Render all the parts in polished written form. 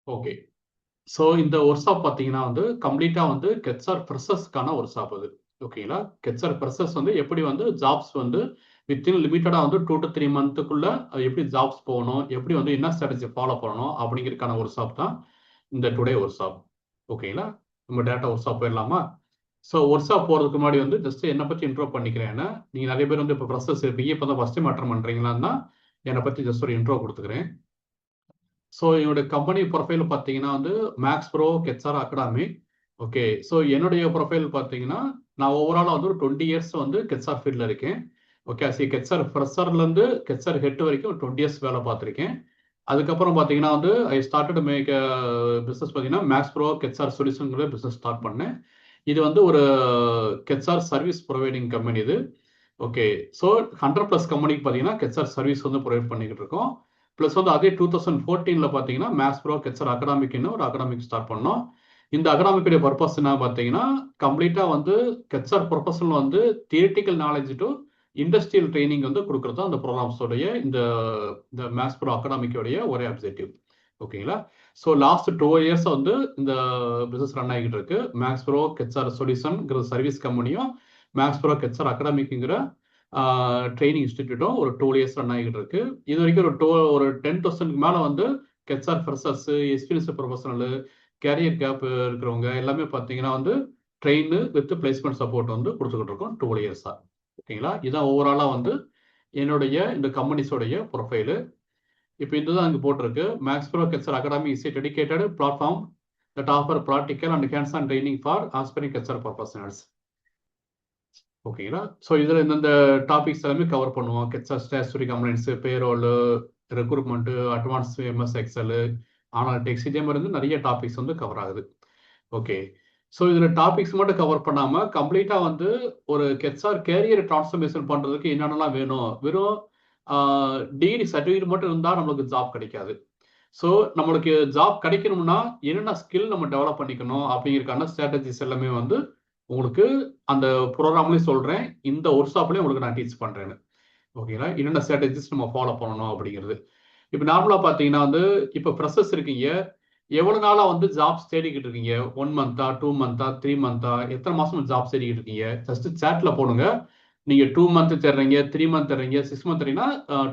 Okay. So இந்த workshop பார்த்தீங்கன்னா வந்து கம்ப்ளீட்டா வந்து கெட்சார் ஃப்ரெஷர்ஸ்க்கான ஒர்க்ஷாப் அது. ஓகேங்களா? கெட்சார் ஃப்ரெஷர்ஸ் வந்து எப்படி வந்து ஜாப்ஸ் வந்து வித்தின் லிமிட்டடா வந்து 2 to 3 மந்த்துக்குள்ள எப்படி ஜாப்ஸ் போகணும், எப்படி வந்து என்ன ஸ்ட்ராட்டஜி ஃபாலோ பண்ணணும் அப்படிங்கிறதுக்கான ஒர்க்ஷாப் தான் இந்த டுடே ஒர்க்ஷாப். ஓகேங்களா? நம்ம டேரக்ட்டா ஒர்க்ஷாப் போயிரலாமா? ஸோ ஒர்க்ஷாப் போறதுக்கு முன்னாடி வந்து ஜஸ்ட் என்ன பத்தி இன்ட்ரோ பண்ணிக்கிறேன். நீங்க நிறைய பேர் வந்து இப்போ ஃப்ரெஷர்ஸ் இருப்பீங்க. இப்போ தான் ஃபர்ஸ்ட் டைம் அட்டெண்ட் பண்றீங்களான்னா, என்னை பத்தி ஜஸ்ட் ஒரு இன்ட்ரோ குடுத்துக்கிறேன். ஸோ என்னோட கம்பெனி ப்ரொஃபைல் பார்த்தீங்கன்னா வந்து Max Pro HR academy. Okay. So என்னுடைய ப்ரொஃபைல் பார்த்தீங்கன்னா, நான் ஓவராலா வந்து ஒரு 20 இயர்ஸ் வந்து கெட்சார் ஃபீல்ட்ல இருக்கேன். ஓகே. கெட்சார் ஃப்ரெஷர்லேருந்து கெட்சார் ஹெட் வரைக்கும் 20 இயர்ஸ் வேலை பார்த்துருக்கேன். அதுக்கப்புறம் பார்த்தீங்கன்னா வந்து ஐ ஸ்டார்டட் மேக் பிஸ்னஸ் பார்த்தீங்கன்னா மேக்ஸ் ப்ரோ கெட்சார் சொல்யூஷன்ங்கிற பிஸ்னஸ் ஸ்டார்ட் பண்ணேன். இது வந்து ஒரு கெட்சார் சர்வீஸ் ப்ரொவைடிங் கம்பெனி இது. ஓகே. ஸோ 100+ கம்பெனிக்கு பார்த்தீங்கன்னா கெட்சார் சர்வீஸ் வந்து ப்ரொவைட் பண்ணிக்கிட்டு இருக்கோம். ப்ளஸ் வந்து அதே 2014ல பார்த்தீங்கன்னா மேக்ஸ் ப்ரோ கெட்சார் அகாடமிக்னு ஒரு அகாடமிக் ஸ்டார்ட் பண்ணோம். இந்த அகாடமிக்குடைய பர்பஸ் என்ன பார்த்தீங்கன்னா கம்ப்ளீட்டா வந்து கெட்சார் ப்ரொஃபஷனல் வந்து theoretical knowledge to industrial training வந்து கொடுக்கறது தான் அந்த ப்ரோக்ராம்ஸோடைய இந்த இந்த மேக்ஸ் ப்ரோ அகாடமிக்கோடைய ஒரே அப்ஜெக்டிவ். ஓகேங்களா? ஸோ லாஸ்ட் 2 இயர்ஸ் வந்து இந்த பிசினஸ் ரன் ஆகிட்டு இருக்கு. மேக்ஸ் ப்ரோ கெட்சார் சொல்யூஷன்ங்கிற சர்வீஸ் கம்பெனியும் மேக்ஸ் ப்ரோ கெட்சார் அகாடமிக்குங்கிற ட்ரைனிங் இன்ஸ்டிடியூட்டும் ஒரு 2 இயர்ஸ் ரன் ஆகிட்டு இருக்கு. இது வரைக்கும் ஒரு 10% மேலே வந்து HR freshers, experience professional, career gap இருக்கிறவங்க எல்லாமே பார்த்தீங்கன்னா வந்து ட்ரெயின் வித் பிளேஸ்மெண்ட் சப்போர்ட் வந்து கொடுத்துக்கிட்டு இருக்கோம் 2 இயர்ஸா. ஓகேங்களா? இதான் ஓவராலா வந்து என்னுடைய இந்த கம்பெனிஸோடைய ப்ரொஃபைலு. இப்போ இதுதான் இங்கே போட்டிருக்கு. Max Pro HR academy is a dedicated platform that offer practical and hands-on training for aspiring HR professionals. ஓகேங்களா? ஸோ இதில் இந்தந்த டாபிக்ஸ் எல்லாமே கவர் பண்ணுவோம். HR statutory compliance, payroll, recruitment, advance MS Excel, analytics இதே மாதிரி வந்து நிறைய டாபிக்ஸ் வந்து கவர் ஆகுது. ஓகே. ஸோ இதில் டாபிக்ஸ் மட்டும் கவர் பண்ணாமல் கம்ப்ளீட்டாக வந்து ஒரு கெட்சார் கேரியர் டிரான்ஸ்ஃபர்மேஷன் பண்ணுறதுக்கு என்னென்னலாம் வேணும், வெறும் டிகிரி சர்டிஃபிகேட் மட்டும் இருந்தால் நம்மளுக்கு ஜாப் கிடைக்காது. ஸோ நம்மளுக்கு ஜாப் கிடைக்கணும்னா என்னென்ன ஸ்கில் நம்ம டெவலப் பண்ணிக்கணும் அப்படிங்கிறதுக்கான ஸ்ட்ராட்டஜிஸ் எல்லாமே வந்து உங்களுக்கு அந்த ப்ரோக்ராம்லேயும் சொல்கிறேன், இந்த ஒர்க் ஷாப்லேயும் உங்களுக்கு நான் டீச் பண்ணுறேன்னு. ஓகேங்களா? என்னென்ன ஸ்ட்ராட்டஜிஸ் நம்ம ஃபாலோ பண்ணணும் அப்படிங்கிறது. இப்போ நார்மலாக பார்த்தீங்கன்னா வந்து இப்போ ஃப்ரெஷர்ஸ் இருக்கீங்க, எவ்வளோ நாளாக வந்து ஜாப்ஸ் தேடிக்கிட்டு இருக்கீங்க? 1 மந்த்தா, 2 மந்த்தா, 3 மந்த்தா, எத்தனை மாதம் ஜாப்ஸ் தேடிக்கிட்டு இருக்கீங்க? ஜஸ்ட் சேட்டில் போடுங்க. நீங்கள் 2 மந்த் தேடுறீங்க, 3 மந்த் தேடுறீங்க, 6 மந்த் தேடுறீங்கன்னா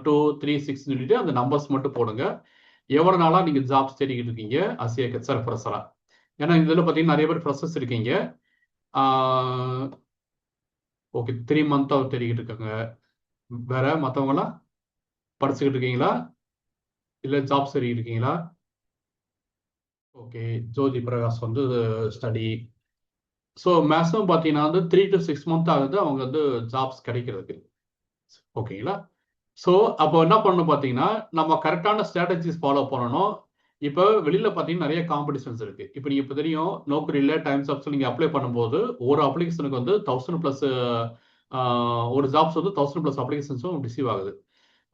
2, 3, 6 சொல்லிட்டு அந்த நம்பர்ஸ் மட்டும் போடுங்க. எவ்வளோ நாளாக நீங்கள் ஜாப்ஸ் தேடிக்கிட்டு இருக்கீங்க அஸ் ஏ கெட்சார் ஃப்ரெஷரா? ஏன்னா இதில் பார்த்தீங்கன்னா நிறைய பேர் ஃப்ரெஷர்ஸ் இருக்கீங்க. ஓகே. 3 மந்த்தா தேடிக்கிட்டு இருக்காங்க. வேற மற்றவங்களாம் படிச்சுக்கிட்டு இருக்கீங்களா? இல்லை ஜாப்ஸ் தேடிக்கிட்டு இருக்கீங்களா? ஓகே. ஜோதி பிரகாஷ் வந்து ஸ்டடி. ஸோ மேக்ஸிமம் பார்த்தீங்கன்னா வந்து 3 to 6 மந்த் ஆகுது அவங்க வந்து ஜாப்ஸ் கிடைக்கிறதுக்கு. ஓகேங்களா? ஸோ அப்போ என்ன பண்ணணும் பார்த்தீங்கன்னா நம்ம கரெக்டான ஸ்ட்ராட்டஜிஸ் ஃபாலோ பண்ணணும். இப்போ வெளியில பார்த்தீங்கன்னா நிறைய காம்படிஷன்ஸ் இருக்கு. இப்போ நீங்க இப்போ தெரியும் நோக்கரியில் டைம்ஸ் ஆப்ஸ் நீங்கள் அப்ளை பண்ணும்போது ஒரு அப்ளிகேஷனுக்கு வந்து 1000+ ஒரு ஜாப்ஸ் வந்து 1000+ அப்ளிகேஷன்ஸும் ரிசீவ் ஆகுது.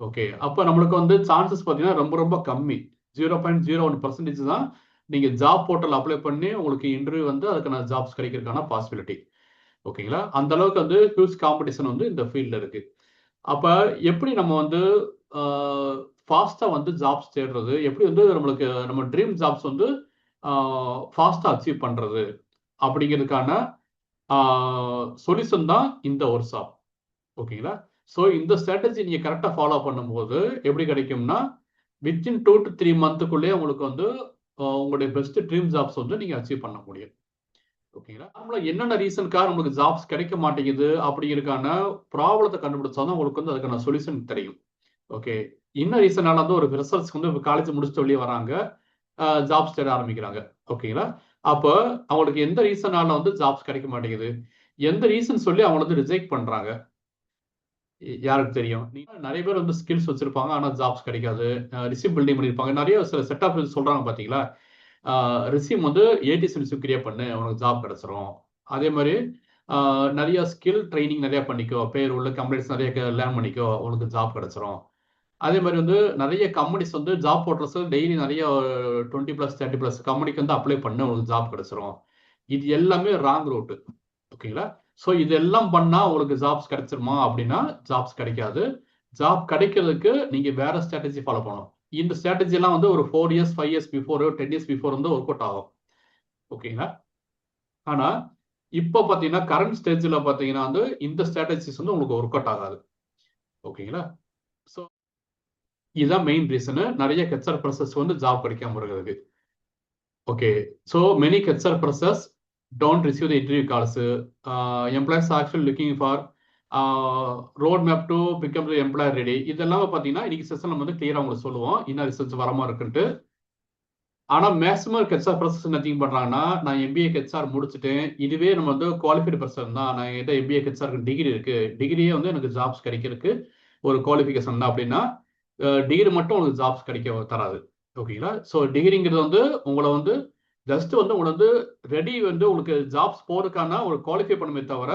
ஓகே. அப்போ நம்மளுக்கு வந்து சான்சஸ் பார்த்தீங்கன்னா ரொம்ப ரொம்ப கம்மி. 0.01% தான் நீங்கள் ஜாப் போர்ட்டல் அப்ளை பண்ணி உங்களுக்கு இன்டர்வியூ வந்து அதுக்கான ஜாப்ஸ் கிடைக்கிறதுக்கான பாசிபிலிட்டி. ஓகேங்களா? அந்த அளவுக்கு வந்து ஹியூஜ் காம்படிஷன் வந்து இந்த ஃபீல்டில் இருக்கு. அப்போ எப்படி நம்ம வந்து ஃபாஸ்ட்டாக வந்து ஜாப்ஸ் தேடுறது, எப்படி வந்து நம்மளுக்கு நம்ம ட்ரீம் ஜாப்ஸ் வந்து ஃபாஸ்ட்டாக அச்சீவ் பண்ணுறது அப்படிங்கிறதுக்கான சொல்யூஷன் தான் இந்த ஒர்க் ஷாப். ஓகேங்களா? ஸோ இந்த ஸ்ட்ராட்டஜி நீங்கள் கரெக்டாக ஃபாலோ பண்ணும்போது எப்படி கிடைக்கும்னா வித்தின் 2 to 3 மந்த்துக்குள்ளேயே உங்களுக்கு வந்து உங்களுடைய பெஸ்ட் ட்ரீம் ஜாப்ஸ் வந்து நீங்கள் அச்சீவ் பண்ண முடியும். ஓகேங்களா? நார்மலா என்னென்ன ரீசனுக்காக உங்களுக்கு ஜாப்ஸ் கிடைக்க மாட்டேங்குது அப்படிங்கிறதுக்கான ப்ராப்ளத்தை கண்டுபிடிச்சா தான் உங்களுக்கு வந்து அதுக்கான சொல்யூஷன் தெரியும். ஓகே. என்ன ரீசனால வந்து ஒரு ரிசர்ச் வந்து காலேஜ் முடிச்சுட்டு வெளியே வராங்க, ஜாப்ஸ் தேட ஆரம்பிக்கிறாங்க. ஓகேங்களா? அப்போ அவங்களுக்கு எந்த ரீசனால வந்து ஜாப்ஸ் கிடைக்க மாட்டேங்குது, எந்த ரீசன் சொல்லி அவங்க வந்து ரிஜெக்ட் பண்றாங்க, யாருக்கு தெரியும்? நிறைய பேர் வந்து ஸ்கில்ஸ் வச்சிருப்பாங்க, ஆனா ஜாப்ஸ் கிடைக்காது. ரிசியூம் பில்டிங் பண்ணியிருப்பாங்க. நிறைய சில செட் ஆஃப் சொல்றாங்க பார்த்தீங்களா? ரெஸ்யூம் வந்து ஏடிசி ரெஸ்யூம் கிரியேட் பண்ணு உனக்கு ஜாப் கிடைச்சிரும். அதே மாதிரி நிறைய ஸ்கில் ட்ரைனிங் நிறைய பண்ணிக்கோ, பேர் உள்ள கம்பெனிஸ் நிறைய லேர்ன் பண்ணிக்கோ, உனக்கு ஜாப் கிடைச்சிரும். அதே மாதிரி வந்து நிறைய கம்பெனிஸ் வந்து ஜாப் போர்ட்டல்ஸ் டெய்லி நிறைய 20+, 30+ கம்பெனிக்கு வந்து அப்ளை பண்ணு உங்களுக்கு ஜாப் கிடைச்சிரும். இது எல்லாமே ராங் ரூட். ஓகேங்களா? ஸோ இதெல்லாம் பண்ணா உங்களுக்கு ஜாப்ஸ் கிடைச்சிருமா அப்படின்னா ஜாப்ஸ் கிடைக்காது. ஜாப் கிடைக்கிறதுக்கு நீங்க வேற ஸ்ட்ராட்டஜி ஃபாலோ பண்ணணும். இந்த ஸ்ட்ராட்டஜி எல்லாம் வந்து ஒரு 4 years 5 years before 10 years before வந்து ஒர்க் அவுட் ஆகும். ஓகேங்களா? ஆனா இப்போ பாத்தீங்கன்னா கரண்ட் ஸ்டேஜ்ல பாத்தீங்கன்னா வந்து இந்த ஸ்ட்ராட்டஜிஸ் வந்து உங்களுக்கு ஒர்க் அவுட் ஆகாது. ஓகேங்களா? ஸோ இதுதான் மெயின் ரீசனு நிறைய ஹெச்ஆர் ப்ராசஸ் வந்து ஜாப் கிடைக்காம இருக்கிறதுக்கு. Okay, so many HR process don't receive the interview calls. Employees are actually looking for roadmap to become the employer ready. இதெல்லாம் பார்த்தீங்கன்னா இன்னைக்கு செஷன் நம்ம வந்து கிளியரா உங்களுக்கு சொல்லுவோம் என்ன ரிசல்ட்ஸ் வரமா இருக்குன்ட்டு. ஆனா மேக்ஸிமம் ஹெச்ஆர் ப்ராசஸ் என்ன திங்க் பண்றாங்கன்னா, நான் எம்பிஏ ஹெச்ஆர் முடிச்சுட்டேன், இதுவே நம்ம வந்து குவாலிஃபைடு பர்சன் தான், நான் என்கிட்ட எம்பிஏ ஹெச்ஆருக்கு டிகிரி இருக்கு, டிகிரியே வந்து எனக்கு ஜாப்ஸ் கிடைக்கிறதுக்கு ஒரு குவாலிஃபிகேஷன் தான் அப்படின்னா டிகிரி மட்டும் உங்களுக்கு ஜாப்ஸ் கிடைக்க தராது. ஓகேங்களா? ஸோ டிகிரிங்கிறது வந்து உங்களை வந்து ஜஸ்ட் வந்து உங்களை வந்து ரெடி வந்து உங்களுக்கு ஜாப்ஸ் போறதுக்கான ஒரு குவாலிஃபை பண்ணுமே தவிர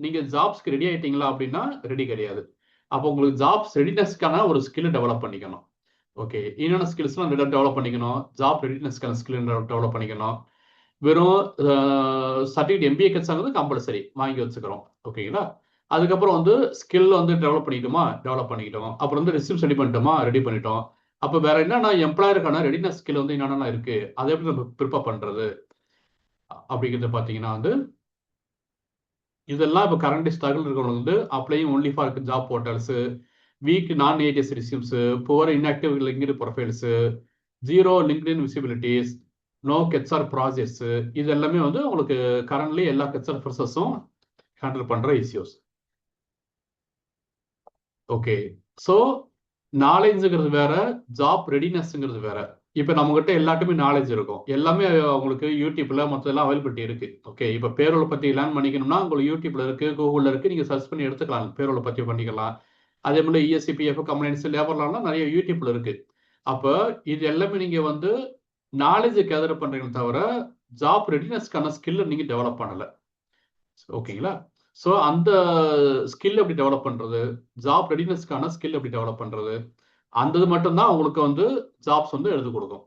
நீங்க ஜாப்ஸ்க்கு ரெடி ஆயிட்டீங்களா அப்படின்னா ரெடி கிடையாது. அப்போ உங்களுக்கு ஜாப்ஸ் ரெடினஸ்க்கான ஒரு ஸ்கில் டெவலப் பண்ணிக்கணும். ஓகே, என்னென்ன ஸ்கில்ஸ்லாம் டெவலப் பண்ணிக்கணும்? ஜாப் ரெடினஸ்க்கான ஸ்கில் டெவலப் பண்ணிக்கணும். வெறும் சர்டிஃபிகேட் எம்பிஏ கிடைச்சாங்க கம்பல்சரி வாங்கி வச்சுக்கிறோம். ஓகேங்களா? அதுக்கப்புறம் வந்து ஸ்கில் வந்து டெவலப் பண்ணிக்கிட்டோமா, டெவலப் பண்ணிக்கிட்டோம். அப்புறம் வந்து ரெஸ்யூம் ரெடி பண்ணிட்டோமா, ரெடி பண்ணிட்டோம். அப்போ வேற என்னன்னா எம்ப்ளாயருக்கான ரெடினஸ் ஸ்கில் வந்து என்னென்ன இருக்கு, அதை எப்படி நம்ம ப்ரிப்பேர் பண்றது அப்படிங்கிறது பார்த்தீங்கன்னா வந்து இதெல்லாம் இப்போ கரண்ட் ஸ்ட்ரகிள் இருக்கிறவங்க வந்து applying only for job portals, weak non ATS resumes, poor inactive linked profiles, zero LinkedIn visibilities, no HR projects, இது எல்லாமே வந்து உங்களுக்கு கரண்ட்லி எல்லா ஹெச்ஆர் ப்ராசஸும் ஹேண்டில் பண்ற இஷ்யூஸ். ஓகே, ஸோ நாலேஜுங்கிறது வேற, ஜாப் ரெடினஸ்ங்கிறது வேற. இப்போ நம்மகிட்ட எல்லாத்துக்குமே நாலேஜ் இருக்கும், எல்லாமே உங்களுக்கு யூடியூப்ல மற்றதெல்லாம் அவைலபிலிட்டி இருக்கு. ஓகே, இப்போ பேரோலை பத்தி லேர்ன் பண்ணிக்கணும்னா உங்களுக்கு யூடியூப்ல இருக்கு, கூகுள்ல இருக்கு, நீங்க சர்ச் பண்ணி எடுத்துக்கலாம், பேரோலை பத்தி பண்ணிக்கலாம். அதே மாதிரி இஎஸ்சிபிஎஃப் கம்ப்ளைண்ட்ஸ் லேபர்லாம் நிறைய யூடியூப்ல இருக்கு. அப்போ இது எல்லாமே நீங்க வந்து நாலேஜ் கேதர் பண்றீங்க தவிர ஜாப் ரெடினஸ்க்கான ஸ்கில்லை நீங்க டெவலப் பண்ணல. ஓகேங்களா? ஸோ அந்த ஸ்கில் எப்படி டெவலப் பண்றது, ஜாப் ரெடினஸ்க்கான ஸ்கில் எப்படி டெவலப் பண்றது, அந்த இது மட்டும்தான் உங்களுக்கு வந்து ஜாப்ஸ் வந்து எடுத்து கொடுக்கும்.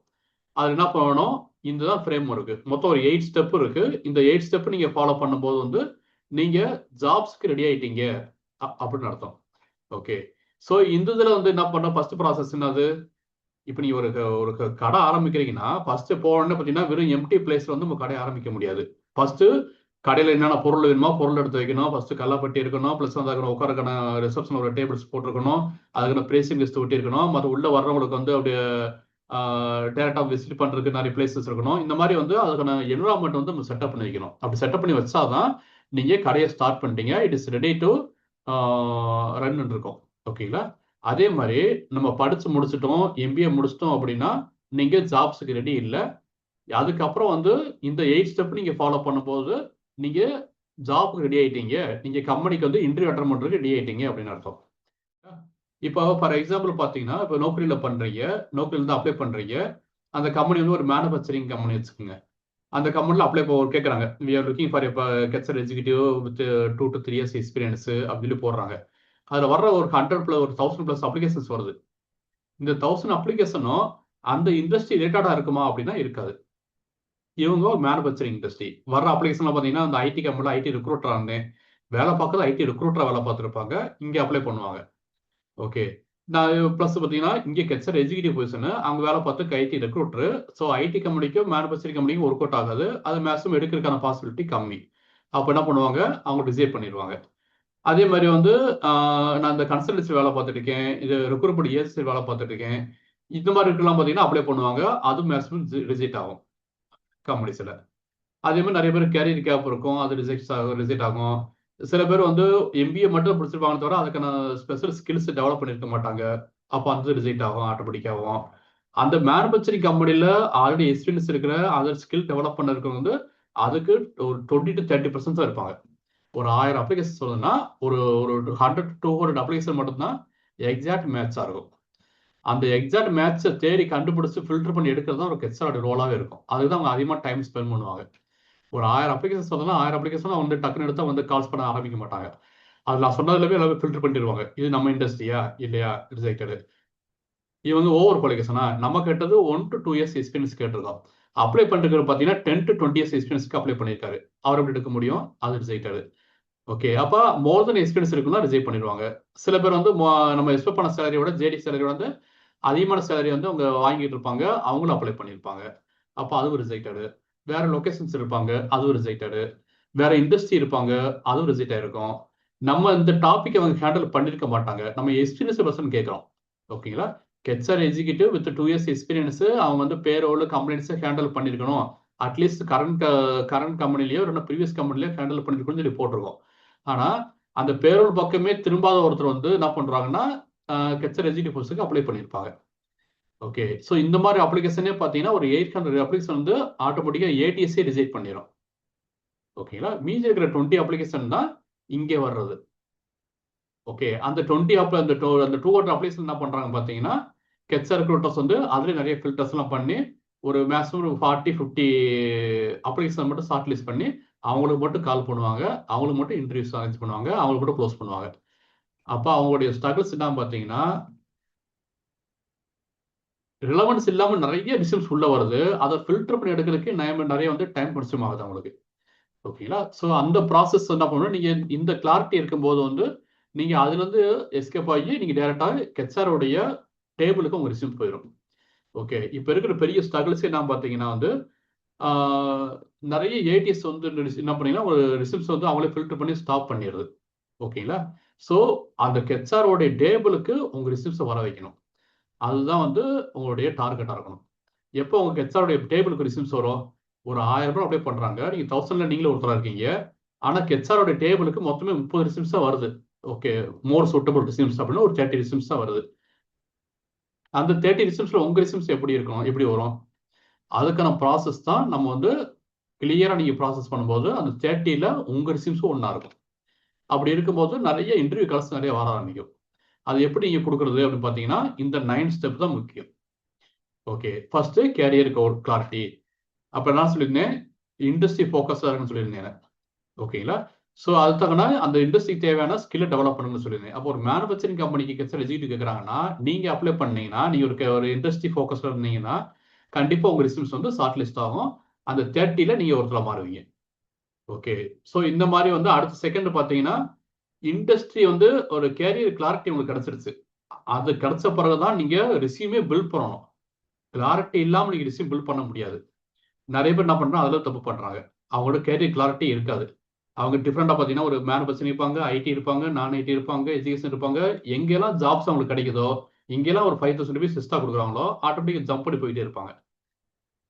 அது என்ன பண்ணணும், இந்த தான் ஃப்ரேம் ஒர்க்கு. மொத்தம் ஒரு 8 ஸ்டெப் இருக்கு. இந்த 8 ஸ்டெப் நீங்க ஃபாலோ பண்ணும்போது வந்து நீங்க ஜாப்ஸ்க்கு ரெடி ஆயிட்டீங்க அப்படின்னு அர்த்தம். ஓகே, ஸோ இந்த இதுல வந்து என்ன பண்ண ஃபர்ஸ்ட் ப்ராசஸ் என்னது, இப்போ நீங்க ஒரு கடை ஆரம்பிக்கிறீங்கன்னா ஃபர்ஸ்ட் போனோன்னு பார்த்தீங்கன்னா வெறும் எம்டி பிளேஸ்ல வந்து உங்க கடையை ஆரம்பிக்க முடியாது. ஃபர்ஸ்ட் கடையில் என்னென்ன பொருள் வேணுமோ பொருள் எடுத்து வைக்கணும், ஃபர்ஸ்ட் கல்லாப்பட்டி இருக்கணும், ப்ளஸ் வந்து அதுக்கு உட்காரக்கான ரிசப்ஷன் ஒரு டேபிள்ஸ் போட்டிருக்கணும், அதுக்கான பிரேசிங் லிஸ்ட் ஒட்டி இருக்கணும், மற்ற உள்ள வர்றவங்களுக்கு வந்து அப்படியே டேரக்டாக விசிட் பண்ணுறதுக்கு நிறைய பிளேசஸ் இருக்கணும். இந்த மாதிரி வந்து அதுக்கான என்வரான்மெண்ட் வந்து நம்ம செட்டப் பண்ணி வைக்கணும். அப்படி செட்டப் பண்ணி வச்சாதான் நீங்கள் கடையை ஸ்டார்ட் பண்ணிட்டீங்க, it is ready to run இருக்கும். ஓகேங்களா? அதே மாதிரி நம்ம படிச்சு முடிச்சிட்டோம், எம்பிஏ முடிச்சிட்டோம் அப்படின்னா நீங்கள் ஜாப்ஸுக்கு ரெடி இல்லை. அதுக்கப்புறம் வந்து இந்த 8 ஸ்டெப் நீங்க ஃபாலோ பண்ணும்போது நீங்க ஜாப்க்கு ரெடி ஆயிட்டீங்க, நீங்க கம்பெனிக்கு வந்து இன்டர்வியூ அட்டெண்ட் பண்றதுக்கு ரெடி ஆயிட்டீங்க அப்படின்னு அர்த்தம். இப்போ ஃபார் எக்ஸாம்பிள் பார்த்தீங்கன்னா, இப்போ நோக்கரியில பண்றீங்க, நோக்கரியில இருந்து அப்ளை பண்றீங்க, அந்த கம்பெனி வந்து ஒரு மேனுஃபேக்சரிங் கம்பெனி வச்சுக்கோங்க. அந்த கம்பெனியில் அப்ளை கேட்குறாங்க, we are looking for cashier executive with 2 to 3 years experience அப்படின்னு போடுறாங்க. அதில் வர்ற ஒரு 1,000+ அப்ளிகேஷன்ஸ் வருது. இந்த 1000 அப்ளிகேஷனும் அந்த இண்டஸ்ட்ரி ரிலேட்டடா இருக்குமா அப்படின்னா இருக்காது. இவங்க ஒரு மேனுஃபேக்சரிங் இண்டஸ்ட்ரி. வர்ற அப்ளிகேஷன்லாம் பார்த்தீங்கன்னா, அந்த ஐடி கம்பெனியில் ஐடி ரிக்ரூட்டரா இருந்தேன், வேலை பார்க்கறது ஐடி ரிக்ரூட்டரா வேலை பார்த்துருப்பாங்க, இங்கே அப்ளை பண்ணுவாங்க. ஓகே, நான் ப்ளஸ் பார்த்தீங்கன்னா இங்கே கெச்சர் எக்ஸிக்யூட்டிவ் பொசிஷனு, அவங்க வேலை பார்த்து ஐடி ரிக்ரூட்டரு. ஸோ ஐடி கம்பெனிக்கும் மேனுஃபேக்சரிங் கம்பெனிக்கும் ஒர்க் அவுட் ஆகாது, அது மேக்ஸிமம் எடுக்கிறதுக்கான பாசிபிலிட்டி கம்மி. அப்போ என்ன பண்ணுவாங்க, அவங்க ரிசைன் பண்ணிடுவாங்க. அதே மாதிரி வந்து நான் இந்த கன்சல்டன்சி வேலை பார்த்துட்டு இருக்கேன், இது ரெக்ரூட்மெண்ட் ஏஜென்சி வேலை பார்த்துட்டு இருக்கேன், இந்த மாதிரி இருக்கலாம் பார்த்தீங்கன்னா அப்ளை பண்ணுவாங்க, அதுவும் மேக்ஸிமம் ரிஜெக்ட் ஆகும் கம்பெனிஸில். அதே மாதிரி நிறைய பேர் கேரியர் கேப் இருக்கும், அது ரிஜெக்ட் ஆகும். சில பேர் வந்து எம்பிஏ மட்டும் பிடிச்சிருப்பாங்க தவிர அதுக்கான ஸ்பெஷல் ஸ்கில்ஸ் டெவலப் பண்ணியிருக்க மாட்டாங்க, அப்போ அந்த ரிஜெக்ட் ஆகும் ஆட்டோமேட்டிக்காகவும். அந்த மேனுஃபேக்சரிங் கம்பெனியில் ஆல்ரெடி எக்ஸ்பீரியன்ஸ் இருக்கிற அதர் ஸ்கில் டெவலப் பண்ண இருக்கவங்க வந்து அதுக்கு ஒரு 20 to 30% தான் இருப்பாங்க. ஒரு 1000 அப்ளிகேஷன் சொல்லுதுன்னா ஒரு 100 to 200 அப்ளிகேஷன் மட்டும்தான் எக்ஸாக்ட் மேட்சாக இருக்கும். அந்த எக்ஸாக்ட் மேட்சை தேடி கண்டுபிடிச்சு ஃபில்டர் பண்ணி எடுக்கிறது தான் ஒரு ஹெச்ஆரோட ரோலாகவே இருக்கும். அதுக்கு தான் அவங்க அதிகமாக டைம் ஸ்பெண்ட் பண்ணுவாங்க. ஒரு 1000 அப்ளிகேஷன் சொல்லலாம், 1000 அப்ளிகேஷன் வந்து டக்குன்னு எடுத்தா வந்து கால்ஸ் பண்ண ஆரம்பிக்க மாட்டாங்க. அது நான் சொன்னதுலவே எல்லாமே ஃபில்டர் பண்ணிடுவாங்க, இது நம்ம இண்டஸ்ட்ரியா இல்லையா, ரிஜெக்டடு. இவங்க ஓவர் குவாலிஃபிகேஷனா, நம்ம கேட்டது 1 to 2 years எக்ஸ்பீரியன்ஸ் கேட்டிருக்கோம். அப்ளை பண்ணுறது பார்த்தீங்கன்னா 10 to 20 years எக்ஸ்பீரியன்ஸ்க்கு அப்ளை பண்ணியிருக்காரு, அவர் எப்படி எடுக்க முடியும், அது ரிஜெக்டடு. ஓகே, அப்போ மோர் தென் எக்ஸ்பீரியன்ஸ் இருக்குன்னா ரிஜெக்ட் பண்ணிடுவாங்க. சில பேர் வந்து நம்ம எக்ஸ்பெக்ட் பண்ண சேலரியோட ஜேடி சேலரியோட வந்து அதிகமான சேலரி வந்து அவங்க வாங்கிட்டு இருப்பாங்க, அவங்களும் அப்ளை பண்ணியிருப்பாங்க. அப்போ அதுவும் ரிஜெக்டடு. வேற லொகேஷன்ஸ் இருப்பாங்க, அதுவும் ரிஜெக்டடு. வேற இண்டஸ்ட்ரி இருப்பாங்க, அதுவும் ரிஜெக்ட் ஆயிருக்கும். நம்ம இந்த டாபிக் அவங்க ஹேண்டில் பண்ணிருக்க மாட்டாங்க. நம்ம எக்ஸ்பீரியன்ஸ் பர்சன் கேட்குறோம். ஓகேங்களா? HR executive with 2 years experience அவங்க வந்து பேரோல் கம்ப்ளைண்ட்ஸ் ஹேண்டில் பண்ணிருக்கணும். அட்லீஸ்ட் கரண்ட் கம்பெனிலயோ இல்லைன்னா ப்ரீவியஸ் கம்பெனிலயோ ஹேண்டில் பண்ணிருக்கணும்னு சொல்லி போட்டிருக்கோம். ஆனா அந்த பேரோல் பக்கமே திரும்பாத ஒருத்தர் வந்து என்ன பண்றாங்கன்னா ஹெச்ஆர் எக்ஸிக்யூட்டிவ் போஸ்ட்டுக்கு அப்ளை பண்ணியிருப்பாங்க. ஓகே, ஸோ இந்த மாதிரி அப்ளிகேஷனே பார்த்தீங்கன்னா ஒரு 800 அப்ளிகேஷன் வந்து ஆட்டோமேட்டிக்காக ஏடிஎஸ்ஏ ரிஜெக்ட் பண்ணிடும். ஓகேங்களா? மீதி இருக்கிற 20 அப்ளிகேஷன் தான் இங்கே வர்றது. ஓகே, அந்த 20 அந்த 200 அப்ளிகேஷன் என்ன பண்றாங்க பார்த்தீங்கன்னா ஹெச்ஆர் ரெக்ரூட்டர்ஸ் வந்து அதுலேயே நிறைய ஃபில்டர்ஸ்லாம் பண்ணி ஒரு மேக்ஸிமம் ஒரு 40-50 அப்ளிகேஷன் மட்டும் ஷார்ட் லிஸ்ட் பண்ணி அவங்களுக்கு மட்டும் கால் பண்ணுவாங்க, அவங்களுக்கு மட்டும் இன்டர்வியூஸ் அரேஞ்ச் பண்ணுவாங்க, அவங்களுக்கு மட்டும் க்ளோஸ் பண்ணுவாங்க. அப்போ அவங்களுடைய ஸ்ட்ரகிள்ஸ் என்ன பார்த்தீங்கன்னா ரிலவன்ஸ் இல்லாம நிறைய ரிசல்ட்ஸ் உள்ள வருது. அதை ஃபில்டர் பண்ணி எடுக்கிறதுக்கு நிறைய வந்து டைம் கன்சியூம் ஆகுது அவங்களுக்கு. ஓகேங்களா? ஸோ அந்த ப்ராசஸ் என்ன பண்ணணும், நீங்க இந்த கிளாரிட்டி இருக்கும்போது வந்து நீங்க அதுல இருந்து எஸ்கேப் ஆகி நீங்க டைரக்டா ஹெச்ஆர் உடைய டேபிளுக்கு உங்க ரிசல்ட் போயிடும். ஓகே, இப்போ இருக்கிற பெரிய ஸ்ட்ரகிள்ஸ் என்ன பார்த்தீங்கன்னா வந்து நிறைய ஏடிஎஸ் வந்து என்ன பண்ணீங்கன்னா ஒரு ரிசல்ட்ஸ் வந்து அவங்களே ஃபில்டர் பண்ணி ஸ்டாப் பண்ணிடுது. ஓகேங்களா? ஸோ அந்த ஹெச்ஆர் உடைய டேபிளுக்கு உங்க ரிசல்ட்ஸை வர வைக்கணும். அதுதான் வந்து உங்களுடைய டார்கெட்டா இருக்கணும். எப்போ உங்க ஹெச்ஆருடைய டேபிளுக்கு ரிசீவ்ஸ் வரும், ஒரு 1000 ரூபாய் அப்ளை பண்றாங்க, நீங்க 1000ல நீங்களும் ஒருத்தரா இருக்கீங்க. ஆனா ஹெச்ஆருடைய டேபிளுக்கு மொத்தமே 30 ரிசீவ்ஸ் தான் வருது. ஓகே, மோர் சூட்டபிள் ரிசீவ்ஸ் அப்படின்னா ஒரு 30 ரிசீவ்ஸ் தான் வருது. அந்த 30 ரிசீவ்ஸ்ல உங்க ரிசீவ்ஸ் எப்படி இருக்கும், எப்படி வரும்? அதுக்கான ப்ராசஸ் தான் நம்ம வந்து கிளியரா நீங்க ப்ராசஸ் பண்ணும்போது அந்த 30ல உங்க ரிசீவ்ஸும் ஒண்ணா இருக்கும். அப்படி இருக்கும்போது நிறைய இன்டர்வியூ கால்ஸ் நிறைய வர ஆரம்பிக்கும். அது எப்படி நீங்க கொடுக்குறது அப்படின்னு பார்த்தீங்கன்னா இந்த 9 ஸ்டெப் தான் முக்கியம். Okay, first career clarity. அப்ப நான் சொல்லியிருந்தேன் இண்டஸ்ட்ரி ஃபோக்கஸா இருக்குன்னு சொல்லியிருந்தேன். ஓகேங்களா? ஸோ அது தக்கன அந்த இண்டஸ்ட்ரிக்கு தேவையான ஸ்கில்லை டெவலப் பண்ணுங்கன்னு சொல்லியிருந்தேன். அப்போ ஒரு மேனுஃபேக்சரிங் கம்பெனிக்கு ஹெச்ஆர் எக்ஸிக்யூட்டிவ் கேட்குறாங்கன்னா நீங்க அப்ளை பண்ணீங்கன்னா நீங்க ஒரு இண்டஸ்ட்ரி ஃபோக்கஸ்ல இருந்தீங்கன்னா கண்டிப்பா உங்க ரிசல்ட்ஸ் வந்து ஷார்ட் லிஸ்ட் ஆகும். அந்த 30ல நீங்க ஒருத்தர மாறுவீங்க. ஓகே, ஸோ இந்த மாதிரி வந்து அடுத்த செகண்ட் பார்த்தீங்கன்னா இண்டஸ்ட்ரி வந்து ஒரு கேரியர் கிளாரிட்டி உங்களுக்கு கிடைச்சிருச்சு. அது கிடைச்ச பிறகுதான் நீங்க ரெஸ்யூமே பில்ட் பண்ணணும். கிளாரிட்டி இல்லாம நீங்க ரெஸ்யூம் பில்ட் பண்ண முடியாது. நிறைய பேர் என்ன பண்றாங்க அதில் தப்பு பண்றாங்க. அவங்களோட கேரியர் கிளாரிட்டி இருக்காது. அவங்க டிஃப்ரெண்டா பார்த்தீங்கன்னா ஒரு மேனுஃபேக்சரிங் இருப்பாங்க, ஐடி இருப்பாங்க, நான் ஐடி இருப்பாங்க, எஜுகேஷன் இருப்பாங்க. எங்கெல்லாம் ஜாப்ஸ் அவங்களுக்கு கிடைக்குதோ இங்கெல்லாம் ஒரு 5000 ருபீஸ் எக்ஸ்ட்ரா கொடுக்குறாங்களோ ஆட்டோமேட்டிக் ஜம்ப் பண்ணி போயிட்டே இருப்பாங்க.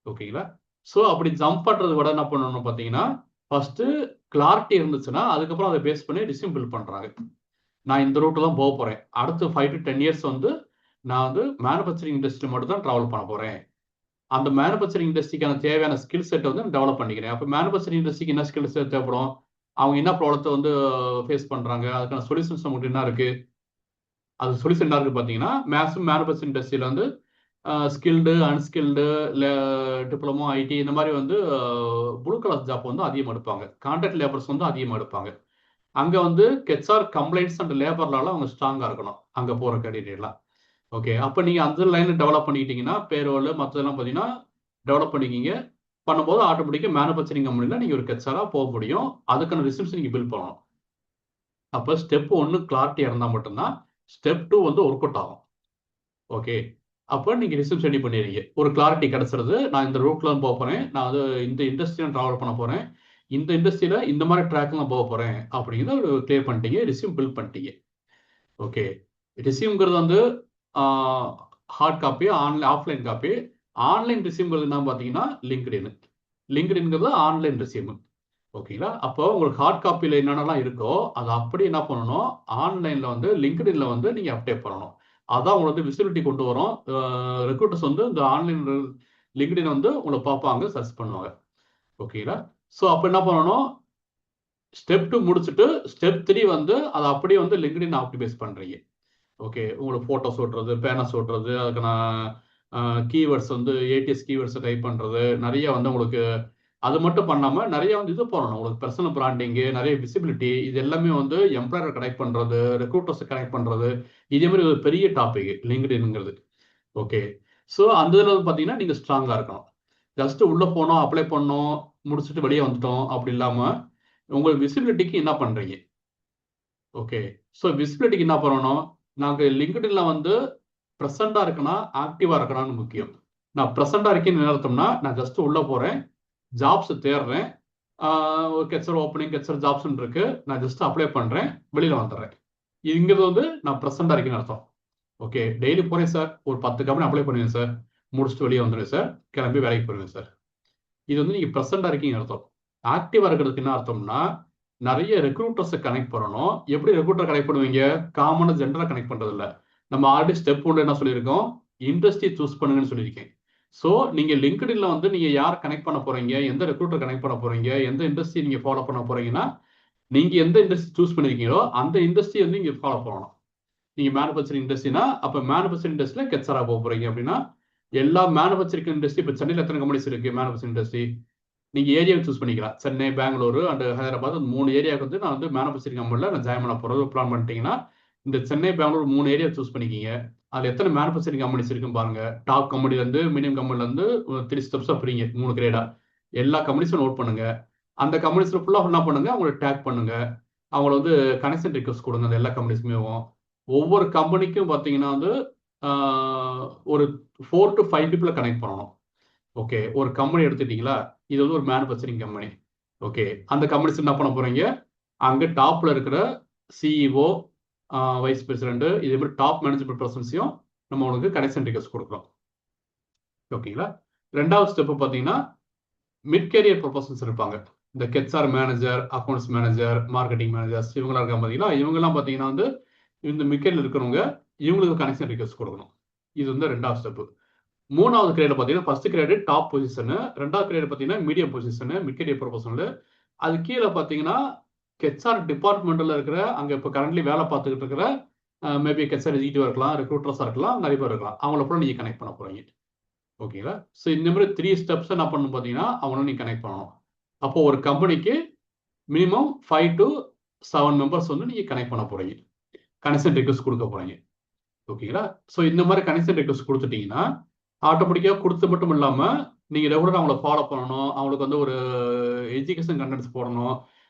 ஓகேங்களா? ஸோ அப்படி ஜம்ப் பண்றது விட என்ன பண்ணணும் பார்த்தீங்கன்னா ஃபர்ஸ்ட் கிளாரிட்டி இருந்துச்சுன்னா அதுக்கப்புறம் அதை பேஸ் பண்ணி ரெஸ்யூம் பில்ட் பண்றாங்க. நான் இந்த ரூட்ல தான் போக போறேன். அடுத்த 5 to 10 இயர்ஸ் வந்து நான் வந்து மேனுஃபேக்சரிங் இண்டஸ்ட்ரி மட்டும் தான் டிராவல் பண்ண போறேன். அந்த மேனுஃபேக்சரிங் இண்டஸ்ட்ரிக்கான தேவையான ஸ்கில் செட்டை வந்து டெவலப் பண்ணிக்கிறேன். அப்போ மேனுஃபேக்சரிங் இண்டஸ்ட்ரிக்கு என்ன ஸ்கில் செட் தேவைப்படும், அவங்க என்ன ப்ராப்ளத்தை வந்து ஃபேஸ் பண்றாங்க, அதுக்கான சொல்யூஷன்ஸ் நம்மகிட்ட என்ன இருக்கு, அது சொல்யூஷன் என்ன இருக்கு பார்த்தீங்கன்னா மேக்ஸிமம் மேனுஃபேக்சரிங் இண்டஸ்ட்ரியில் வந்து ஸ்கில்டு அன்ஸ்கில்டு இல்லை டிப்ளமோ ஐடி இந்த மாதிரி வந்து ப்ளூ கலர் ஜாப் வந்து அதிகமாக எடுப்பாங்க. கான்ட்ராக்ட் லேபர்ஸ் வந்து அதிகமாக எடுப்பாங்க. அங்கே வந்து ஹெச்ஆர் கம்ப்ளைண்ட்ஸ் அண்ட் லேபர்லால அவங்க ஸ்ட்ராங்காக இருக்கணும் அங்கே போகிற கேண்டிடேட்லாம். ஓகே, அப்போ நீங்கள் அந்த லைனில் டெவலப் பண்ணிக்கிட்டீங்கன்னா பேரோல் மற்றதெல்லாம் பார்த்தீங்கன்னா டெவலப் பண்ணிக்கிங்க. பண்ணும்போது ஆட்டோமேட்டிக்காக மேனுஃபேக்சரிங் கம்பெனியில் நீங்கள் ஒரு ஹெச்ஆராக போக முடியும். அதுக்கான ரிசல்ட்ஸ் நீங்கள் பில்ட் பண்ணணும். அப்போ ஸ்டெப் 1 கிளாரிட்டியாக இருந்தால் மட்டும்தான் ஸ்டெப் 2 வந்து ஒர்க் அவுட் ஆகும். ஓகே, அப்போ நீங்கள் ரிசல்ட்ஸ் ரெடி பண்ணிடுறீங்க. ஒரு கிளாரிட்டி கிடச்சிருது, நான் இந்த ரூட்ல போக போகிறேன், நான் வந்து இந்த இண்டஸ்ட்ரியில் ட்ராவல் பண்ண போகிறேன், இந்த இண்டஸ்ட்ரியில் இந்த மாதிரி ட்ராக்லாம் போக போகிறேன் அப்படிங்கிறத ஒரு கிளியர் பண்ணிட்டீங்க, ரிசியூம் பில்ட் பண்ணிட்டீங்க. ஓகே, ரிசியூம்ங்கிறது வந்து hard copy, offline copy. Online ரிசியூம்ங்கிறது என்ன பார்த்தீங்கன்னா லிங்க்டின். லிங்க்டின்ங்கிறது online resume. ஓகேங்களா? அப்போ உங்களுக்கு ஹார்ட் காப்பியில் என்னென்னலாம் இருக்கோ அதை அப்படி என்ன பண்ணணும், ஆன்லைனில் வந்து லிங்க்டின்ல வந்து நீங்கள் அப்டேட் பண்ணணும். அதான் உங்களுக்கு வந்து விசிபிலிட்டி கொண்டு வரும். ரெக்ரூட்டர்ஸ் வந்து இந்த ஆன்லைன் லிங்க்டின் வந்து உங்களை பார்ப்பாங்க, சர்ச் பண்ணுவாங்க. ஓகேங்களா? ஸோ அப்போ என்ன பண்ணணும், ஸ்டெப் 2 முடிச்சுட்டு ஸ்டெப் 3 வந்து அதை அப்படியே வந்து லிங்க்டின் ஆப்டிமைஸ் பண்ணுறீங்க. ஓகே, உங்களுக்கு ஃபோட்டோஸ் ஓட்டுறது, பேனர்ஸ் ஓட்டுறது, அதுக்கான கீவேர்ட்ஸ் வந்து ஏடிஎஸ் கீவேர்ட்ஸை டைப் பண்ணுறது, நிறைய வந்து உங்களுக்கு அது மட்டும் பண்ணாமல் நிறைய வந்து இது பண்ணணும். உங்களுக்கு பர்சனல் பிராண்டிங்கு, நிறைய விசிபிலிட்டி, இது எல்லாமே வந்து எம்ப்ளாயரை கனெக்ட் பண்ணுறது, ரெக்ரூட்டர்ஸை கனெக்ட் பண்ணுறது, இதே மாதிரி ஒரு பெரிய டாபிக் லிங்க்டின்ங்கிறது. ஓகே, ஸோ அந்த இதில் பார்த்தீங்கன்னா நீங்கள் ஸ்ட்ராங்காக இருக்கணும். ஜஸ்ட் உள்ளே போனோம், அப்ளை பண்ணோம், முடிச்சுட்டு வெளியே வந்துட்டோம் அப்படி இல்லாமல் உங்கள் விசிபிலிட்டிக்கு என்ன பண்ணுறீங்க. ஓகே, ஸோ விசிபிலிட்டிக்கு என்ன பண்ணணும், நாங்கள் லிங்க்டின்ல வந்து ப்ரெசண்டா இருக்கனா ஆக்டிவா இருக்கனான்னு முக்கியம். நான் ப்ரெசண்டா இருக்கேன்னு அர்த்தம்னா நான் ஜஸ்ட் உள்ள போறேன், ஜாப்ஸ் தேடுறேன், ஒரு கெட்சர் ஓப்பனிங் கெட்சர் ஜாப்ஸ் இருக்கு, நான் ஜஸ்ட் அப்ளை பண்றேன், வெளியில வந்துடுறேன். இங்கிறது வந்து நான் ப்ரெசண்டா இருக்கேன்னு அர்த்தம். ஓகே, டெய்லி போறேன் சார், ஒரு 10 கம்பெனி அப்ளை பண்ணுவேன் சார், முடிச்சுட்டு வெளியே வந்துடுவேன் சார், கிளம்பி வேலைக்கு போயிருவேன் சார். இது வந்து நீங்க ப்ரெசண்டா இருக்கீங்க அர்த்தம். ஆக்டிவா இருக்கிறதுக்கு என்ன அர்த்தம்னா நிறைய ரெக்ரூட்டர்ஸை கனெக்ட் பண்ணணும். எப்படி ரெக்ரூட்டர் கனெக்ட் பண்ணுவீங்க? காமனா ஜென்ரலா கனெக்ட் பண்றது இல்ல. நம்ம ஆல்ரெடி ஸ்டெப் 1 என்ன சொல்லியிருக்கோம்? இண்டஸ்ட்ரி சூஸ் பண்ணுங்கன்னு சொல்லியிருக்கேன். ஸோ நீங்க லிங்க்டின்ல வந்து நீங்க யார் கனெக்ட் பண்ண போறீங்க, எந்த ரெக்ரூட்டர் கனெக்ட் பண்ண போறீங்க, எந்த இண்டஸ்ட்ரி நீங்க ஃபாலோ பண்ண போறீங்கன்னா, நீங்க எந்த இண்டஸ்ட்ரி சூஸ் பண்ணிருக்கீங்களோ அந்த இண்டஸ்ட்ரி வந்து நீங்க ஃபாலோ பண்ணணும். நீங்க மேனுஃபேக்சரிங் இண்டஸ்ட்ரினா அப்ப மேனுஃபேக்சரிங் இண்டஸ்ட்ரியில கெட்சரா போக போறீங்க அப்படின்னா எல்லா மேனுஃபேக்சரிங் இண்டஸ்ட்ரி இப்ப சென்னையில் எத்தனை கம்பெனிஸ் இருக்கு மேனுஃபேக்சரிங் இண்டஸ்ட்ரி? நீங்க ஏரியாவை சூஸ் பண்ணிக்கலாம். சென்னை, பெங்களூரு அண்ட் ஹைதராபாத் அந்த 3 ஏரியாவுக்கு வந்து நான் வந்து மேனுஃபேக்சரிங் கம்பெனியில் நான் ஜாயின் பண்ண போறது பிளான் பண்ணிட்டீங்கன்னா இந்த சென்னை, பெங்களூர் 3 ஏரியா சூஸ் பண்ணிக்கிங்க. அதுல எத்தனை மேனுஃபேக்சரிங் கம்பெனிஸ் இருக்குன்னு பாருங்க. டாப் கம்பெனில இருந்து மினிமம் கம்பெனில இருந்து 3 ஸ்டெப்ஸா பிரிங்க, 3 கிரேடா. எல்லா கம்பெனிஸும் நோட் பண்ணுங்க. அந்த கம்பெனிஸ்ல ஃபுல்லா என்ன பண்ணுங்க, அவங்களை டேக் பண்ணுங்க. அவங்கள வந்து கனெக்ஷன் ரிக்வஸ்ட் கொடுங்க அந்த எல்லா கம்பெனிஸுமே. ஒவ்வொரு கம்பெனிக்கும் பார்த்தீங்கன்னா வந்து ஒரு 4 to 5 பீப்புளை கனெக்ட் பண்ணணும். ஓகே, ஒரு கம்பெனி எடுத்துட்டீங்களா, இது வந்து ஒரு மேனுஃபேக்சரிங் கம்பெனி. ஓகே, அந்த கம்பெனிஸ் என்ன பண்ண போறீங்க, அங்க டாப்ல இருக்கிற சிஇஓ, வைஸ் பிரசிடென்ட், இதே மாதிரி டாப் மேனேஜ்மெண்ட் பர்சன்ஸையும் நம்ம உங்களுக்கு கனெக்ஷன் ரிக்வெஸ்ட் கொடுக்குறோம். ஓகேங்களா. ரெண்டாவது ஸ்டெப் பார்த்தீங்கன்னா மிட் கேரியர் ப்ரொபோசல்ஸ் இருப்பாங்க. இந்த HR manager, accounts manager, marketing managers இவங்களாம் இருக்காங்க பார்த்தீங்களா. இவங்கெல்லாம் பார்த்தீங்கன்னா வந்து இந்த மிட் கேரியர் இருக்கிறவங்க இவங்களுக்கு கனெக்ஷன் ரிக்வெஸ்ட் கொடுக்கணும். இது வந்து ரெண்டாவது ஸ்டெப். மூணாவது கிரேட் பார்த்தீங்கன்னா ஃபர்ஸ்ட் கிரேடு டாப் பொசிஷனு, ரெண்டாவது கிரேட் பார்த்தீங்கன்னா medium position, mid career proposal. அது கீழே பார்த்தீங்கன்னா கெட்சார் டிபார்ட்மெண்ட்டில் இருக்கிற அங்கே இப்போ கரண்ட்லி வேலை பார்த்துக்கிட்டு இருக்கிற மேபி கெட்சார் எக்ஸிக்யூட்டிவ் இருக்கலாம், ரெக்ரூட்டர்ஸாக இருக்கலாம், நிறைய பேர் இருக்கலாம். அவங்கள கூட நீங்கள் கனெக்ட் பண்ண போகிறீங்க. ஓகேங்களா. ஸோ இந்த மாதிரி 3 ஸ்டெப்ஸ் என்ன பண்ணணும் பார்த்தீங்கன்னா அவங்கள நீங்கள் கனெக்ட் பண்ணணும். அப்போ ஒரு கம்பெனிக்கு மினிமம் 5 to 7 மெம்பர்ஸ் வந்து நீங்கள் கனெக்ட் பண்ண போகிறீங்க, கனெக்ஷன் ரிக்வெஸ்ட் கொடுக்க போகிறீங்க. ஓகேங்களா. ஸோ இந்த மாதிரி கனெக்ஷன் ரிக்வெஸ்ட் கொடுத்துட்டீங்கன்னா ஆட்டோமேட்டிக்காக கொடுத்து மட்டும் இல்லாமல் நீங்கள் ரெகுலராக அவங்கள ஃபாலோ பண்ணணும், அவங்களுக்கு வந்து ஒரு எஜுகேஷன் கண்டென்ட்ஸ் போடணும்,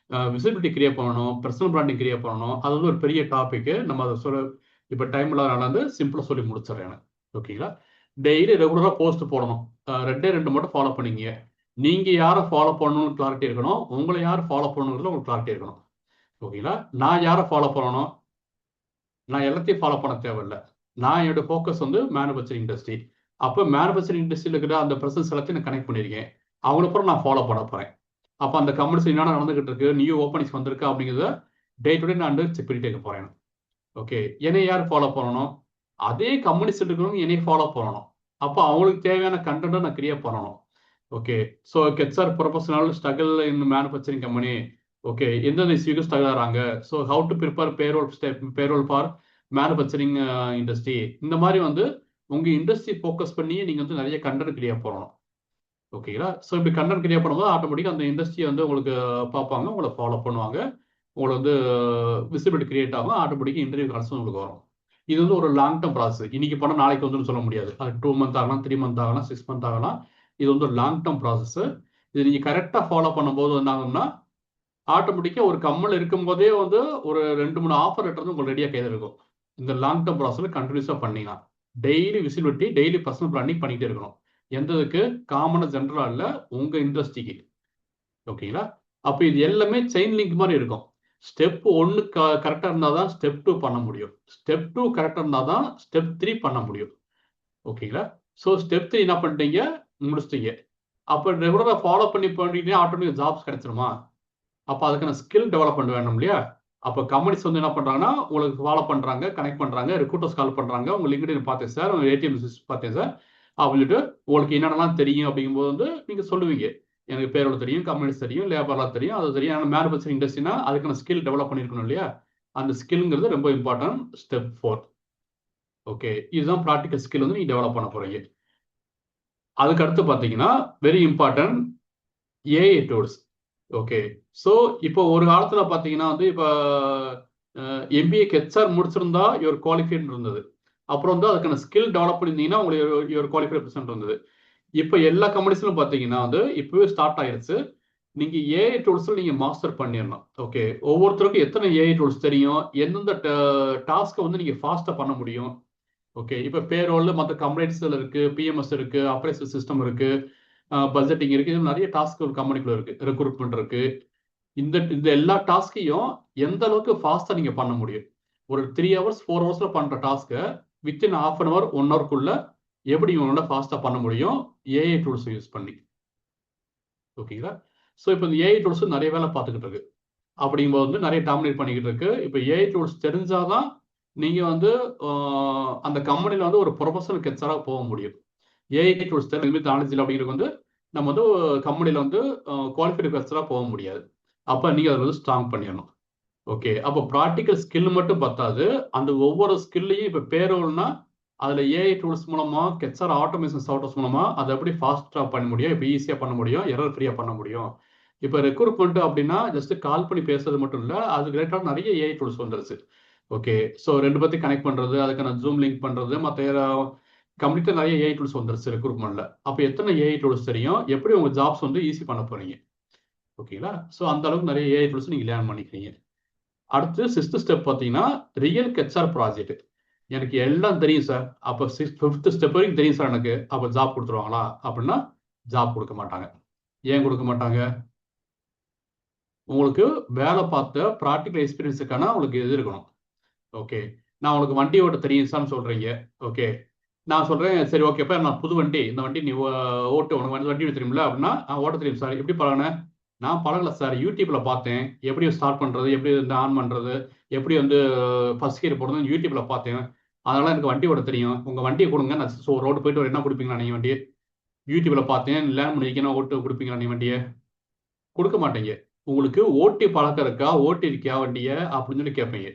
விசிபிலிட்டி கிரியேட் பண்ணணும், பர்சனல் பிராண்டிங் கிரியேட் பண்ணணும். அது வந்து ஒரு பெரிய டாபிக். நம்ம அதை சொல்ல இப்போ டைம் இல்லாதனால வந்து சிம்பிளாக சொல்லி முடிச்சிடறேன். ஓகேங்களா. டெய்லி ரெகுலராக போஸ்ட் போடணும். 2 மட்டும் ஃபாலோ பண்ணிங்க. நீங்கள் யாரை ஃபாலோ பண்ணணும்னு கிளாரிட்டி இருக்கணும், உங்களை யார் ஃபாலோ பண்ணணுங்கிறதுல உங்களுக்கு கிளாரிட்டி இருக்கணும். ஓகேங்களா. நான் யாரை ஃபாலோ பண்ணணும், நான் எல்லாத்தையும் ஃபாலோ பண்ண தேவையில்லை. நான் என்னோட ஃபோக்கஸ் வந்து மேனுஃபேக்சரிங் இண்டஸ்ட்ரி. அப்போ மேனுஃபேக்சரிங் இண்டஸ்ட்ரியில் இருக்கிற அந்த பர்சன்ஸ் எல்லாத்தையும் நான் கனெக்ட் பண்ணியிருக்கேன். அவங்கள அப்புறம் நான் ஃபாலோ பண்ண போகிறேன். அப்போ அந்த கம்பெனிஸ் என்னென்ன நடந்துகிட்டு இருக்கு, நியூ ஓப்பனிங்ஸ் வந்திருக்கு அப்படிங்கிறத டே டு டே நான் வந்து செக் பண்ணிட்டே இருக்க போகிறேன். ஓகே, என்னை யார் ஃபாலோ பண்ணணும், அதே கம்பெனிஸ் இருக்கிறவங்க என்னை ஃபாலோ பண்ணணும். அப்போ அவங்களுக்கு தேவையான கண்டென்ட்டை நான் கிரியேட் பண்ணணும். Okay, so HR professional struggle in manufacturing company. Okay, எந்தெந்த இஷ்யூக்கு ஸ்ட்ரகிள் ஆகிறாங்க, so how to prepare payroll for manufacturing industry. இந்த மாதிரி வந்து உங்கள் இண்டஸ்ட்ரி ஃபோக்கஸ் பண்ணி நீங்கள் வந்து நிறைய கண்டென்ட் கிரியேட் பண்ணணும். ஓகேங்களா. ஸோ இப்படி கண்டென்ட் கிரியேட் பண்ணும்போது ஆட்டோமேட்டிக்காக அந்த இண்டஸ்ட்ரி வந்து உங்களுக்கு பார்ப்பாங்க, உங்களை ஃபாலோ பண்ணுவாங்க, உங்களுக்கு வந்து விசிபிலிட்டி கிரியேட் ஆகும், ஆட்டோமேட்டிக்காக இன்டர்வியூ கால்ஸ் உங்களுக்கு வரும். இது வந்து ஒரு லாங் டேர்ம் ப்ராசஸ். இன்னைக்கு பண்ணால் நாளைக்கு வந்துன்னு சொல்ல முடியாது. அது 2 மந்த் ஆகலாம், 3 மந்த் ஆகலாம், 6 மந்த் ஆகலாம். இது வந்து ஒரு லாங் டேர்ம் ப்ராசஸ். இது நீங்கள் கரெக்டாக ஃபாலோ பண்ணும்போது என்ன ஆகும்னா ஆட்டோமேட்டிக்காக ஒரு கம்மல் இருக்கும்போதே வந்து ஒரு 2-3 ஆஃபர் லெட்டர் வந்து உங்களுக்கு ரெடியாக கையில் இருக்கும். இந்த லாங் டேர்ம் ப்ராசஸில் கண்டினியூஸாக பண்ணிங்கன்னா daily visibility, daily personal branding பண்ணிகிட்டே இருக்கணும். எந்ததுக்கு, காமனாக ஜென்ரலாக இல்லை, உங்கள் இண்டஸ்ட்ரிக்கு. ஓகேங்களா. அப்போ இது எல்லாமே செயின் லிங்க் மாதிரி இருக்கும். ஸ்டெப் 1 கரெக்டாக இருந்தால் தான் ஸ்டெப் 2 பண்ண முடியும். ஸ்டெப் 2 கரெக்டாக இருந்தால் தான் ஸ்டெப் 3 பண்ண முடியும். ஓகேங்களா. ஸோ ஸ்டெப் 3 என்ன பண்ணிட்டீங்க, முடிச்சிட்டீங்க. அப்போ ரெகுலராக ஃபாலோ பண்ணிட்டீங்கன்னா ஆட்டோமேட்டிக் ஜாப்ஸ் கிடைச்சிருமா? அப்போ அதுக்கான ஸ்கில் டெவலப்மெண்ட் வேணும் இல்லையா. அப்போ கம்பெனிஸ் வந்து என்ன பண்ணுறாங்கன்னா உங்களுக்கு ஃபாலோ பண்ணுறாங்க, கனெக்ட் பண்ணுறாங்க, ரெக்ரூட்டர்ஸ் கால் பண்ணுறாங்க, உங்கள் லிங்க்டின் பார்த்தேன் சார், உங்கள் ஏடிஎம் பார்த்தேன் சார் அப்படின்ட்டு உங்களுக்கு என்னென்னலாம் தெரியும் அப்படிங்கும்போது வந்து நீங்கள் சொல்லுவீங்க, எனக்கு பேரோட தெரியும், கம்பெனிஸ் தெரியும், லேபர்லாம் தெரியும், அது தெரியும். ஆனால் மேனுஃபேக்சரிங் இண்டஸ்ட்ரினா அதுக்கான ஸ்கில் டெவலப் பண்ணியிருக்கணும் இல்லையா. அந்த ஸ்கில்ங்கிறது ரொம்ப இம்பார்ட்டன்ட். ஸ்டெப் 4. ஓகே, இதுதான் ப்ராக்டிக்கல் ஸ்கில் வந்து நீங்கள் டெவலப் பண்ண போகிறீங்க. அதுக்கு அடுத்து பார்த்தீங்கன்னா very important AI tools. Okay, so இப்போ ஒரு காலத்தில் பார்த்தீங்கன்னா வந்து இப்போ எம்பிஏ ஹெச்ஆர் முடிச்சிருந்தா யுவர் குவாலிஃபைட் இருந்தது. அப்புறம் வந்து அதுக்கான ஸ்கில் டெவலப் பண்ணியிருந்தீங்கன்னா உங்களுக்கு யுவர் குவாலிஃபைட் பர்சன்ட் இருந்தது. இப்போ எல்லா கம்பெனிஸ்லும் பார்த்தீங்கன்னா வந்து இப்போவே ஸ்டார்ட் ஆயிருச்சு. நீங்கள் ஏஐ டூல்ஸில் நீங்கள் மாஸ்டர் பண்ணிடணும். ஓகே, ஒவ்வொருத்தருக்கும் எத்தனை ஏஐ டூல்ஸ் தெரியும், எந்தெந்த டாஸ்க்கை வந்து நீங்கள் ஃபாஸ்ட்டாக பண்ண முடியும், ஓகே, இப்போ பேரோல் மற்ற கம்ப்ளைண்ட்ஸ்ல இருக்கு, பிஎம்எஸ் இருக்கு, ஆப்ரேஷன் சிஸ்டம் இருக்கு, பட்ஜெட்டிங் இருக்கு, இது நிறைய டாஸ்க் ஒரு கம்பெனிக்குள்ள இருக்கு, ரெக்ரூட்மெண்ட் இருக்கு. இந்த இந்த எல்லா டாஸ்கையும் எந்த அளவுக்கு ஃபாஸ்டா நீங்க பண்ண முடியும்? ஒரு 3 ஹவர்ஸ் 4 ஹவர்ஸ்ல பண்ற டாஸ்க்கை வித்தின் ஹாஃப் அன் ஹவர் 1 ஹவர்க்குள்ள எப்படி இவங்களோட ஃபாஸ்டா பண்ண முடியும்? ஏஐ டூல்ஸ் யூஸ் பண்ணி. ஓகேங்களா? ஸோ இப்போ இந்த ஏஐ டூல்ஸ் நிறைய வேலை பார்த்துக்கிட்டு இருக்கு. அப்படிங்கும்போது வந்து நிறைய டாமினேட் பண்ணிக்கிட்டு இருக்கு. இப்போ ஏஐ டூல்ஸ் தெரிஞ்சாதான் நீங்க வந்து அந்த கம்பெனில வந்து ஒரு ப்ரொஃபஷனல் கெச்சரா போக முடியும். ஏஐ டூல்ஸ் தெரிஞ்சு நாலேஜ் இல்லை அப்படிங்கிறது வந்து நம்ம வந்து கம்பெனில வந்து குவாலிஃபைடு கெச்சரா போக முடியாது. அப்ப நீங்க அதை வந்து ஸ்ட்ராங் பண்ணிடணும். ஓகே, அப்போ ப்ராக்டிக்கல் ஸ்கில் மட்டும் பத்தாது, அந்த ஒவ்வொரு ஸ்கில்லையும் இப்போ பேரோல்னா அதில் ஏஐ டூல்ஸ் மூலமா கெச்சர் ஆட்டோமேஷன் சாஃப்ட்வேர்ஸ் மூலமா அதை எப்படி ஃபாஸ்ட்டாக பண்ண முடியும், இப்போ ஈஸியாக பண்ண முடியும், எரர் ஃப்ரீயாக பண்ண முடியும். இப்போ ரெக்ரூட்மெண்ட் அப்படின்னா ஜஸ்ட் கால் பண்ணி பேசுறது மட்டும் இல்லை, அது ரிலேட்டடாக நிறைய ஏஐ டூல்ஸ் வந்துருச்சு. ஓகே, ஸோ ரெண்டு பத்தி கனெக்ட் பண்ணுறது, அதுக்கான ஜூம் லிங்க் பண்ணுறது, மற்ற கம்ப்ளீட்டாக நிறைய ஏஐ டூல்ஸ் வந்துருச்சு ரெக்ரூட்மெண்ட்ல. அப்போ எத்தனை ஏஐ டூல்ஸ் தெரியும், எப்படி உங்கள் ஜாப்ஸ் வந்து ஈஸி பண்ண போறீங்க? ஓகேங்களா? ஸோ அந்த அளவுக்கு நிறைய ஏஐ டூல்ஸ் நீங்கள் லேர்ன் பண்ணிக்கிறீங்க. அடுத்து 6th ஸ்டெப் பார்த்தீங்கன்னா ரியல் கெச்ஆர் ப்ராஜெக்ட். எனக்கு எல்லாம் தெரியும் சார், அப்போ 5th ஸ்டெப் வரைக்கும் தெரியும் சார் எனக்கு, அப்போ ஜாப் கொடுத்துருவாங்களா அப்படின்னா ஜாப் கொடுக்க மாட்டாங்க. ஏன் கொடுக்க மாட்டாங்க? உங்களுக்கு வேலை பார்த்த ப்ராக்டிக்கல் எக்ஸ்பீரியன்ஸுக்கான உங்களுக்கு இது இருக்கணும். ஓகே, நான் உங்களுக்கு வண்டி ஓட்ட தெரியும் சார்னு சொல்றீங்க. ஓகே, நான் சொல்றேன் சரி ஓகேப்பா, நான் புது வண்டி, இந்த வண்டி நீ ஓட்டு, உனக்கு வண்டி ஓட்ட தெரியுமில்ல அப்படின்னா ஓட்ட தெரியும் சார். எப்படி பழகினேன்? நான் பழகல சார், யூடியூப்ல பார்த்தேன், எப்படி ஸ்டார்ட் பண்றது, எப்படி வந்து ஆன் பண்றது, எப்படி வந்து ஃபர்ஸ்ட் கியர் போடுறது யூடியூப்ல பார்த்தேன். அதனால எனக்கு வண்டி ஓட்ட தெரியும். உங்க வண்டியை கொடுங்க, நான் ரோடு போயிட்டு என்ன கொடுப்பீங்களா நீங்க வண்டியை? யூடியூப்ல பார்த்தேன், லேர்ன் பண்ணிக்கணும், ஓட்டு கொடுப்பீங்களா நீ வண்டியை? கொடுக்க மாட்டீங்க. உங்களுக்கு ஓட்டி பழக்கம் இருக்கா, ஓட்டி இருக்கியா வண்டியை அப்படின்னு சொல்லி கேட்பீங்க.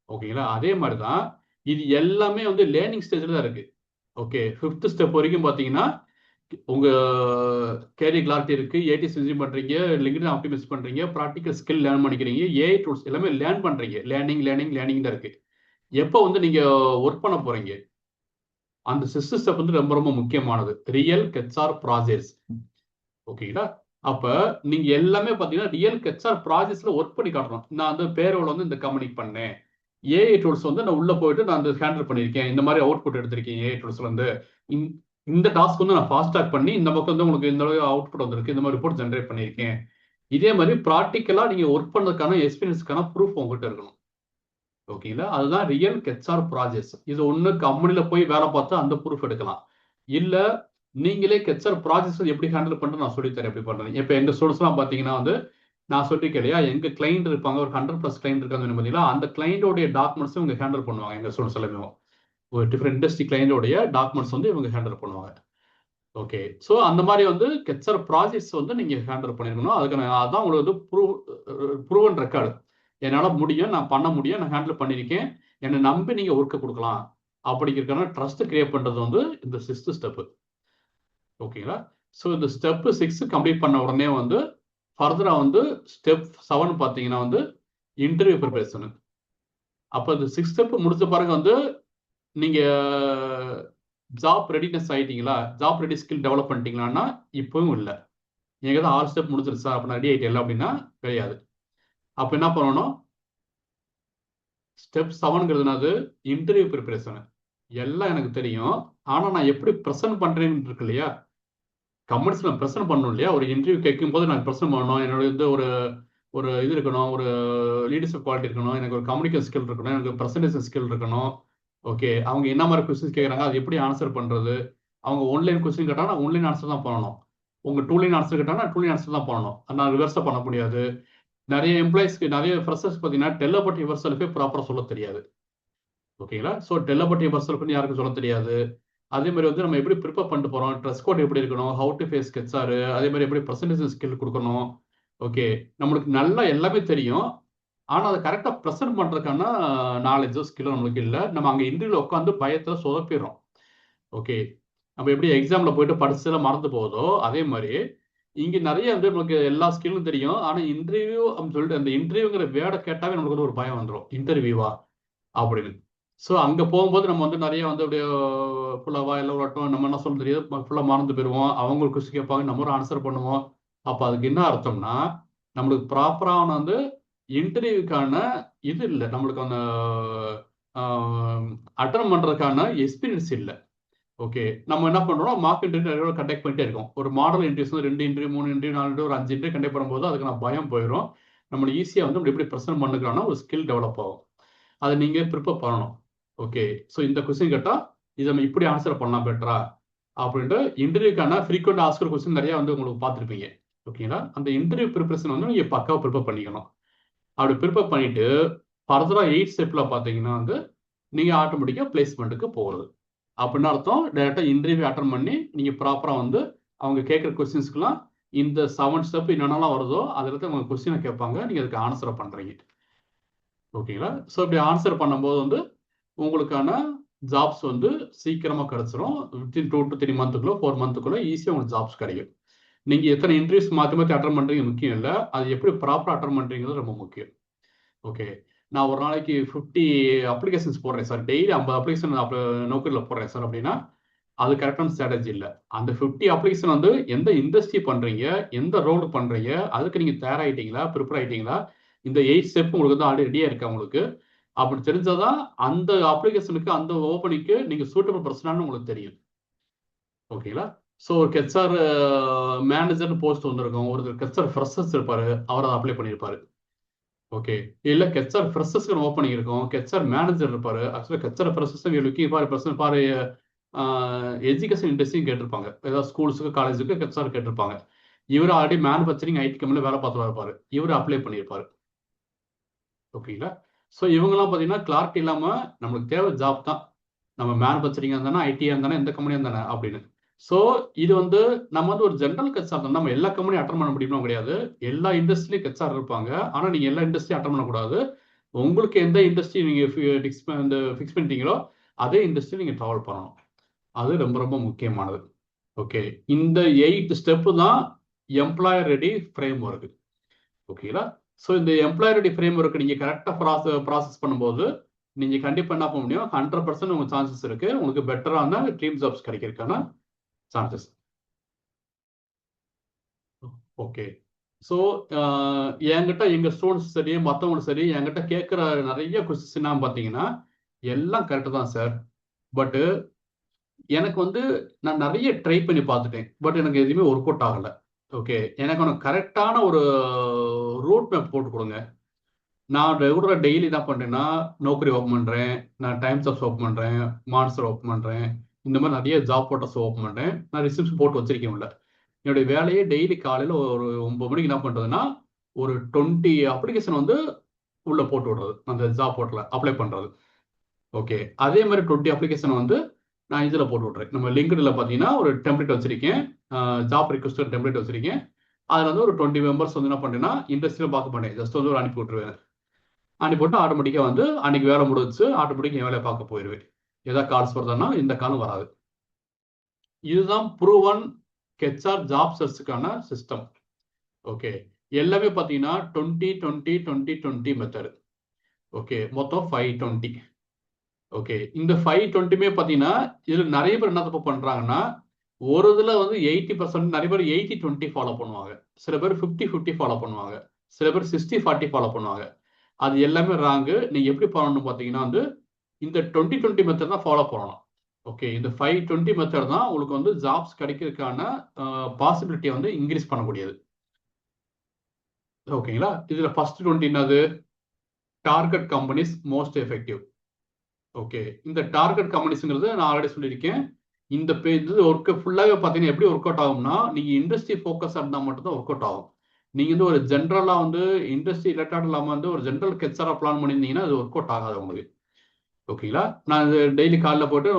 ஓகேங்களா? அதே மாதிரி தான் இது எல்லாமே வந்து லேர்னிங் ஸ்டேஜில் தான் இருக்கு. ஓகே, 5th ஸ்டெப் வரைக்கும் பார்த்தீங்கன்னா உங்க கேரியர் கிளாரிட்டி இருக்கு, ஏடி சென்சிங் பண்றீங்க, லிங்க்டின் ஆப்டிமைஸ் பண்றீங்க, ப்ராக்டிக்கல் ஸ்கில் லேர்ன் பண்ணிக்கிறீங்க, ஏஐ டூல்ஸ் எல்லாமே லேர்ன் பண்றீங்க. லேர்னிங் தான் இருக்கு. எப்போ வந்து நீங்க ஒர்க் பண்ண போறீங்க? அந்த 6th ஸ்டெப் வந்து ரொம்ப ரொம்ப முக்கியமானது. Real HR projects. ஓகேங்களா? அப்ப நீங்க எல்லாமே பார்த்தீங்கன்னா ரியல் கெச்ஆர் ப்ராஜெக்ட்ஸ்ல ஒர்க் பண்ணி காட்டணும். நான் வந்து பேரோல் வந்து இந்த கம்பெனிக்கு பண்ணேன். ஏஐ டூல்ஸ் வந்து நான் உள்ள போயிட்டு நான் வந்து ஹேண்டில் பண்ணியிருக்கேன். இந்த மாதிரி அவுட்புட் எடுத்திருக்கேன் ஏஐ டூல்ஸ்ல இருந்து. இந்த டாஸ்க் வந்து நான் ஃபாஸ்ட் ட்ராக் பண்ணி இந்த பக்கம் வந்து உங்களுக்கு இந்த அளவு அவுட்புட் வந்திருக்கு, இந்த மாதிரி ரிப்போர்ட் ஜென்ரேட் பண்ணியிருக்கேன். இதே மாதிரி ப்ராக்டிக்கலா நீங்க ஒர்க் பண்ணதுக்கான எக்ஸ்பீரியன்ஸ்க்கான ப்ரூஃப் உங்ககிட்ட இருக்கணும். ஓகேங்களா? அதுதான் ரியல் கெச்ஆர் ப்ராஜெக்ட்ஸ். இது ஒண்ணு கம்பெனில போய் வேலை பார்த்தா அந்த ப்ரூஃப் எடுக்கலாம். இல்ல நீங்களே கெச்ஆர் ப்ராஜெக்ட்ஸ் எப்படி ஹேண்டில் பண்றது நான் சொல்லித்தரேன் எப்படி பண்றது. இப்ப எங்க ஸ்டூடெண்ட்ஸ்லாம் பார்த்தீங்கன்னா வந்து நான் சொல்லியிருக்கேன் இல்லையா, எங்க கிளைண்ட் இருப்பாங்க, ஒரு 100+ கிளைண்ட் இருக்காங்க பார்த்தீங்களா, அந்த கிளைண்டோடைய டாக்குமெண்ட்ஸும் இவங்க ஹேண்டில் பண்ணுவாங்க எங்க ஸ்டூடெண்ட்ஸ் எல்லாமே. ஒரு டிஃப்ரெண்ட் இண்டஸ்ட்ரி கிளைண்டோடைய டாக்குமெண்ட்ஸ் வந்து இவங்க ஹேண்டில் பண்ணுவாங்க. ஓகே, ஸோ அந்த மாதிரி வந்து கெச்சர் ப்ராஜெக்ட்ஸ் வந்து நீங்க ஹேண்டில் பண்ணிருக்கணும். அதுக்கான அதான் உங்களுக்கு வந்து ப்ரூவன் ரெக்கார்டு. என்னால் முடியும், நான் பண்ண முடியும், நான் ஹேண்டில் பண்ணியிருக்கேன், என்னை நம்பி நீங்க ஒர்க்கை கொடுக்கலாம் அப்படிங்கிறதுக்கான ட்ரஸ்ட் கிரியேட் பண்றது வந்து இந்த 6th ஸ்டெப்பு. ஓகேங்களா? ஸோ இந்த ஸ்டெப் 6 கம்ப்ளீட் பண்ண உடனே வந்து ஃபர்தரா வந்து ஸ்டெப் 7 பார்த்தீங்கன்னா வந்து இன்டர்வியூ ப்ரிப்பரேஷன். அப்போ இந்த 6 ஸ்டெப் முடிச்ச பிறகு வந்து நீங்க ஜாப் ரெடினஸ் ஆயிட்டீங்களா, ஜாப் ரெடி ஸ்கில் டெவலப் பண்ணிட்டீங்களான்னா இப்பவும் இல்லை. நீங்க தான் 6 ஸ்டெப் முடிச்சிருச்சு சார், அப்போ ரெடி ஆயிட்டேன் அப்படின்னா கிடையாது. அப்போ என்ன பண்ணணும்? ஸ்டெப் 7ங்கிறதுனாது இன்டர்வியூ ப்ரிப்பரேஷன். எல்லாம் எனக்கு தெரியும், ஆனா நான் எப்படி ப்ரெசென்ட் பண்றேன்னு இருக்கு இல்லையா, கம்பெனிஸ் நான் ப்ரெசென்ட் பண்ணணும் இல்லையா, ஒரு இன்டர்வியூ கேட்கும் போது நான் ப்ரெசென்ட் பண்ணணும், என்னோட வந்து ஒரு ஒரு இது இருக்கணும், ஒரு லீடர்ஷிப் குவாலிட்டி இருக்கணும், எனக்கு ஒரு கம்யூனிகேஷன் ஸ்கில் இருக்கணும், எனக்கு ப்ரெசன்டேஷன் ஸ்கில் இருக்கணும். ஓகே, அவங்க என்ன மாதிரி கொஸ்டின்ஸ் கேட்குறாங்க, அது எப்படி ஆன்சர் பண்றது, அவங்க ஒன்லைன் கொஸ்டின் கேட்டால் நான் ஒன்லைன் ஆன்சர் தான் பண்ணணும், உங்க டூலைன் ஆன்சர் கேட்டால் நான் டூலைன் ஆன்சர் தான் பண்ணணும், நான் ரிவர்ஸாக பண்ண முடியாது. நிறைய எம்ப்ளாயிஸ்க்கு நிறைய ஃப்ரெஷர்ஸ் பார்த்தீங்கன்னா டெல் அபவுட் யுவர் செல்ஃபே ப்ராப்பராக சொல்ல தெரியாது. ஓகேங்களா? ஸோ டெல் அபவுட் யுவர் செல்ஃப்னு யாருக்கும் சொல்ல தெரியாது. அதே மாதிரி வந்து நம்ம எப்படி ப்ரிப்பேர் பண்ணிட்டு போறோம், ட்ரெஸ் கோட் எப்படி இருக்கணும், ஹவு டு ஃபேஸ் கெச்ஆர், அதே மாதிரி எப்படி ப்ரெசன்டேஷன் ஸ்கில் கொடுக்கணும். ஓகே, நம்மளுக்கு நல்லா எல்லாமே தெரியும், ஆனா அதை கரெக்டா ப்ரெசென்ட் பண்றதுக்கான நாலேஜோ ஸ்கில்லோ நம்மளுக்கு இல்லை. நம்ம அங்க இன்டர்வியூல உட்காந்து பயத்தை சொதப்பிடுறோம். ஓகே, நம்ம எப்படி எக்ஸாம்ல போயிட்டு படிச்சதெல்லாம் மறந்து போகுதோ அதே மாதிரி இங்க நிறைய வந்து நமக்கு எல்லா ஸ்கில்லும் தெரியும், ஆனா இன்டர்வியூ அப்படின்னு சொல்லிட்டு அந்த இன்டர்வியூங்கிற வேர்டை கேட்டாவே நமக்கு வந்து ஒரு பயம் வந்துடும், இன்டர்வியூவா அப்படின்னு. ஸோ அங்க போகும்போது நம்ம வந்து நிறைய வந்து அப்படியே ஃபுல்லாவா எல்லாம் விளட்டும், நம்ம என்ன சொல்ல தெரியாது, ஃபுல்லா மறந்து போயிடுவோம், அவங்க ஒரு கொஸ்டின் கேட்பாங்க, நம்ம ஒரு ஆன்சர் பண்ணுவோம். அப்ப அதுக்கு என்ன அர்த்தம்னா நம்மளுக்கு ப்ராப்பரான வந்து இன்டர்வியூக்கான இது இல்லை, நம்மளுக்கு அந்த அட்டன் பண்ணுறதுக்கான எக்ஸ்பீரியன்ஸ் இல்லை. ஓகே, நம்ம என்ன பண்ணுறோம், மார்க் இன்டர்வியூ கண்டக்ட் பண்ணிட்டே இருக்கோம். ஒரு மாடல் இன்டர்வியூஸ் வந்து 2 இன்டர்வியூ 3 இன்டர்வியூ 4 இன்டர்வியூ ஒரு 5 இன்டர்வியூ கண்டக்ட் பண்ணும்போது அதுக்கு நான் பயம் போயிடும். நம்மளை ஈஸியாக வந்து நம்ம எப்படி ப்ரெசென்ட் பண்ணுறான்னா ஒரு ஸ்கில் டெவலப் ஆகும். அதை நீங்கள் ப்ரிப்பேர் பண்ணணும். ஓகே, ஸோ இந்த கொஸ்டின் கேட்டால் இதை நம்ம இப்படி ஆன்சர் பண்ணலாம் பெட்டரா அப்படின்ட்டு இன்டர்வியூக்கான ஃப்ரீக்வெண்ட் ஆஸ்கர் கொஸ்டின் நிறையா வந்து உங்களுக்கு பார்த்துருப்பீங்க. ஓகேங்களா, அந்த இன்டர்வியூ ப்ரிப்பரேஷன் வந்து நீங்கள் பக்காவாக ப்ரிப்பேர் பண்ணிக்கணும். அப்படி ப்ரிப்பேர் பண்ணிட்டு ஃபர்தராக 8th ஸ்டெப்பில் பார்த்தீங்கன்னா வந்து நீங்கள் ஆட்டோமேட்டிக்காக பிளேஸ்மெண்ட்டுக்கு போகிறது. அப்படின்னு அர்த்தம், டைரெக்டாக இன்டர்வியூ அட்டன் பண்ணி நீங்கள் ப்ராப்பராக வந்து அவங்க கேட்குற கொஸ்டின்ஸ்க்குலாம் இந்த 7 ஸ்டெப் என்னென்னலாம் வருதோ அதில் அவங்க கொஸ்டினை கேட்பாங்க, நீங்கள் அதுக்கு ஆன்சரை பண்ணுறீங்க. ஓகேங்களா, ஸோ இப்படி ஆன்சர் பண்ணும்போது வந்து உங்களுக்கான ஜாப்ஸ் வந்து சீக்கிரமாக கிடச்சிரும். வித்தின் 2 to 3 மந்த்துக்குள்ளே 4 மந்த்துக்குள்ளே ஈஸியாக உங்களுக்கு ஜாப்ஸ் கிடைக்கும். நீங்கள் எத்தனை இன்டர்வியூஸ் மாற்றி மாற்றி அட்டன் பண்ணுறீங்க முக்கியம் இல்லை, அது எப்படி ப்ராப்பராக அட்டன் பண்ணுறீங்கிறது ரொம்ப முக்கியம். ஓகே, நான் ஒரு நாளைக்கு 50 அப்ளிகேஷன்ஸ் போடுறேன் சார், டெய்லி 50 அப்ளிகேஷன் நோக்கரியில் போடுறேன் சார் அப்படின்னா அது கரெக்டான ஸ்ட்ராட்டஜி இல்லை. அந்த 50 அப்ளிகேஷன் வந்து எந்த இண்டஸ்ட்ரி பண்ணுறீங்க, எந்த ரோடு பண்ணுறீங்க, அதுக்கு நீங்கள் தயாராகிட்டீங்களா, ப்ரிப்பேர் ஆகிட்டீங்களா, இந்த 8 ஸ்டெப் உங்களுக்கு வந்து ஆல்ரெடி ரெடியாக இருக்கா உங்களுக்கு அப்படி தெரிஞ்சாதான் அந்த அப்ளிகேஷனுக்கு அந்த ஓப்பனிங்க்கு நீங்கள் சூட்டபிள் பர்சனானு உங்களுக்கு தெரியும். ஓகேங்களா, ஸோ ஒரு ஹெச்ஆர் மேனேஜர்னு போஸ்ட் வந்திருக்கும், ஒரு ஹெச்ஆர் ஃப்ரெஷர்ஸ் இருப்பார், அவர் அதை அப்ளை பண்ணியிருப்பாரு. ஓகே, இல்லை ஹெச்ஆர் ஃப்ரெஷர்ஸ்க்கு ஓப்பனிங் இருக்கும், ஹெச்ஆர் மேனேஜர் இருப்பார். ஆக்சுவலாக HR freshers looking for person for education இண்டஸ்ட்ரியும் கேட்டிருப்பாங்க, ஏதாவது ஸ்கூல்ஸுக்கு காலேஜுக்கு ஹெச்ஆர் கேட்டிருப்பாங்க. இவர் ஆல்ரெடி மேனுஃபேக்சரிங் ஐடி கம்பெனியில் வேலை பார்த்து இருப்பார், இவர் அப்ளை பண்ணியிருப்பார். ஓகேங்களா, ஸோ இவங்கெல்லாம் பார்த்தீங்கன்னா கிளாரிட்டி இல்லாமல் நம்மளுக்கு தேவை ஜாப் தான், நம்ம மேனுஃபேக்சரிங்காக இருந்தானே ஐடியாக இருந்தானே எந்த கம்பெனியாக இருந்தானே அப்படின்னு. ஸோ இது வந்து நம்ம வந்து ஒரு ஜென்ரல் ஹெச்ஆர் தான், நம்ம எல்லா கம்பெனியும் அட்டன் பண்ண முடியுமா கிடையாது, எல்லா இண்டஸ்ட்ரியிலும் ஹெச்ஆர் இருப்பாங்க. ஆனால் நீங்கள் எல்லா இண்டஸ்ட்ரியும் அட்டன் பண்ணக்கூடாது. உங்களுக்கு எந்த இண்டஸ்ட்ரி நீங்கள் ஃபிக்ஸ் பண்ணிட்டீங்களோ அதே இண்டஸ்ட்ரி நீங்கள் ட்ராவல் பண்ணணும். அது ரொம்ப ரொம்ப முக்கியமானது. ஓகே, இந்த 8 ஸ்டெப்பு தான் எம்ப்ளாயர் ரெடி ஃப்ரேம் ஒர்க். ஓகேங்களா, ஸோ இந்த எம்ப்ளாயர் ரெடி ஃப்ரேம் ஒர்க் நீங்கள் கரெக்டாக ப்ராசஸ் பண்ணும்போது நீங்கள் கண்டிப்பாக என்ன பண்ண முடியும், 100% உங்களுக்கு சான்சஸ் இருக்குது, உங்களுக்கு பெட்டரான ட்ரீம் ஜாப்ஸ் கிடைக்கிறதுக்கான சான்சஸ். ஓகே, ஸோ என்கிட்ட எங்கள் ஸ்டூடெண்ட்ஸ் சரி மற்றவங்களும் சரி என்கிட்ட கேட்குற நிறைய கொஸ்டின்ஸ் என்ன பார்த்தீங்கன்னா எல்லாம் கரெக்டு தான் சார், பட்டு எனக்கு வந்து நான் நிறைய ட்ரை பண்ணி பார்த்துட்டேன், பட் எனக்கு எதுவுமே ஒர்க் அவுட் ஆகலை. ஓகே, எனக்கு ஒன்று கரெக்டான ஒரு ரூட் மேப் போட்டு கொடுங்க. நான் ரெகுலராக டெய்லி என்ன பண்ணுறேன்னா நோக்கரி ஓப்பன் பண்ணுறேன், நான் டைம்ஸ் ஆஃப் ஓப்பன் பண்ணுறேன், மான்ஸ்டர் ஓப்பன் பண்ணுறேன், இந்த மாதிரி நிறைய ஜாப் போட்டர்ஸ் ஓப்பன் பண்ணுறேன். நான் ரிசிப்ட்ஸ் போட்டு வச்சிருக்கேன் உள்ள. என்னுடைய வேலையே டெய்லி காலையில் ஒரு 9 மணிக்கு என்ன பண்ணுறதுன்னா ஒரு 20 அப்ளிகேஷன் வந்து உள்ளே போட்டு விடுறது, அந்த ஜாப் போர்ட்டில் அப்ளை பண்ணுறது. ஓகே, அதே மாதிரி 20 அப்ளிகேஷன் வந்து நான் இதில் போட்டு விட்றேன். நம்ம லிங்க்டில் பார்த்தீங்கன்னா ஒரு டெம்ப்ளேட் வச்சிருக்கேன், ஜாப் ரிக்வஸ்ட் டெம்ப்ளேட் வச்சிருக்கேன். அதில் வந்து ஒரு 20 மெம்பர்ஸ் வந்து என்ன பண்ணுறேன்னா இண்டஸ்ட்ரியில் பார்க்க மாட்டேன், ஜஸ்ட் வந்து ஒரு அனுப்பி விட்ருவேன். அனுப்பிவிட்டு ஆட்டோமேட்டிக்காக வந்து அன்றைக்கி வேலை முடிச்சு ஆட்டோமேட்டிக்காக என் வேலையை பார்க்க போயிடுவேன். எதாவது கால்ஸ் வருதுன்னா இந்த காலம் வராது. இதுதான் ப்ரூவன் ஹெச்ஆர் ஜாப் சர்ச்சுக்கான சிஸ்டம். ஓகே, எல்லாமே பார்த்தீங்கன்னா 20-20-20-20 மெத்தடு. ஓகே, மொத்தம் 520. ஓகே, இந்த 520மே பார்த்தீங்கன்னா இதில் நிறைய பேர் என்ன தப்பு பண்ணுறாங்கன்னா ஒரு இதில் வந்து 80% நிறைய பேர் 80-20 ஃபாலோ பண்ணுவாங்க, சில பேர் 50-50 ஃபாலோ பண்ணுவாங்க, சில பேர் 60-40 ஃபாலோ பண்ணுவாங்க. அது எல்லாமே ராங்கு. நீங்கள் எப்படி பண்ணணும் பார்த்தீங்கன்னா வந்து இந்த 20-20 மெத்தட் தான் ஃபாலோ பண்ணணும். ஓகே, இந்த 520 மெத்தட் தான் உங்களுக்கு வந்து ஜாப்ஸ் கிடைக்கிறதுக்கான பாசிபிலிட்டியை வந்து இன்க்ரீஸ் பண்ணக்கூடியது. ஓகேங்களா, இதில் ஃபர்ஸ்ட் 20 என்னது, target companies most effective. Okay, இந்த டார்கெட் கம்பெனிஸ்ங்கிறது நான் ஆல்ரெடி சொல்லியிருக்கேன். இந்த பேஜ் ஒர்க்கு ஃபுல்லாகவே பார்த்தீங்கன்னா எப்படி ஒர்க் அவுட் ஆகும்னா நீங்கள் இண்டஸ்ட்ரி ஃபோக்கஸாக இருந்தால் மட்டும்தான் ஒர்க் அவுட் ஆகும். நீங்கள் வந்து ஒரு ஜென்ரலாக வந்து இண்டஸ்ட்ரி ரிலேட்டட் இல்லாமல் வந்து ஒரு ஜென்ரல் ஹெச்ஆராக பிளான் பண்ணியிருந்தீங்கன்னா அது ஒர்க் அவுட் ஆகாது உங்களுக்கு. ஓகேங்களா, நான் இது டெய்லி காலையில் போட்டு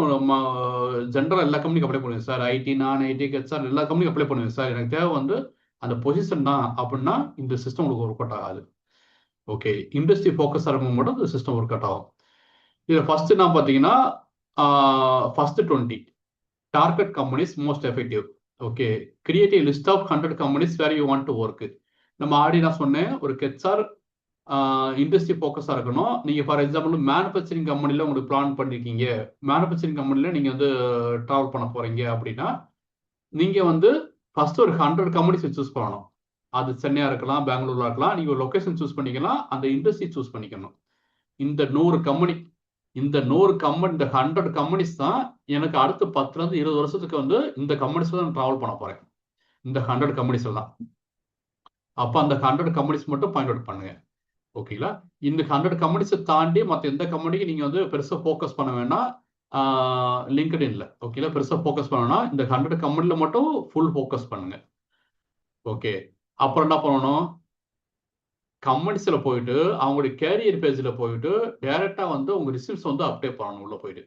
ஜென்ரல் எல்லா கம்பெனிக்கும் அப்ளை பண்ணுவேன் சார், ஐடி நான் ஐடி ஹெச்ஆர் எல்லா கம்பெனிக்கும் அப்ளை பண்ணுவேன் சார், எனக்கு தேவை வந்து அந்த பொசிஷன் தான் அப்படின்னா இந்த சிஸ்டம் உங்களுக்கு ஒர்க் அவுட் ஆகாது. ஓகே, இண்டஸ்ட்ரி ஃபோக்கஸாக இருக்கும் மட்டும் இந்த சிஸ்டம் ஒர்க் அவுட் ஆகும். இதில் ஃபர்ஸ்ட் என்ன பார்த்தீங்கன்னா first 20 target companies most effective. Okay, create a list of 100 companies where you want to work. நம்ம ஆல்ரெடி நான் சொன்னேன் ஒரு ஹெச்ஆர் இண்டஸ்ட்ரி ஃபோக்கஸாக இருக்கணும். நீங்கள் ஃபார் எக்ஸாம்பிள் மேனுஃபேக்சரிங் கம்பெனியில் உங்களுக்கு பிளான் பண்ணியிருக்கீங்க, மேனுஃபேக்சரிங் கம்பெனியில் நீங்கள் வந்து ட்ராவல் பண்ண போகிறீங்க அப்படின்னா நீங்கள் வந்து ஃபர்ஸ்ட் ஒரு 100 கம்பெனிஸ் சூஸ் பண்ணணும். அது சென்னையாக இருக்கலாம், பெங்களூரில் இருக்கலாம், நீங்கள் ஒரு லொக்கேஷன் சூஸ் பண்ணிக்கலாம், அந்த இண்டஸ்ட்ரி சூஸ் பண்ணிக்கணும். இந்த 100 கம்பெனி இந்த 100 கம்பெனி, இந்த 100 கம்பெனிஸ் தான் எனக்கு அடுத்த 10ல இருந்து 20 வருஷத்துக்கு வந்து இந்த கம்பெனிஸ் தான் டிராவல் பண்ண போறேன். இந்த 100 கம்பெனிஸ் தான். அப்ப அந்த 100 கம்பெனிஸ் மட்டும் பாயிண்ட் அவுட் பண்ணுங்க. ஓகேங்களா? இந்த 100 கம்பெனிஸை தாண்டி மற்ற எந்த கம்பெனிக்கு நீங்க வந்து பெருசா ஃபோக்கஸ் பண்ண வேணாம். லிங்க்டின்ல ஓகேங்களா? பெருசா ஃபோக்கஸ் பண்ணணும்னா இந்த 100 கம்பெனில மட்டும் ஃபுல் ஃபோக்கஸ் பண்ணுங்க. ஓகே. அப்புறம் என்ன பண்ணணும்? கம்பெனிஸ்ல போயிட்டு அவங்களுடைய கேரியர் பேஜ்ல போயிட்டு டைரக்டா வந்து உங்க ரிசல்ட்ஸ் வந்து அப்டேட் பண்ணணும் உள்ள போயிட்டு.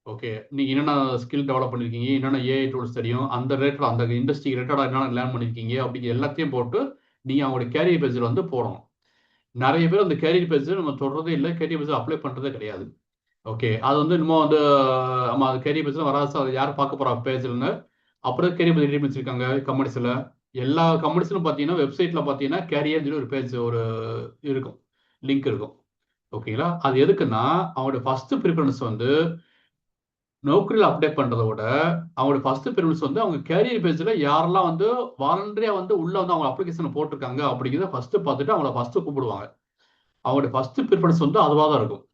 ஓகே. நீங்க என்னென்ன ஸ்கில் டெவலப் பண்ணிருக்கீங்க, என்னென்ன ஏஐ டூல்ஸ் தெரியும், அந்த ரேட்ல அந்த இண்டஸ்ட்ரி ரிலேட்டடா என்னென்ன லேர்ன் பண்ணிருக்கீங்க அப்படிங்கிற எல்லாத்தையும் போட்டு நீங்க அவங்களுடைய கேரியர் பேஜ்ல வந்து போடணும். நிறைய பேர் அந்த கேரியர் பேஜ் நம்ம தொடர்றதே இல்லை, கேரியர் பேஜ் அப்ளை பண்றதே கிடையாது. ஓகே. அது வந்து இன்னும் வந்து ஆமா, அது கேரியர் பேஜ்ல வராது சார், அது யார் பார்க்க போறா பேஜ்லன்னு. அப்புறம் கேரியர் பேஜ் ரெடி வச்சிருக்காங்க கம்பெனிஸ்ல. எல்லா கம்பெனிஸ்லும் பார்த்தீங்கன்னா வெப்சைட்ல பார்த்தீங்கன்னா கேரியர் ஒரு பேஜ் ஒரு இருக்கும், லிங்க் இருக்கும். ஓகேங்களா? அது எதுக்குன்னா அவங்களுடைய ஃபர்ஸ்ட் ப்ரிஃபரன்ஸ் வந்து நோக்கரியில் அப்டேட் பண்றதை விட அவங்களுடைய ஃபர்ஸ்ட் ப்ரிஃபரன்ஸ் வந்து அவங்க கேரியர் பேஜ்ல யாரெல்லாம் வந்து வாலண்டரியா வந்து உள்ள வந்து அவங்க அப்ளிகேஷன் போட்டிருக்காங்க அப்படிங்கிறத ஃபர்ஸ்ட் பார்த்துட்டு அவங்கள ஃபர்ஸ்ட் கூப்பிடுவாங்க. அவங்களுடைய ஃபர்ஸ்ட் ப்ரிஃபரன்ஸ் வந்து அதுவாக தான் இருக்கும்.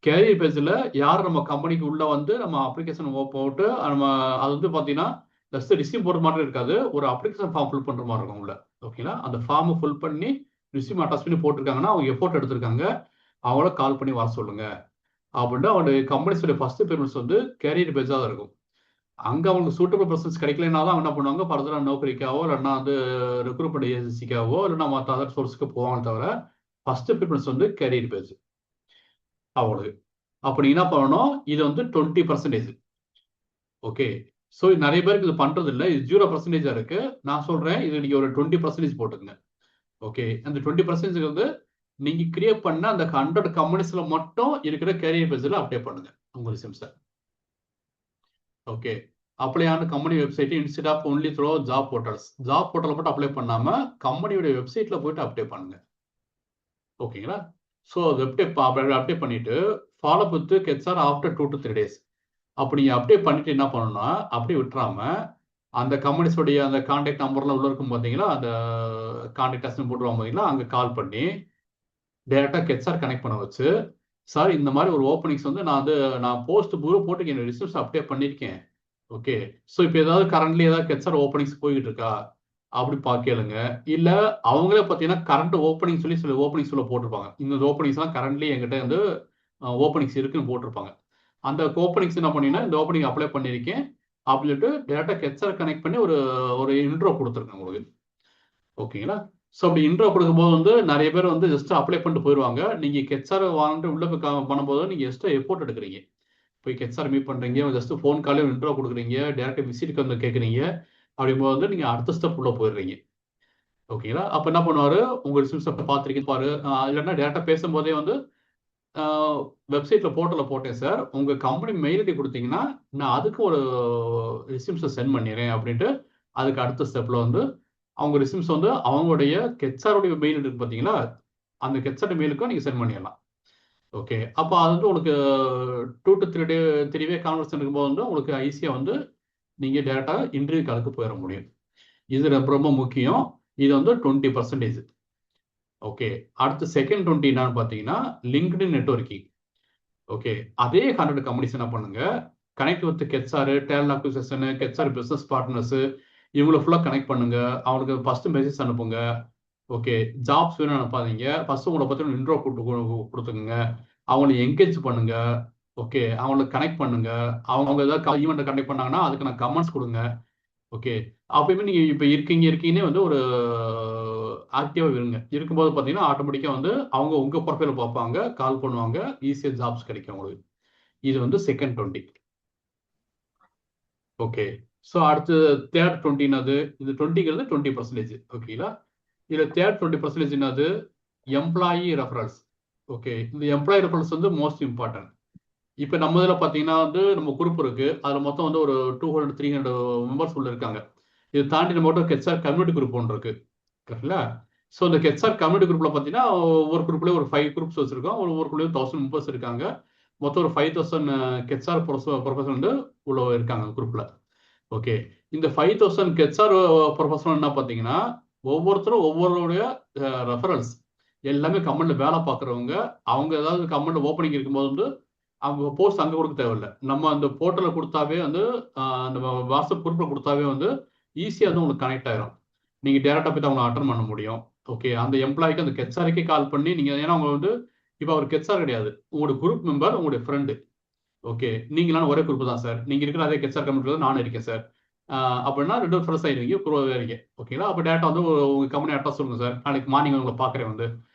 கேரியர் பேஜ்ல யார் நம்ம கம்பெனிக்கு உள்ள வந்து நம்ம அப்ளிகேஷன் போட்டு நம்ம அது வந்து பார்த்தீங்கன்னா ஜஸ்ட் ரிசீவ் போடுற மாதிரி இருக்காது, ஒரு அப்ளிகேஷன் ஃபார்ம் ஃபில் பண்ற மாதிரி இருக்கும் உள்ள. ஓகேங்களா? அந்த ஃபார்மை ஃபில் பண்ணி ரிசீவ் அட்டாச் பண்ணி போட்டிருக்காங்கன்னா அவங்க எஃபோர்ட் எடுத்திருக்காங்க, அவங்கள கால் பண்ணி வர சொல்லுங்க அப்படின்னா அவனுடைய கம்பெனிஸோட ஃபர்ஸ்ட் ப்ரிஃபரன்ஸ் வந்து கேரியர் பேஜாக தான் இருக்கும். அங்கே அவங்களுக்கு சூட்டபிள் பர்சன்ஸ் கிடைக்கலனா தான் அவங்க என்ன பண்ணுவாங்க, ஃபர்தராக நோக்கரிக்காவோ இல்லைன்னா வந்து ரெக்ரூட்மெண்ட் ஏஜென்சிக்காவோ இல்லைன்னா மற்ற அதர் சோர்ஸுக்கு போவாங்க தவிர ஃபர்ஸ்ட் ப்ரிஃபரன்ஸ் வந்து கேரியர் பேஜ் அவங்களுக்கு. அப்படி என்ன பண்ணணும், இது வந்து 20%. ஓகே. ஸோ நிறைய பேருக்கு இது பண்றது இல்லை, இது 0% இருக்கு. நான் சொல்றேன் இது நீங்க ஒரு 20% போட்டுங்க. ஓகே. அந்த 20% வந்து நீங்க கிரியேட் பண்ண அந்த 100 கம்பெனிஸ்ல மட்டும் இருக்கிற கேரியர் பேஜ்ல அப்டேட் பண்ணுங்க உங்க ரிசல்ட்ஸை. ஓகே. அப்ளையான company website instead of only through job portals, job portal மட்டும் அப்ளை பண்ணாம கம்பெனியோட வெப்சைட்ல போயிட்டு அப்டேட் பண்ணுங்க. ஓகேங்களா? ஸோ அப்டேட் பண்ணிட்டு follow with HR after 2 to 3 days. அப்படி நீங்க அப்டேட் பண்ணிட்டு என்ன பண்ணணும்னா அப்படியே விட்டுறாம அந்த கம்பெனிஸோடைய அந்த கான்டாக்ட் நம்பர்லாம் உள்ள இருக்கும் பார்த்தீங்களா, அந்த கான்டாக்ட் போட்டுருவாங்க பார்த்தீங்களா, அங்கே கால் பண்ணி டேரெக்டாக ஹெச்ஆர் கனெக்ட் பண்ண வச்சு, சார் இந்த மாதிரி ஒரு ஓப்பனிங்ஸ் வந்து நான் போஸ்ட் பூரா போட்டு என்னோட ரிசல்ட்ஸ் அப்டேட் பண்ணியிருக்கேன். ஓகே. ஸோ இப்போ ஏதாவது கரண்ட்லி ஏதாவது ஹெச்ஆர் ஓப்பனிங்ஸ் போய்கிட்டு இருக்கா அப்படி கேளுங்க. இல்ல அவங்களே பார்த்தீங்கன்னா கரண்ட் ஓப்பனிங் சொல்லி சில ஓப்பனிங்ஸ் உள்ள போட்டிருப்பாங்க. இந்த ஓப்பனிங்ஸ்லாம் கரண்ட்லி என்கிட்ட வந்து ஓப்பனிங்ஸ் இருக்குன்னு போட்டிருப்பாங்க. அந்த ஓப்பனிங்ஸ் என்ன பண்ணீங்கன்னா இந்த ஓப்பனிங் அப்ளை பண்ணியிருக்கேன் அப்படின்னு சொல்லிட்டு டேரெக்டாக ஹெச்ஆர் கனெக்ட் பண்ணி ஒரு ஒரு இன்ட்ரோ கொடுத்துருக்கேன் உங்களுக்கு. ஓகேங்களா? ஸோ அப்படி இன்ட்ரோ கொடுக்கும்போது வந்து நிறைய பேர் வந்து ஜஸ்ட் அப்ளை பண்ணிட்டு போயிடுவாங்க. நீங்க ஹெச்ஆர் வாங்கிட்டு உள்ள போய் பண்ணும்போது நீங்க ஜஸ்ட் எஃபோர்ட் எடுக்கிறீங்க. போய் ஹெச்ஆர் மீட் பண்றீங்க, ஜஸ்ட் ஃபோன் காலே இன்ட்ரோ கொடுக்குறீங்க, டேரக்டா விசிட்டுக்கு வந்து கேட்குறீங்க. அப்படிங்கும்போது வந்து நீங்க அடுத்த ஸ்டெப் உள்ள போயிடுறீங்க. ஓகேங்களா? அப்ப என்ன பண்ணுவாரு, உங்க ரிசல்ட்ஸை பார்த்துருக்கீங்க பாரு, இல்லைன்னா டேரக்டா பேசும்போதே வந்து வெப்சைட்ல போர்ட்டல்ல போட்டேன் சார், உங்க கம்பெனி மெயில் ஐடி கொடுத்தீங்கன்னா நான் அதுக்கு ஒரு ரிசியூம்ஸை சென்ட் பண்ணிடுறேன் அப்படின்ட்டு அதுக்கு அடுத்த ஸ்டெப்ல வந்து அவங்க ரிசியூம்ஸ் வந்து அவங்களுடைய ஹெச்ஆருடைய மெயில் இருக்கு பார்த்தீங்களா, அந்த ஹெச்ஆர் மெயிலுக்கும் நீங்க சென்ட் பண்ணிடலாம். ஓகே. அப்போ அது வந்து உங்களுக்கு 2 to 3 வே கான்வர்சேஷன் இருக்கும்போது வந்து உங்களுக்கு ஈஸியா வந்து நீங்க டேரக்டா இன்டர்வியூ காலுக்கு போயிட முடியும். இது ரொம்ப ரொம்ப முக்கியம். இது வந்து 20%. ஓகே. அடுத்து செகண்ட் 20 என்னன்னு பார்த்தீங்கன்னா லிங்க்டின் நெட்வொர்க்கிங். ஓகே. அதே 100 கம்பெனிஸ் என்ன பண்ணுங்க, connect with HR, talent acquisition, HR business partners இவங்களை ஃபுல்லா கனெக்ட் பண்ணுங்க. அவங்களுக்கு ஃபர்ஸ்ட் மெசேஜ் அனுப்புங்க. ஓகே. ஜாப்ஸ் வேணும் அனுப்பாதீங்க. ஃபர்ஸ்ட் உங்களை பத்தி ஒரு இன்ட்ரோ கொடுத்துக்குங்க. அவங்களை என்கேஜ் பண்ணுங்க. ஓகே. அவங்களை கனெக்ட் பண்ணுங்க. அவங்க ஏதாவது ஈவெண்ட் கனெக்ட் பண்ணாங்கன்னா அதுக்கு நான் கமெண்ட்ஸ் கொடுங்க. ஓகே. அப்பயுமே நீங்க இப்ப இருக்கீங்கன்னே வந்து ஒரு ஆக்டிவா இருங்க. இருக்கும்போது பார்த்தீங்கன்னா ஆட்டோமேட்டிக்கா வந்து அவங்க உங்க ப்ரொஃபைல பார்ப்பாங்க, கால் பண்ணுவாங்க, ஈஸியா ஜாப்ஸ் கிடைக்கும் உங்களுக்கு. இது வந்து செகண்ட் 20. ஓகே. ஸோ அடுத்து தேர்ட் 20 என்னது, இது 20ங்கிறது 20%. ஓகேங்களா? இதுல தேர்ட் 20% என்னது, எம்ப்ளாயி ரெஃபரல்ஸ். ஓகே. இந்த எம்ப்ளாயி ரெஃபரல்ஸ் வந்து மோஸ்ட் இம்பார்ட்டன்ட். இப்போ நம்ம இதில் பார்த்தீங்கன்னா வந்து நம்ம குரூப் இருக்கு, அதில் மொத்தம் வந்து ஒரு 200-300 மெம்பர்ஸ் உள்ள இருக்காங்க. இது தாண்டி நம்ம ஹெச்ஆர் கம்யூனிட்டி குரூப் ஒன்று இருக்கு, கரெக்டுங்களா? ஸோ இந்த ஹெச்ஆர் கம்யூனிட்டி குரூப்ல பார்த்தீங்கன்னா ஒவ்வொரு குரூப்லேயும் ஒரு 5 குரூப்ஸ் வச்சிருக்கோம். ஒவ்வொரு குரூப்லேயும் 1000 மெம்பர்ஸ் இருக்காங்க. மொத்தம் ஒரு 5000 ஹெச்ஆர் ப்ரொஃபஷனல் வந்து உள்ள இருக்காங்க குரூப்ல. ஓகே. இந்த 5000 ஹெச்ஆர் ப்ரொஃபஷனல் என்ன பார்த்தீங்கன்னா ஒவ்வொருத்தரும் ஒவ்வொருடைய ரெஃபரன்ஸ் எல்லாமே கம்பெனியில் வேலை பார்க்குறவங்க, அவங்க ஏதாவது கம்பெனியில் ஓப்பனிங் இருக்கும்போது வந்து அவங்க போஸ்ட் அங்கே கொடுக்க தேவையில்லை. நம்ம அந்த போர்ட்டலில் கொடுத்தாவே வந்து நம்ம வாட்ஸ்அப் குரூப்பில் கொடுத்தாவே வந்து ஈஸியாக வந்து உங்களுக்கு கனெக்ட் ஆயிரும். நீங்கள் டேரெக்டாக போய் அவங்களை அட்டன் பண்ண முடியும். ஓகே, அந்த எம்ப்ளாய்க்கு அந்த கெச்ஆருக்கே கால் பண்ணி நீங்கள், ஏன்னா அவங்க வந்து இப்போ அவர் கெச்ஆர் கிடையாது, உங்களுடைய குரூப் மெம்பர், உங்களுடைய ஃப்ரெண்டு. ஓகே, நீங்களான ஒரே குரூப் தான் சார், நீங்கள் இருக்கிற அதே கெச்ஆர் கம்யூனிட்டியில் நானும் இருக்கேன் சார். அப்படின்னா 2 ஃப்ரெண்ட்ஸ் ஆகிடுவீங்க, குரூவாக இருக்கீங்க. ஓகேங்களா? அப்போ டேட்டா வந்து உங்கள் கம்பெனி அட்ரஸ் சொல்லுங்கள் சார், நாளைக்கு மார்னிங் உங்களை பார்க்குறேன் வந்து,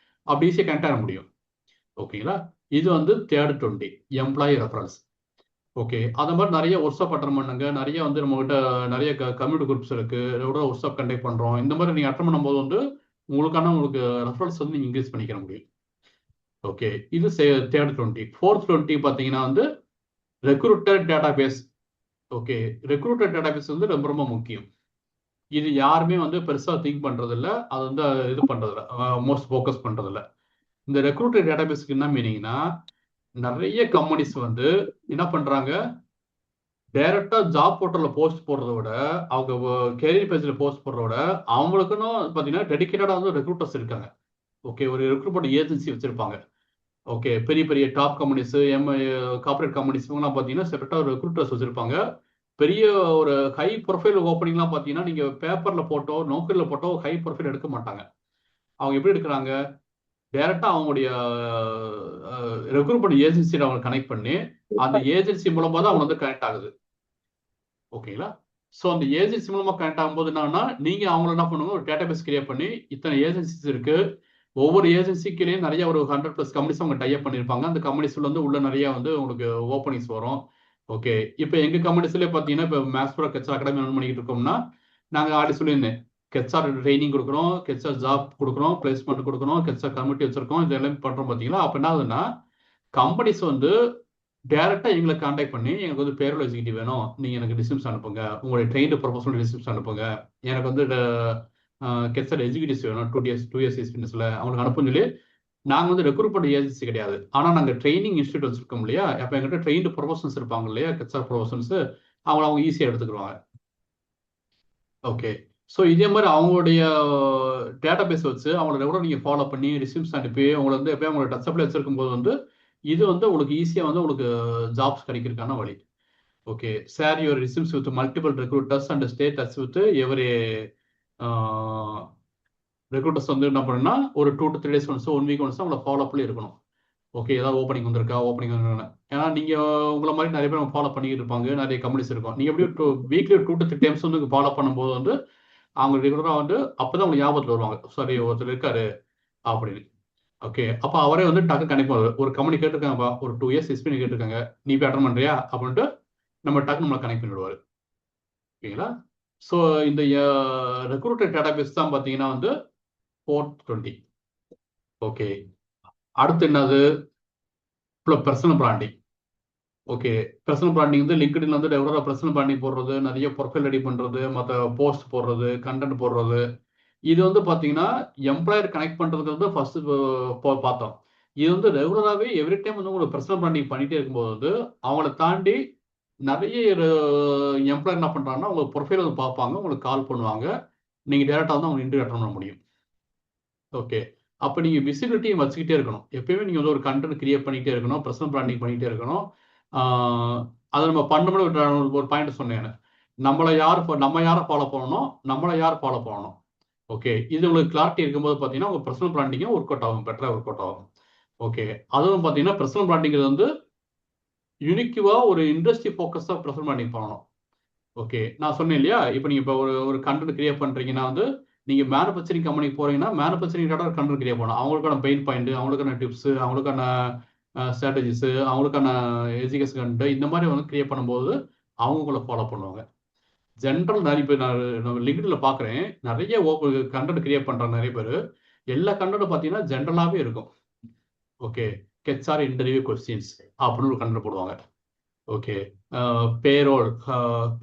அப்படி ஈஸியாக கனெக்ட் ஆக முடியும். ஓகேங்களா? இது வந்து தேர்ட் 20 எம்ப்ளாயி ரெஃபரன்ஸ். ஓகே, அந்த மாதிரி நிறைய ஒர்க் ஷாப் அட்டன் பண்ணுங்க. நிறைய வந்து நம்மகிட்ட நிறைய கம்யூனிட்டி குரூப்ஸ் இருக்கு, இதோட ஒர்க் ஷாப் கண்டக்ட் பண்றோம். இந்த மாதிரி நீங்க அட்டன் பண்ணும்போது வந்து உங்களுக்கு ரெஃபரன்ஸ் வந்து நீங்க இன்க்ரீஸ் பண்ணிக்க முடியும். ஓகே, இது தேர்ட் 20. ஃபோர்த் 20 பார்த்தீங்கன்னா வந்து recruiter database. Okay, recruiter database வந்து ரொம்ப ரொம்ப முக்கியம். இது யாருமே வந்து பெருசா திங்க் பண்றது இல்லை, அது வந்து இது பண்றது இல்லை, மோஸ்ட் ஃபோக்கஸ் பண்றது இல்லை. இந்த ரெக்ரூட்டர் டேட்டா பேஸ்க்கு என்ன மீனிங்னா, நிறைய கம்பெனிஸ் வந்து என்ன பண்றாங்க, டைரக்டா ஜாப் போர்ட்டல்ல போஸ்ட் போடுறத விட, அவங்க கெரியர் பேஜ்ல போஸ்ட் போடுறத விட, அவங்களுக்குன்னு பார்த்தீங்கன்னா டெடிகேட்டடா வந்து ரெக்ரூட்டர்ஸ் இருக்காங்க. ஓகே, ஒரு ரெக்ரூட்மெண்ட் ஏஜென்சி வச்சிருப்பாங்க. ஓகே, பெரிய பெரிய டாப் கம்பெனிஸ், கார்பரேட் கம்பெனிஸ் இவங்கலாம் பார்த்தீங்கன்னா செப்பரேட்டா ஒரு ரெக்ரூட்டர்ஸ் வச்சிருப்பாங்க. பெரிய ஒரு ஹை ப்ரொஃபைல் ஓப்பனிங்லாம் பார்த்தீங்கன்னா நீங்க பேப்பர்ல போட்டோ நோக்கரியில் போட்டோ ஹை ப்ரொஃபைல் எடுக்க மாட்டாங்க. அவங்க எப்படி எடுக்கிறாங்க, டைரக்டா அவங்களுடைய ரெக்ரூட்மெண்ட் ஏஜென்சியை அவங்க கனெக்ட் பண்ணி, அந்த ஏஜென்சி மூலமா தான் அவங்க வந்து கனெக்ட் ஆகுது. ஓகேங்களா? ஸோ அந்த ஏஜென்சி மூலமா கனெக்ட் ஆகும்போது என்னன்னா, நீங்க அவங்கள என்ன பண்ணுங்க, ஒரு டேட்டாபேஸ் கிரியேட் பண்ணி, இத்தனை ஏஜென்சிஸ் இருக்கு, ஒவ்வொரு ஏஜென்சிக்குள்ளேயும் நிறைய ஒரு 100+ கம்பெனிஸ் அவங்க டைப் பண்ணியிருப்பாங்க. அந்த கம்பெனிஸ்ல வந்து உள்ள நிறைய வந்து உங்களுக்கு ஓப்பனிங்ஸ் வரும். ஓகே, இப்போ எங்க கம்பெனிஸ்லேயே பார்த்தீங்கன்னா, இப்போ மேக்ஸ்ப்ரோ கெச்ஆர் அகாடமி ரன் பண்ணிட்டு இருக்கோம்னா, நாங்கள் ஆல்ரெடி சொல்லியிருந்தேன், கெச்ஆர் ட்ரைனிங் கொடுக்குறோம், கெச்ஆர் ஜாப் கொடுக்குறோம், பிளேஸ்மெண்ட் கொடுக்குறோம், கெச்ஆர் கமிட்டி வச்சிருக்கோம், இது எல்லாமே பண்றோம் பார்த்தீங்களா? அப்போ என்ன ஆகுதுன்னா, கம்பெனிஸ் வந்து டைரக்டா எங்களை கான்டாக்ட் பண்ணி, எனக்கு வந்து பேரோல் எக்ஸிக்யூட்டிவ் வேணும், நீங்க எனக்கு ரிசியூம்ஸ் அனுப்புங்க, உங்களுடைய ட்ரெயின்டு ப்ரொஃபஷனல் ரிசியூம்ஸ் அனுப்புங்க, எனக்கு வந்து கெச்ஆர் எக்ஸிக்யூட்டிவ்ஸ் வேணும் 2 இயர்ஸ் எக்ஸ்பீரியன்ஸ்ல, அவங்களுக்கு அனுப்புன்னு சொல்லி, நாங்க வந்து ரெக்ரூட்மெண்ட் ஏஜென்சி கிடையாது, ஆனா நாங்க ட்ரைனிங் இன்ஸ்டியூட் வச்சிருக்கோம் இல்லையா, அப்ப எங்கிட்ட ட்ரெயின்டு ப்ரொஃபஷனல்ஸ் இருப்பாங்க இல்லையா, கெச்ஆர் ப்ரொஃபஷனல்ஸ், அவங்க ஈஸியா எடுத்துக்கிடுவாங்க. ஓகே, ஸோ இதே மாதிரி அவங்களுடைய டேட்டா பேஸ் வச்சு அவங்கள ரெகுலர் நீங்கள் ஃபாலோ பண்ணி ரிசியூம்ஸ் அனுப்பி அவங்கள வந்து எப்பயும் அவங்களோட டச்சப்பில் வச்சிருக்கும் போது வந்து இது வந்து உங்களுக்கு ஈஸியாக வந்து உங்களுக்கு ஜாப்ஸ் கிடைக்கிறதுக்கான வழி. Okay, share your resumes with multiple recruiters and stay touch with every recruiters வந்து என்ன பண்ணுன்னா, ஒரு 2 to 3 days once 1 week once அவங்கள ஃபாலோ பண்ணி இருக்கணும். ஓகே, ஏதாவது ஓப்பனிங் வந்திருக்கா, ஓப்பனிங் வந்து, ஏன்னா நீங்க உங்களை மாதிரி நிறைய பேர் ஃபாலோ பண்ணிக்கிட்டு இருப்பாங்க, நிறைய கம்பெனிஸ் இருக்கும். நீங்க எப்படி வீக்லி 2 to 3 times வந்து ஃபாலோ பண்ணும்போது வந்து அவங்க ரெகுலரா வந்து அப்பதான் அவங்க ஞாபகத்தில் வருவாங்க, சரி ஒருத்தர் இருக்காரு அப்படின்னு. ஓகே, அப்போ அவரே வந்து டக்கு கனெக்ட் பண்ணுவார். ஒரு கம்பெனி கேட்டிருக்காங்கப்பா, ஒரு 2 years எக்ஸ்பீரியன்ஸ் கேட்டிருக்காங்க, நீ போய் அட்டன் பண்றியா அப்படின்ட்டு நம்ம டக்கு நம்மளை கனெக்ட் பண்ணிவிடுவார். ஓகேங்களா? ஸோ இந்த ரெக்ரூட்டர் டேட்டாபேஸ் தான் பார்த்தீங்கன்னா வந்து 420. ஓகே, அடுத்து என்னது, personal branding. Okay, personal branding வந்து லிங்க்டின்ல வந்து ரெகுலராக பர்சனல் பிராண்டிங் போடுறது, நிறைய ப்ரொஃபைல் ரெடி பண்ணுறது, மற்ற போஸ்ட் போடுறது, கண்டென்ட் போடுறது, இது வந்து பார்த்தீங்கன்னா எம்ப்ளாயர் கனெக்ட் பண்ணுறதுக்கு வந்து ஃபர்ஸ்ட் பார்த்தோம். இது வந்து ரெகுலராகவே எவ்ரி டைம் வந்து உங்களுக்கு பர்சனல் பிராண்டிங் பண்ணிகிட்டே இருக்கும்போது வந்து அவங்கள தாண்டி நிறைய எம்ப்ளாயர் என்ன பண்ணுறாங்கன்னா உங்களுக்கு ப்ரொஃபைல் வந்து பார்ப்பாங்க, உங்களுக்கு கால் பண்ணுவாங்க, நீங்கள் டேரெக்டாக வந்து அவங்க இன்டர்வியூ அட்டன் பண்ண முடியும். ஓகே, அப்போ நீங்கள் விசிபிலிட்டியும் வச்சுக்கிட்டே இருக்கணும். எப்பயுமே நீங்கள் வந்து ஒரு கண்டென்ட் கிரியேட் பண்ணிகிட்டே இருக்கணும், பர்சனல் பிராண்டிங் பண்ணிகிட்டே இருக்கணும். அதை நம்ம பண்ணும்போது ஒரு பாயிண்ட் சொன்னேன், நம்ம யாரை ஃபாலோ பண்ணணும், நம்மளை யார் ஃபாலோ பண்ணணும். ஓகே, இது உங்களுக்கு கிளாரிட்டி இருக்கும்போது பார்த்தீங்கன்னா உங்கள் பர்சனல் பிராண்டிங்கும் ஒர்க் அவுட் ஆகும், பெட்டராக ஒர்க் அவுட் ஆகும். ஓகே, அதுவும் பார்த்தீங்கன்னா பர்சனல் பிராண்டிங் வந்து யூனிக்வா ஒரு இண்டஸ்ட்ரி ஃபோக்கஸாக பர்சனல் பிராண்டிங் பண்ணணும். ஓகே, நான் சொன்னேன் இல்லையா, இப்போ நீங்கள் இப்போ ஒரு கண்டென்ட் கிரியேட் பண்ணுறீங்கன்னா வந்து நீங்கள் மேனுஃபேக்சரிங் கம்பெனிக்கு போகிறீங்கன்னா மேனுஃபேக்சரிங் கண்டென்ட் கிரியேட் பண்ணணும். அவங்களுக்கான பெயின் பாயிண்ட், அவங்களுக்கான டிப்ஸு, அவங்களுக்கான ஸ்ட்ராட்டஜிஸு, அவங்களுக்கான எஜுகேஷன் கண்டென்ட், இந்த மாதிரி வந்து கிரியேட் பண்ணும்போது அவங்க உங்களை ஃபாலோ பண்ணுவாங்க. ஜென்ரல் நிறைய பேர் நான் லிங்க்டின்ல பார்க்குறேன், நிறைய கண்டென்ட் கிரியேட் பண்ணுறாங்க நிறைய பேர். எல்லா கண்டென்ட்டும் பார்த்தீங்கன்னா ஜென்ரலாகவே இருக்கும். ஓகே, கெச்ஆர் இன்டர்வியூ கொஸ்டின்ஸ் அப்படின்னு ஒரு கண்டென்ட் போடுவாங்க. ஓகே,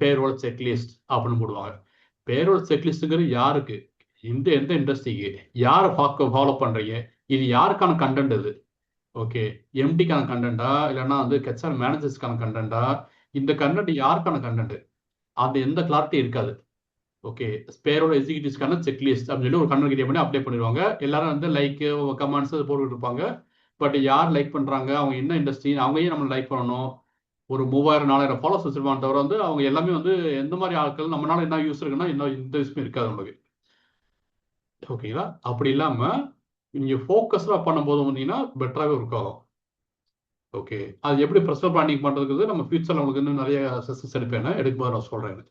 பேரோல் செக்லிஸ்ட் அப்படின்னு போடுவாங்க. பேரோல் செக்லிஸ்ட்டுங்கிறது யாருக்கு, எந்த இண்டஸ்ட்ரிக்கு, யாரை ஃபாலோ பண்ணுறீங்க, இது யாருக்கான கண்டென்ட் இது. ஓகே, எம்டிக்கான கண்டென்ட்டா இல்லைன்னா வந்து கெச்ஆர் மேனேஜர்ஸ்க்கான கண்டென்ட்டா, இந்த கண்டென்ட் யாருக்கான கண்டென்ட், அது எந்த கிளாரிட்டி இருக்காது. ஓகே, பேரோட எக்ஸிக்யூட்டிவ்ஸ்க்கான செக்லிஸ்ட் அப்படின்னு சொல்லி ஒரு கண்டென்ட் கிரியேட் பண்ணி அப்ளை பண்ணிடுவாங்க. எல்லாரும் வந்து லைக் கமெண்ட்ஸ் போட்டுட்டு இருப்பாங்க. பட் யார் லைக் பண்றாங்க, அவங்க என்ன இண்டஸ்ட்ரி, அவங்க ஏன் நம்ம லைக் பண்ணணும். ஒரு 3000 4000 ஃபாலோஸ் வச்சிருப்பாங்க தவிர வந்து அவங்க எல்லாமே வந்து எந்த மாதிரி ஆட்கள், நம்மளால என்ன யூஸ் இருக்குன்னா இன்னும் இந்த விஷயமே இருக்காது நமக்கு. ஓகேங்களா. அப்படி இல்லாம நீங்க ஃபோக்கஸ்டா பண்ணும்போது வந்தீங்கன்னா பெட்டராகவே ஒர்க் ஆகும். ஓகே, அது எப்படி பர்சனல் பிராண்டிங் பண்றதுக்கு நம்ம ஃபியூச்சர்ல உங்களுக்கு இன்னும் நிறைய செஷன்ஸ் எடுப்பேன், எடுக்கும்போது நான் சொல்றேன்.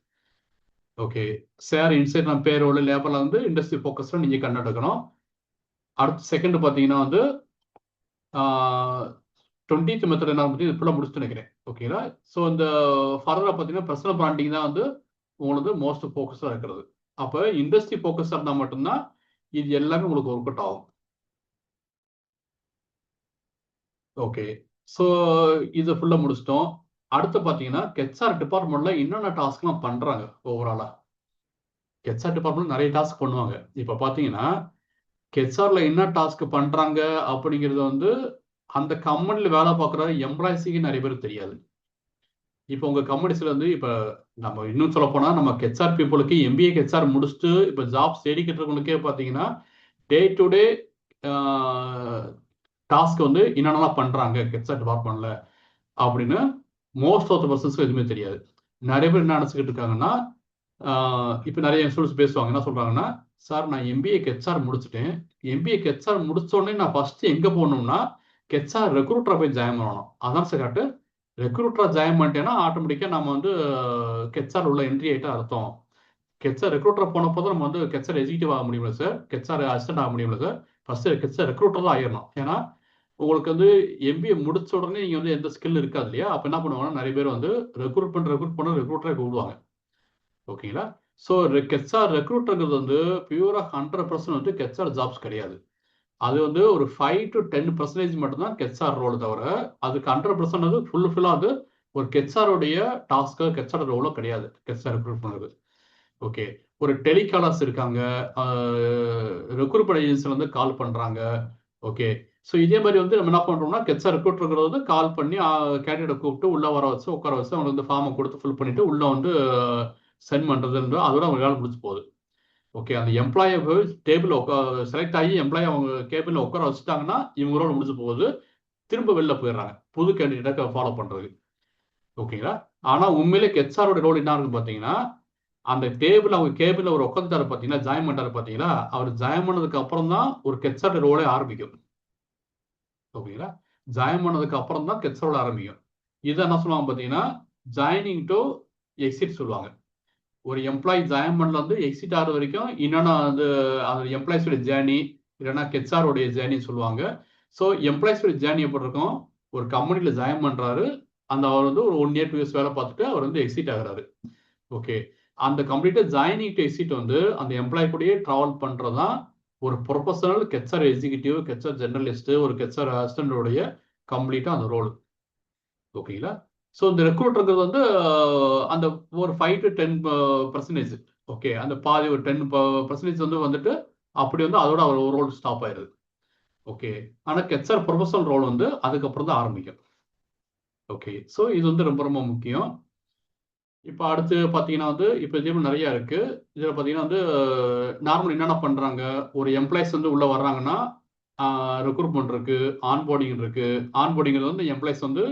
ஓகே, ஷேர் இன்சைட் நம்ம பேரோட லேபர்ல வந்து இண்டஸ்ட்ரி ஃபோக்கஸ்ல நீங்க கண்டெடுக்கணும். அடுத்த செகண்ட் பாத்தீங்கன்னா வந்து 20th மெத்தட் என்ன பத்தி ஃபுல்லா முடிச்சுட்டு நினைக்கிறேன். ஓகேங்களா. ஸோ இந்த ஃபர்தரா பாத்தீங்கன்னா பர்சனல் பிராண்டிங் தான் வந்து உங்களுக்கு மோஸ்ட் ஃபோக்கஸா இருக்கிறது. அப்ப இண்டஸ்ட்ரி ஃபோக்கஸா இருந்தா மட்டும்தான் இது எல்லாமே உங்களுக்கு ஒர்க் அவுட் ஆகும். ஓகே, ஸோ இதை ஃபுல்லா முடிச்சிட்டோம். அடுத்து பாத்தீங்கன்னா ஹெச்ஆர் டிபார்ட்மெண்ட்ல என்னென்ன டாஸ்க்லாம் பண்றாங்க ஓவராலா. ஹெச்ஆர் டிபார்ட்மெண்ட் நிறைய டாஸ்க் பண்ணுவாங்க. இப்ப பாத்தீங்கன்னா ஹெச்ஆர்ல என்ன டாஸ்க் பண்றாங்க அப்படிங்கிறது வந்து அந்த கம்பெனில வேலை பார்க்குற எம்ப்ளாயிஸுக்கு நிறைய பேருக்கு தெரியாது. இப்போ உங்க கம்பெனிஸ்ல வந்து இப்ப நம்ம இன்னும் சொல்ல போனா நம்ம ஹெச்ஆர் பீப்புளுக்கு எம்பிஏ ஹெச்ஆர் முடிச்சுட்டு இப்ப ஜாப்ஸ் தேடிக்கிட்டு இருக்கவங்களுக்கே பாத்தீங்கன்னா டே டு டே டாஸ்க் வந்து என்னென்னலாம் பண்றாங்க ஹெச்ஆர் டிபார்ட்மெண்ட்ல அப்படின்னு மோஸ்ட் ஆஃப் த பர்சன்ஸ்க்கு எதுவுமே தெரியாது. நிறைய பேர் என்ன நினைச்சுக்கிட்டு இருக்காங்கன்னா, இப்போ நிறைய ஸ்டூடெண்ட்ஸ் பேசுவாங்க, என்ன சொல்றாங்கன்னா, சார் நான் எம்பிஏ ஹெச்ஆர் முடிச்சுட்டேன். எம்பிஏ ஹெச்ஆர் முடிச்ச உடனே நான் ஃபர்ஸ்ட் எங்க போகணும்னா ஹெச்ஆர் ரெக்ரூட்டரா போய் ஜாயின் பண்ணணும். அதான் சார் கரெக்ட். ரெக்ரூட்டரா ஜாயின் பண்ணிட்டேன்னா ஆட்டோமேட்டிக்கா நம்ம வந்து ஹெச்ஆர் உள்ள என்ட்ரி ஆயிட்டா அர்த்தம். ஹெச்ஆர் ரெக்ரூட்டர் போனப்போ தான் நம்ம வந்து ஹெச்ஆர் எக்ஸிக்யூட்டிவ் ஆக முடியுமில்ல சார், ஹெச்ஆர் அசிஸ்டன்ட் ஆக முடியுமில்ல சார். ஃபர்ஸ்ட் ஹெச்ஆர் ரெக்ரூட்டர் தான் ஆயிடணும். ஏன்னா உங்களுக்கு வந்து எம்பிஏ முடிச்ச உடனே நீங்க வந்து எந்த ஸ்கில் இருக்காது இல்லையா. அப்ப என்ன பண்ணுவாங்கன்னா நிறைய பேர் வந்து ரெக்ரூட் பண்ண ரெக்ரூட்டரே கூப்பிடுவாங்க. ஓகேங்களா. ஸோ ஹெச்ஆர் ரெக்ரூட்டருங்கிறது வந்து பியூரா 100% வந்து ஹெச்ஆர் ஜாப்ஸ் கிடையாது. அது வந்து ஒரு 5 to 10% மட்டும்தான் ஹெச்ஆர் ரோல் தவிர அதுக்கு 100% வந்து ஃபுல்லா அது ஒரு ஹெச்ஆர் உடைய டாஸ்க், ஹெச்ஆர் ரோலோ கிடையாது ஹெச்ஆர் ரெக்ரூட் பண்ணுறது. ஓகே, ஒரு டெலிகாலர்ஸ் இருக்காங்க, ரெக்ரூட்மெண்ட் ஏஜென்சில வந்து கால் பண்றாங்க. ஓகே, ஸோ இதே மாதிரி வந்து நம்ம என்ன பண்றோம்னா ஹெச்ஆர் ரெக்ரூட்டருங்கிறது வந்து கால் பண்ணி கேண்டிடேட்டை கூப்பிட்டு உள்ள வர வச்சு உட்கார வச்சு அவங்க வந்து ஃபார்மை கொடுத்து ஃபில் பண்ணிட்டு உள்ள வந்து சென்ட் பண்றதுன்ற அதோட அவங்க வேலை முடிச்சு போகுது. ஓகே, அந்த எம்ப்ளாயை டேபிள் செலக்ட் ஆகி எம்ப்ளாயி அவங்க கேபிள்ல உட்கார வச்சுட்டாங்கன்னா இவங்களோட முடிஞ்சு போகுது. திரும்ப வெளில போயிடுறாங்க புது கேண்டிடேட்டை ஃபாலோ பண்றது. ஓகேங்களா. ஆனா உண்மையிலே ஹெச்ஆரோட ரோல் என்ன இருக்கு பாத்தீங்கன்னா, அந்த டேபிள் அவங்க கேபிள்ல ஒரு உட்காந்துட்டாரு பாத்தீங்கன்னா, ஜாயின் பண்ணிட்டாரு பாத்தீங்களா, அவர் ஜாயின் பண்ணதுக்கு அப்புறம் தான் ஒரு ஹெச்ஆர் ரோலே ஆரம்பிக்கும். ஓகேங்களா. ஜாயின் பண்ணதுக்கு அப்புறம் தான் ஹெச்ஆர் ரோல் ஆரம்பிக்கும். இதை என்ன சொல்லுவாங்க பாத்தீங்கன்னா, ஜாயினிங் டு எக்ஸிட் சொல்லுவாங்க. ஒரு எம்ப்ளாயி ஜாயின் பண்ணல வந்து எக்ஸிட் ஆகிற வரைக்கும் என்னன்னா வந்து அந்த எம்ப்ளாயிஸோட ஜேர்னி இல்லைன்னா ஹெச்ஆரோடைய ஜேர்னி சொல்லுவாங்க. ஸோ எம்ப்ளாயிஸோட ஜேர்னி எப்படி இருக்கும், ஒரு கம்பெனியில் ஜாயின் பண்ணுறாரு, அந்த அவர் வந்து ஒரு 1 year 2 years வேலை பார்த்துட்டு அவர் வந்து எக்ஸிட் ஆகுறாரு. ஓகே, அந்த கம்ப்ளீட்டாக ஜாயினிங் டு எக்ஸிட் வந்து அந்த எம்ப்ளாயி கூடயே ட்ராவல் பண்ணுறது தான் ஒரு professional HR executive, HR journalist, ஒரு ஹெச்ஆர் அசிஸ்டன்டோடைய கம்ப்ளீட்டாக அந்த ரோல். ஓகேங்களா. ஸோ இந்த ரெக்ரூட்டருங்கிறது வந்து அந்த ஒரு 5 to 10%. ஓகே, அந்த பாதி ஒரு 10% வந்து வந்துட்டு அப்படி வந்து அதோட அவர் ஒரு ரோல் ஸ்டாப் ஆயிருது. ஓகே, ஆனால் ஹெச்ஆர் ப்ரொஃபஷனல் ரோல் வந்து அதுக்கப்புறம் தான் ஆரம்பிக்கும். ஓகே, ஸோ இது வந்து ரொம்ப ரொம்ப முக்கியம். இப்போ அடுத்து பார்த்தீங்கன்னா வந்து இப்போ இதில் நிறைய இருக்கு. இதில் பார்த்தீங்கன்னா வந்து நார்மல் என்னென்ன பண்ணுறாங்க, ஒரு எம்ப்ளாயிஸ் வந்து உள்ளே வர்றாங்கன்னா ரெக்ரூட்மெண்ட் இருக்கு, ஆன்போர்டிங் இருக்கு. ஆன்போர்டிங் வந்து எம்ப்ளாயிஸ் வந்து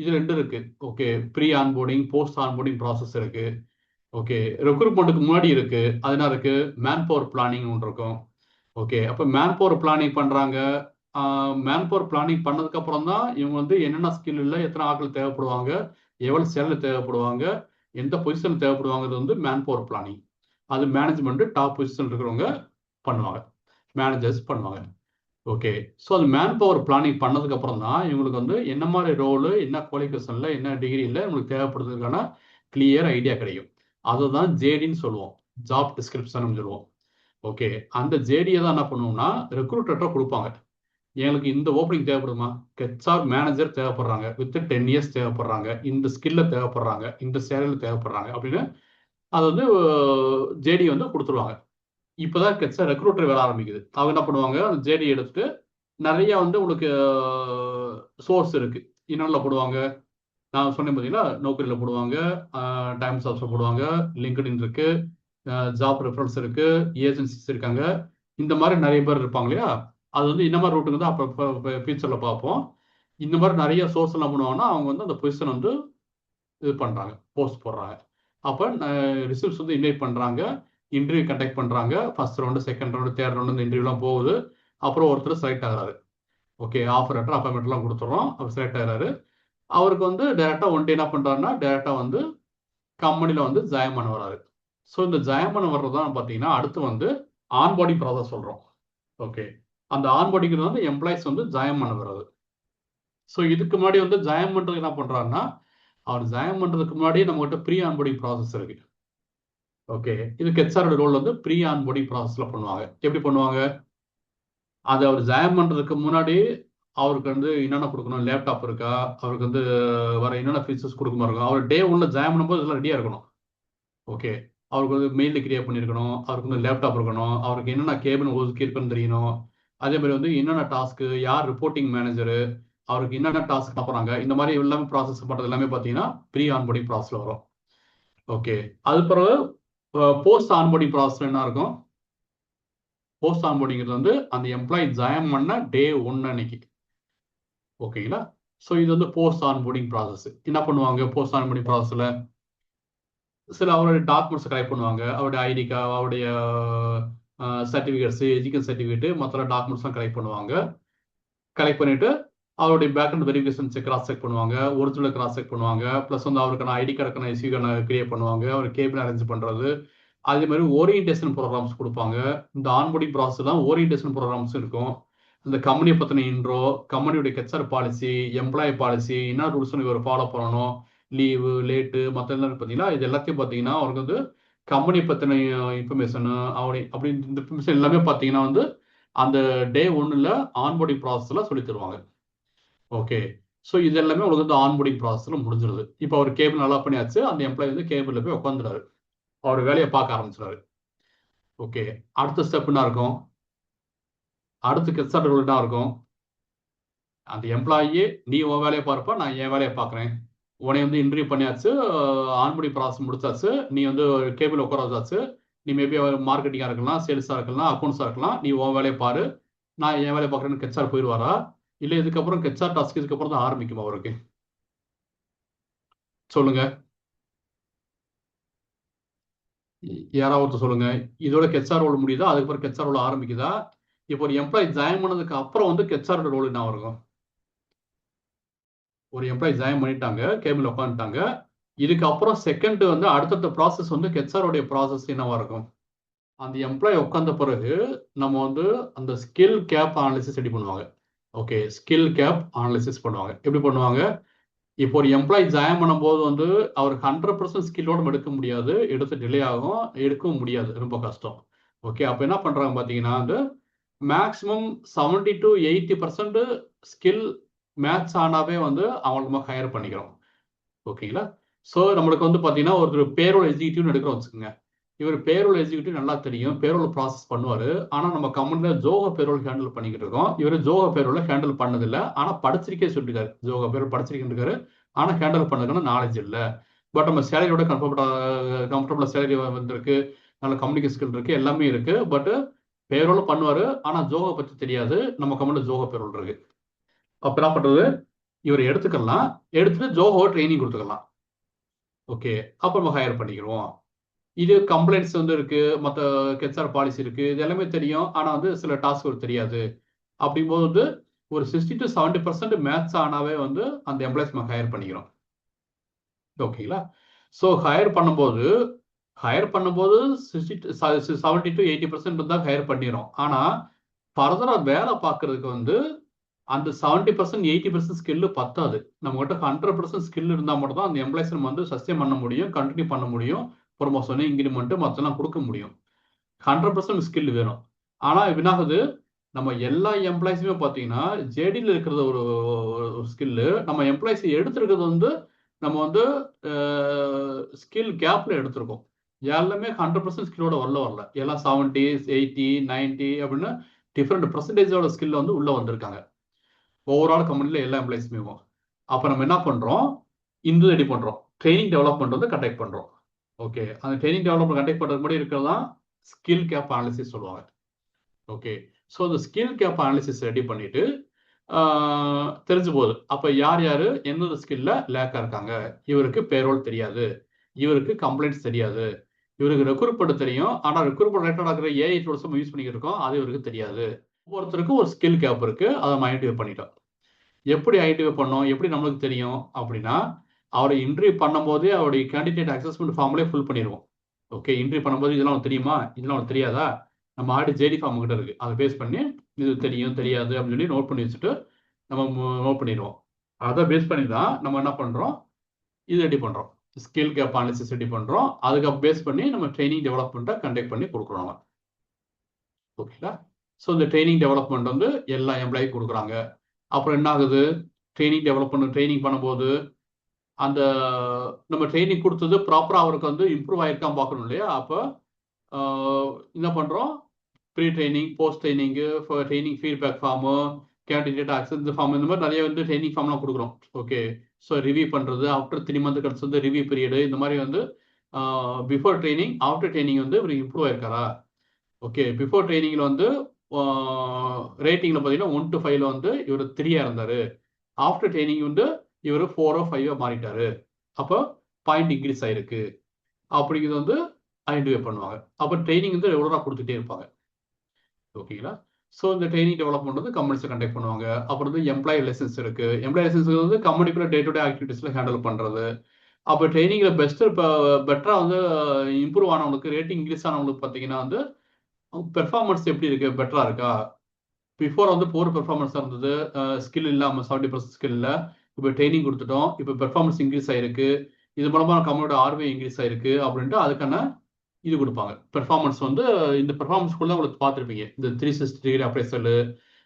இது 2 இருக்கு. Okay, pre onboarding, post onboarding process இருக்கு. ஓகே, ரெக்ரூட்மெண்ட்டுக்கு முன்னாடி இருக்கு. அது என்ன இருக்கு, மேன் பவர் பிளானிங் ஒன்று இருக்கும். ஓகே, அப்போ மேன் பவர் பிளானிங் பண்றாங்க. மேன் பவர் பிளானிங் பண்ணதுக்கு அப்புறம் தான் இவங்க வந்து என்னென்ன ஸ்கில் இல்லை, எத்தனை ஆட்கள் தேவைப்படுவாங்க, எவ்வளவு சேலரி தேவைப்படுவாங்க, எந்த பொசிஷன் தேவைப்படுவாங்கிறது வந்து மேன் பவர் பிளானிங். அது மேனேஜ்மெண்ட் டாப் பொசிஷன் இருக்கிறவங்க பண்ணுவாங்க, மேனேஜர்ஸ் பண்ணுவாங்க. ஓகே, ஸோ அது மேன் பவர் பிளானிங் பண்ணதுக்கு அப்புறம் தான் இவங்களுக்கு வந்து என்ன மாதிரி ரோலு, என்ன குவாலிஃபிகேஷன்ல, என்ன டிகிரியில் உங்களுக்கு தேவைப்படுறதுக்கான கிளியர் ஐடியா கிடைக்கும். அதுதான் ஜேடின்னு சொல்லுவோம், ஜாப் டிஸ்கிரிப்ஷன் சொல்லுவோம். ஓகே, அந்த ஜேடியை தான் என்ன பண்ணுவோம்னா ரெக்ரூட்டர்கிட்ட கொடுப்பாங்க. எங்களுக்கு இந்த ஓப்பனிங் தேவைப்படுமா, ஹெச்ஆர் மேனேஜர் தேவைப்படுறாங்க, வித் 10 years தேவைப்படுறாங்க, இந்த ஸ்கில்ல தேவைப்படுறாங்க, இந்த சேலரியில் தேவைப்படுறாங்க அப்படின்னு அது வந்து ஜேடி வந்து கொடுத்துருவாங்க. இப்போதான் ஹெச்ஆர் ரெக்ரூட்டர் வேலை ஆரம்பிக்குது. அவங்க என்ன பண்ணுவாங்க, அந்த ஜேடி எடுத்துட்டு நிறைய வந்து உங்களுக்கு சோர்ஸ் இருக்கு. என்னென்ன போடுவாங்க, நான் சொன்னேன் பார்த்தீங்களா, நோக்கரியில் போடுவாங்க, டைம்ஸ் ஆஃப்ஸில் போடுவாங்க, லிங்க்டின் இருக்கு, ஜாப் ரெஃபரன்ஸ் இருக்கு, ஏஜென்சிஸ் இருக்காங்க, இந்த மாதிரி நிறைய பேர் இருப்பாங்க இல்லையா. அது வந்து இந்த மாதிரி ரூட்டுங்க தான் அப்போ ஃபியூச்சரில் பார்ப்போம். இந்த மாதிரி நிறைய சோர்ஸ் எல்லாம் பண்ணுவாங்கன்னா அவங்க வந்து அந்த பொசிஷன் வந்து இது பண்ணுறாங்க, போஸ்ட் போடுறாங்க. அப்போ ரிசல்ட்ஸ் வந்து இன்வைட் பண்ணுறாங்க, இன்டர்வியூ கண்டக்ட் பண்ணுறாங்க. First round, second round, third round இந்த இன்டர்வியூலாம் போகுது. அப்புறம் ஒருத்தர் செலக்ட் ஆகிறாரு. ஓகே, ஆஃபர் லெட்டர் அப்பாயின்மெண்ட்லாம் கொடுத்துட்றோம். அவர் செலக்ட் ஆகிறாரு. அவருக்கு வந்து டேரெக்டாக ஒன் டே என்ன பண்ணுறாருன்னா டேரெக்டாக வந்து கம்பெனியில் வந்து ஜாயின் பண்ண வராரு. ஸோ இந்த ஜாயின் பண்ண வர்றது தான் பார்த்தீங்கன்னா அடுத்து வந்து ஆன்போர்டிங் ப்ராசஸ் சொல்கிறோம். ஓகே, அந்த ஆன்போர்டிங் வந்து எம்ப்ளாயிஸ் வந்து ஜாயின் பண்ண வர்றது. ஸோ இதுக்கு முன்னாடி வந்து ஜாயின் பண்ணுறதுக்கு என்ன பண்ணுறாருன்னா அவர் ஜாயின் பண்ணுறதுக்கு முன்னாடியே நம்மகிட்ட ப்ரீ ஆன்போர்டிங் ப்ராசஸ் இருக்கு. ஓகே, இது ஹெச்ஆரோட ரோல் வந்து ப்ரீ ஆன்போர்டிங் ப்ராசஸில் பண்ணுவாங்க. எப்படி பண்ணுவாங்க? அது அவர் ஜாயின் பண்ணுறதுக்கு முன்னாடி அவருக்கு வந்து என்னென்ன கொடுக்கணும், லேப்டாப் இருக்கா, அவருக்கு வந்து வர என்னென்ன ஃபீச்சர்ஸ் கொடுக்க மாதிரி இருக்கும், அவர் டே ஒன்ல ஜாயின் பண்ணும்போது இதெல்லாம் ரெடியாக இருக்கணும். ஓகே, அவருக்கு வந்து மெயில் கிரியேட் பண்ணியிருக்கணும், அவருக்கு வந்து லேப்டாப் இருக்கணும், அவருக்கு என்னென்ன கேபின் ஒதுக்கி இருக்குன்னு தெரியணும். அதே மாதிரி வந்து என்னென்ன டாஸ்க்கு, யார் ரிப்போர்ட்டிங் மேனேஜரு, அவருக்கு என்னென்ன டாஸ்க் பார்க்குறாங்க, இந்த மாதிரி எல்லாமே ப்ராசஸ் பண்ணுறது எல்லாமே பார்த்தீங்கன்னா ப்ரீ ஆன்போர்டிங் ப்ராசஸில் வரும். ஓகே, அது பிறகு போஸ்ட் ஆன்போர்டிங் ப்ராசஸ் என்ன இருக்கும்? போஸ்ட் ஆன்போர்டிங்கிறது வந்து அந்த எம்ப்ளாயி ஜாயின் பண்ண டே 1 அன்னைக்கு. ஓகேங்களா? ஸோ இது வந்து போஸ்ட் ஆன்போர்டிங் ப்ராசஸ். என்ன பண்ணுவாங்க போஸ்ட் ஆன்போர்டிங் ப்ராசஸில்? சில அவருடைய டாக்குமெண்ட்ஸ் கலெக்ட் பண்ணுவாங்க. அவருடைய ஐடி கார்டு, அவருடைய சர்டிஃபிகேட்ஸ், எஜுகேஷன் சர்டிஃபிகேட், மற்ற டாக்குமெண்ட்ஸ்லாம் கலெக்ட் பண்ணுவாங்க. கலெக்ட் பண்ணிட்டு அவருடைய பேக்ரவுண்ட் வெரிஃபிகேஷன் கிராஸ் செக் பண்ணுவாங்க, ஒரிஜினல் கிராஸ் செக் பண்ணுவாங்க. ப்ளஸ் வந்து அவருக்கான ஐடி கார்டுக்கான எஸ்யூக்கான கிரியேட் பண்ணுவாங்க, அவர் கேபின் அரேஞ்ச் பண்ணுறது. அதே மாதிரி ஓரியன்டேஷன் ப்ரோக்ராம்ஸ் கொடுப்பாங்க. இந்த ஆன்போர்டிங் ப்ராசஸ் தான் ஓரியன்டேஷன் ப்ரோக்ராம்ஸ் இருக்கும். இந்த கம்பெனியை பற்றின இன்ட்ரோ, கம்பெனியுடைய ஹெச்ஆர் பாலிசி, எம்ப்ளாயி பாலிசி, என்ன ரூல்ஸ் இவர் ஃபாலோ பண்ணணும், லீவு, லேட்டு, மற்ற எல்லாம் பார்த்தீங்கன்னா இது எல்லாத்தையும் பார்த்தீங்கன்னா அவருக்கு வந்து கம்பெனி பற்றின இன்ஃபர்மேஷனு அப்படி இந்த இன்ஃபர்மேஷன் எல்லாமே பார்த்தீங்கன்னா வந்து அந்த டே 1ல் ஆன்போர்டிங் ப்ராசஸில் சொல்லி தருவாங்க. ஓகே, ஸோ இது எல்லாமே உங்களுக்கு வந்து ஆன்போர்டிங் ப்ராசஸில் முடிஞ்சிருது. இப்போ அவர் கேபிள் நல்லா பண்ணியாச்சு, அந்த எம்ப்ளாயி வந்து கேபிளில் போய் உட்காந்துறாரு, அவர் வேலையை பார்க்க ஆரம்பிச்சிடாரு. ஓகே, அடுத்த ஸ்டெப் என்ன இருக்கும்? அடுத்து ஹெச்ஆர் ரோல் என்ன இருக்கும்? அந்த எம்ப்ளாயி நீ உன் வேலையை பார்ப்பா, நான் என் வேலையை பார்க்குறேன். உன்னை வந்து இன்டர்வியூ பண்ணியாச்சு, ஆன்போர்டிங் ப்ராசஸ் முடிச்சாச்சு, நீ வந்து கேபிள் உட்கார வச்சாச்சு. நீ மேபி மார்க்கெட்டிங்காக இருக்கலாம், சேல்ஸாக இருக்கலாம், அக்கௌண்ட்ஸாக இருக்கலாம். நீ உன் வேலையை பாரு, நான் என் வேலையை பார்க்குறேன்னு ஹெச்ஆர் போயிடுவாரா? இல்லை இதுக்கப்புறம் ஹெச்ஆர் டாஸ்க் இதுக்கப்புறம் தான் ஆரம்பிக்குமா அவருக்கு? சொல்லுங்க, யாராவது சொல்லுங்க. இதோட ஹெச்ஆர் ரோல் முடியுதா, அதுக்கப்புறம் ஹெச்ஆர் ரோல் ஆரம்பிக்குதா? இப்போ ஒரு எம்ப்ளாயி ஜாயின் பண்ணதுக்கு அப்புறம் வந்து ஹெச்ஆர் ரோல் என்ன இருக்கும்? ஒரு எம்ப்ளாயி ஜாயின் பண்ணிட்டாங்க, கேபிள் உட்காந்துட்டாங்க. இதுக்கப்புறம் செகண்ட் வந்து அடுத்தடுத்த ப்ராசஸ் வந்து ஹெச்ஆரோடைய ப்ராசஸ் என்னவா இருக்கும்? அந்த எம்ப்ளாயி உட்காந்த பிறகு நம்ம வந்து அந்த ஸ்கில் கேப் அனாலிசிஸ் ரெடி பண்ணுவாங்க. ஓகே, ஸ்கில் கேப் அனாலிசிஸ் பண்ணுவாங்க. எப்படி பண்ணுவாங்க? இப்போ ஒரு எம்ப்ளாயி ஜாயின் பண்ணும்போது வந்து அவருக்கு 100% ஸ்கில்லோட எடுக்க முடியாது, எடுத்து டிலே ஆகும், எடுக்கவும் முடியாது, ரொம்ப கஷ்டம். ஓகே, அப்போ என்ன பண்ணுறாங்க பார்த்தீங்கன்னா வந்து மேக்ஸிமம் 70 to 80% ஸ்கில் மேட்ச் ஆனாவே வந்து அவங்களுக்கு நம்ம ஹையர் பண்ணிக்கிறோம். ஓகேங்களா? ஸோ நம்மளுக்கு வந்து பார்த்தீங்கன்னா ஒருத்தர் பேரோல் எக்ஸிக்யூட்டிவ்னு எடுக்கிறோம் வச்சுக்கோங்க. இவர் பேரோல் எக்ஸிக்யூட்டிவ் நல்லா தெரியும், பேரோல் ப்ராசஸ் பண்ணுவார். ஆனால் நம்ம கம்பெனியில் ஜோகோ பேரோல் ஹேண்டில் பண்ணிக்கிட்டு இருக்கோம். இவர் ஜோகோ பேரோல ஹேண்டில் பண்ணதில்லை, ஆனால் படிச்சிருக்கே சொல்லியிருக்காரு. ஜோகோ பேரோல் படிச்சிருக்கேன்னு இருக்காரு, ஆனால் ஹேண்டில் பண்ணதுக்கான நாலேஜ் இல்லை. பட் நம்ம சேலரியோட கம்ஃபர்டபுளாக சேலரி வந்திருக்கு, நல்ல கம்யூனிகேஷன் ஸ்கில் இருக்குது, எல்லாமே இருக்குது. பட் பேரோல் பண்ணுவார், ஆனால் ஜோகோ பற்றி தெரியாது. நம்ம கம்பெனியில் ஜோகோ பேரோல் இருக்கு. அப்போ என்ன பண்ணுறது? இவர் எடுத்துக்கலாம், எடுத்துட்டு ஜோகோ ட்ரைனிங் கொடுத்துக்கலாம். ஓகே, அப்போ நம்ம ஹையர் பண்ணிக்கிறோம். இது கம்ப்ளைண்ட்ஸ் வந்து இருக்கு, மற்ற ஹெச்ஆர் பாலிசி இருக்கு, இது எல்லாமே தெரியும். ஆனால் வந்து சில டாஸ்க் ஒரு தெரியாது. அப்படிங்கும்போது வந்து ஒரு 60 to 70% மேட்ச் ஆனாவே வந்து அந்த எம்ப்ளாய்ஸ் நம்ம ஹையர் பண்ணிக்கிறோம். ஓகேங்களா? ஸோ ஹையர் பண்ணும்போது 70 to 80% தான் ஹையர் பண்ணிடுறோம். ஆனால் ஃபர்தராக வேலை பார்க்கறதுக்கு வந்து அந்த 70% 80% ஸ்கில்லு பத்தாது. நம்மகிட்ட 100% ஸ்கில் இருந்தால் மட்டும் தான் அந்த எம்ப்ளாய்ஸ் நம்ம வந்து சஸ்டெயின் பண்ண முடியும், கண்டினியூ பண்ண முடியும், ப்ரொமோஷனு, இன்க்ரிமெண்ட்டு மற்றெல்லாம் கொடுக்க முடியும். 100% ஸ்கில் வேணும். ஆனால் என்ன ஆகுது, நம்ம எல்லா எம்ப்ளாய்ஸுமே பார்த்தீங்கன்னா ஜேடியில் இருக்கிறது ஒரு ஸ்கில்லு, நம்ம எம்ப்ளாய்ஸ் எடுத்துருக்கிறது வந்து நம்ம வந்து ஸ்கில் கேப்பில் எடுத்திருக்கோம். எல்லாமே 100% ஸ்கில்லோட வரல. எல்லாம் 70, 80, 90 அப்படின்னு டிஃப்ரெண்ட் பர்சன்டேஜோட ஸ்கில் வந்து உள்ளே வந்திருக்காங்க. ஓவரால் கம்பெனியில் எல்லா எம்ப்ளாயிஸுமே. அப்போ நம்ம என்ன பண்ணுறோம்? இந்த ரெடி பண்ணுறோம், ட்ரைனிங் டெவலப்மெண்ட் வந்து கண்டக்ட் பண்ணுறோம். ஓகே, அந்த ட்ரைனிங் டெவலப்மெண்ட் கண்டக்ட் பண்ணுறது மாதிரி இருக்கிறது தான் ஸ்கில் கேப் அனாலிசிஸ் சொல்லுவாங்க. ஓகே, ஸோ இந்த ஸ்கில் கேப் அனாலிசிஸ் ரெடி பண்ணிட்டு தெரிஞ்சு போகுது. அப்போ யார் யார் எந்தெந்த ஸ்கில்ல லேக்காக இருக்காங்க, இவருக்கு பேரோல் தெரியாது, இவருக்கு கம்ப்ளைண்ட்ஸ் தெரியாது, இவருக்கு ரெக்ரூட் பண்ண தெரியும், ஆனால் ரெக்ரூட் பண்ண ரிலேட்டட் ஆகிற ஏஐ டூல்ஸ் யூஸ் பண்ணிக்கிட்டு இருக்கோம், அது இவருக்கு தெரியாது. ஒவ்வொருத்தருக்கும் ஒரு ஸ்கில் கேப் இருக்கு, அதை நம்ம ஐடென்டிஃபை பண்ணிட்டோம். எப்படி ஐடென்டிஃபை பண்ணோம், எப்படி நம்மளுக்கு தெரியும் அப்படின்னா, அவரை இன்டர்வியூ பண்ணும்போதே அவருடைய கேண்டிடேட் அசஸ்மெண்ட் ஃபார்ம்லேயே ஃபில் பண்ணிடுவோம். ஓகே, இன்டர்வியூ பண்ணும்போது இதெல்லாம் உனக்கு தெரியுமா, இதெல்லாம் உனக்கு தெரியாதா, நம்ம ஆடி ஜேடி ஃபார்ம் கிட்ட இருக்கு, அதை பேஸ் பண்ணி இது தெரியும் தெரியாது அப்படின்னு சொல்லி நோட் பண்ணி வச்சுட்டு நம்ம நோட் பண்ணிடுவோம். அதை பேஸ் பண்ணி தான் நம்ம என்ன பண்ணுறோம், இது ரெடி பண்ணுறோம், ஸ்கில் கேப் அனாலிசிஸ் ரெடி பண்ணுறோம். அதுக்கு பேஸ் பண்ணி நம்ம ட்ரைனிங் டெவலப்மெண்ட்டை கண்டக்ட் பண்ணி கொடுக்குறோம் நம்ம. ஓகேங்களா? ஸோ இந்த ட்ரைனிங் டெவலப்மெண்ட் வந்து எல்லா எம்ப்ளாயி கொடுக்குறாங்க. அப்புறம் என்ன ஆகுது, ட்ரைனிங் பண்ணும்போது அந்த நம்ம ட்ரைனிங் கொடுத்தது ப்ராப்பராக அவருக்கு வந்து இம்ப்ரூவ் ஆகிருக்கான்னு பார்க்கணும் இல்லையா? அப்போ என்ன பண்ணுறோம், pre training, post training, training feedback form, candidate access form, இந்த மாதிரி நிறைய வந்து ட்ரைனிங் ஃபார்ம்லாம் கொடுக்குறோம். ஓகே, ஸோ ரிவ்யூ பண்ணுறது, ஆஃப்டர் 3 மந்த் கழிச்சு வந்து ரிவ்யூ பீரியடு, இந்த மாதிரி வந்து பிஃபோர் ட்ரைனிங் ஆஃப்டர் ட்ரைனிங் வந்து இவர் இம்ப்ரூவ் ஆயிருக்காரா. ஓகே, பிஃபோர் ட்ரைனிங்கில் வந்து ரேட்டிங்கில் பார்த்தீங்கன்னா 1 to 5 வந்து இவர் 3 இருந்தார், ஆஃப்டர் ட்ரைனிங் வந்து இவர் 4 or 5 மாறிட்டாரு, அப்போ பாயிண்ட் இன்க்ரீஸ் ஆயிருக்கு அப்படிங்கிறது வந்து ஐடென்டிஃபை பண்ணுவாங்க. அப்போ ட்ரைனிங் வந்து ரெகுலராக கொடுத்துட்டே இருப்பாங்க. ஓகேங்களா? ஸோ இந்த ட்ரைனிங் டெவலப்மெண்ட் வந்து கம்பெனிஸை கண்டக்ட் பண்ணுவாங்க. அப்புறம் வந்து எம்ப்ளாயி லைசன்ஸ் இருக்கு. எம்ப்ளாயி லைசன்ஸ் வந்து கம்பெனிக்குள்ள டே டு டே ஆக்டிவிட்டீஸ்ல ஹேண்டில் பண்ணுறது. அப்போ ட்ரைனிங்ல இப்போ பெட்டராக வந்து இம்ப்ரூவ் ஆனவங்களுக்கு, ரேட்டிங் இன்க்ரீஸ் ஆனவங்களுக்கு பார்த்தீங்கன்னா வந்து பெர்ஃபார்மன்ஸ் எப்படி இருக்கு, பெட்டரா இருக்கா. பிஃபோர் வந்து போர் பெர்ஃபார்மன்ஸாக இருந்தது, ஸ்கில் இல்லாமல் 70% ஸ்கில் இல்லை, இப்போ ட்ரைனிங் கொடுத்துட்டோம், இப்போ பெர்ஃபார்மன்ஸ் இன்க்ரீஸ் ஆயிருக்கு, இது மூலமாக கம்பெனியோட ஆர்வே இன்க்ரீஸ் ஆயிருக்கு அப்படின்ட்டு அதுக்கான இது கொடுப்பாங்க. பெர்ஃபார்மன்ஸ் வந்து இந்த பெர்ஃபார்மன்ஸ்குள்ள உங்களுக்கு பார்த்துருப்பீங்க, இந்த 360 டிகிரி அப்ரைசல்,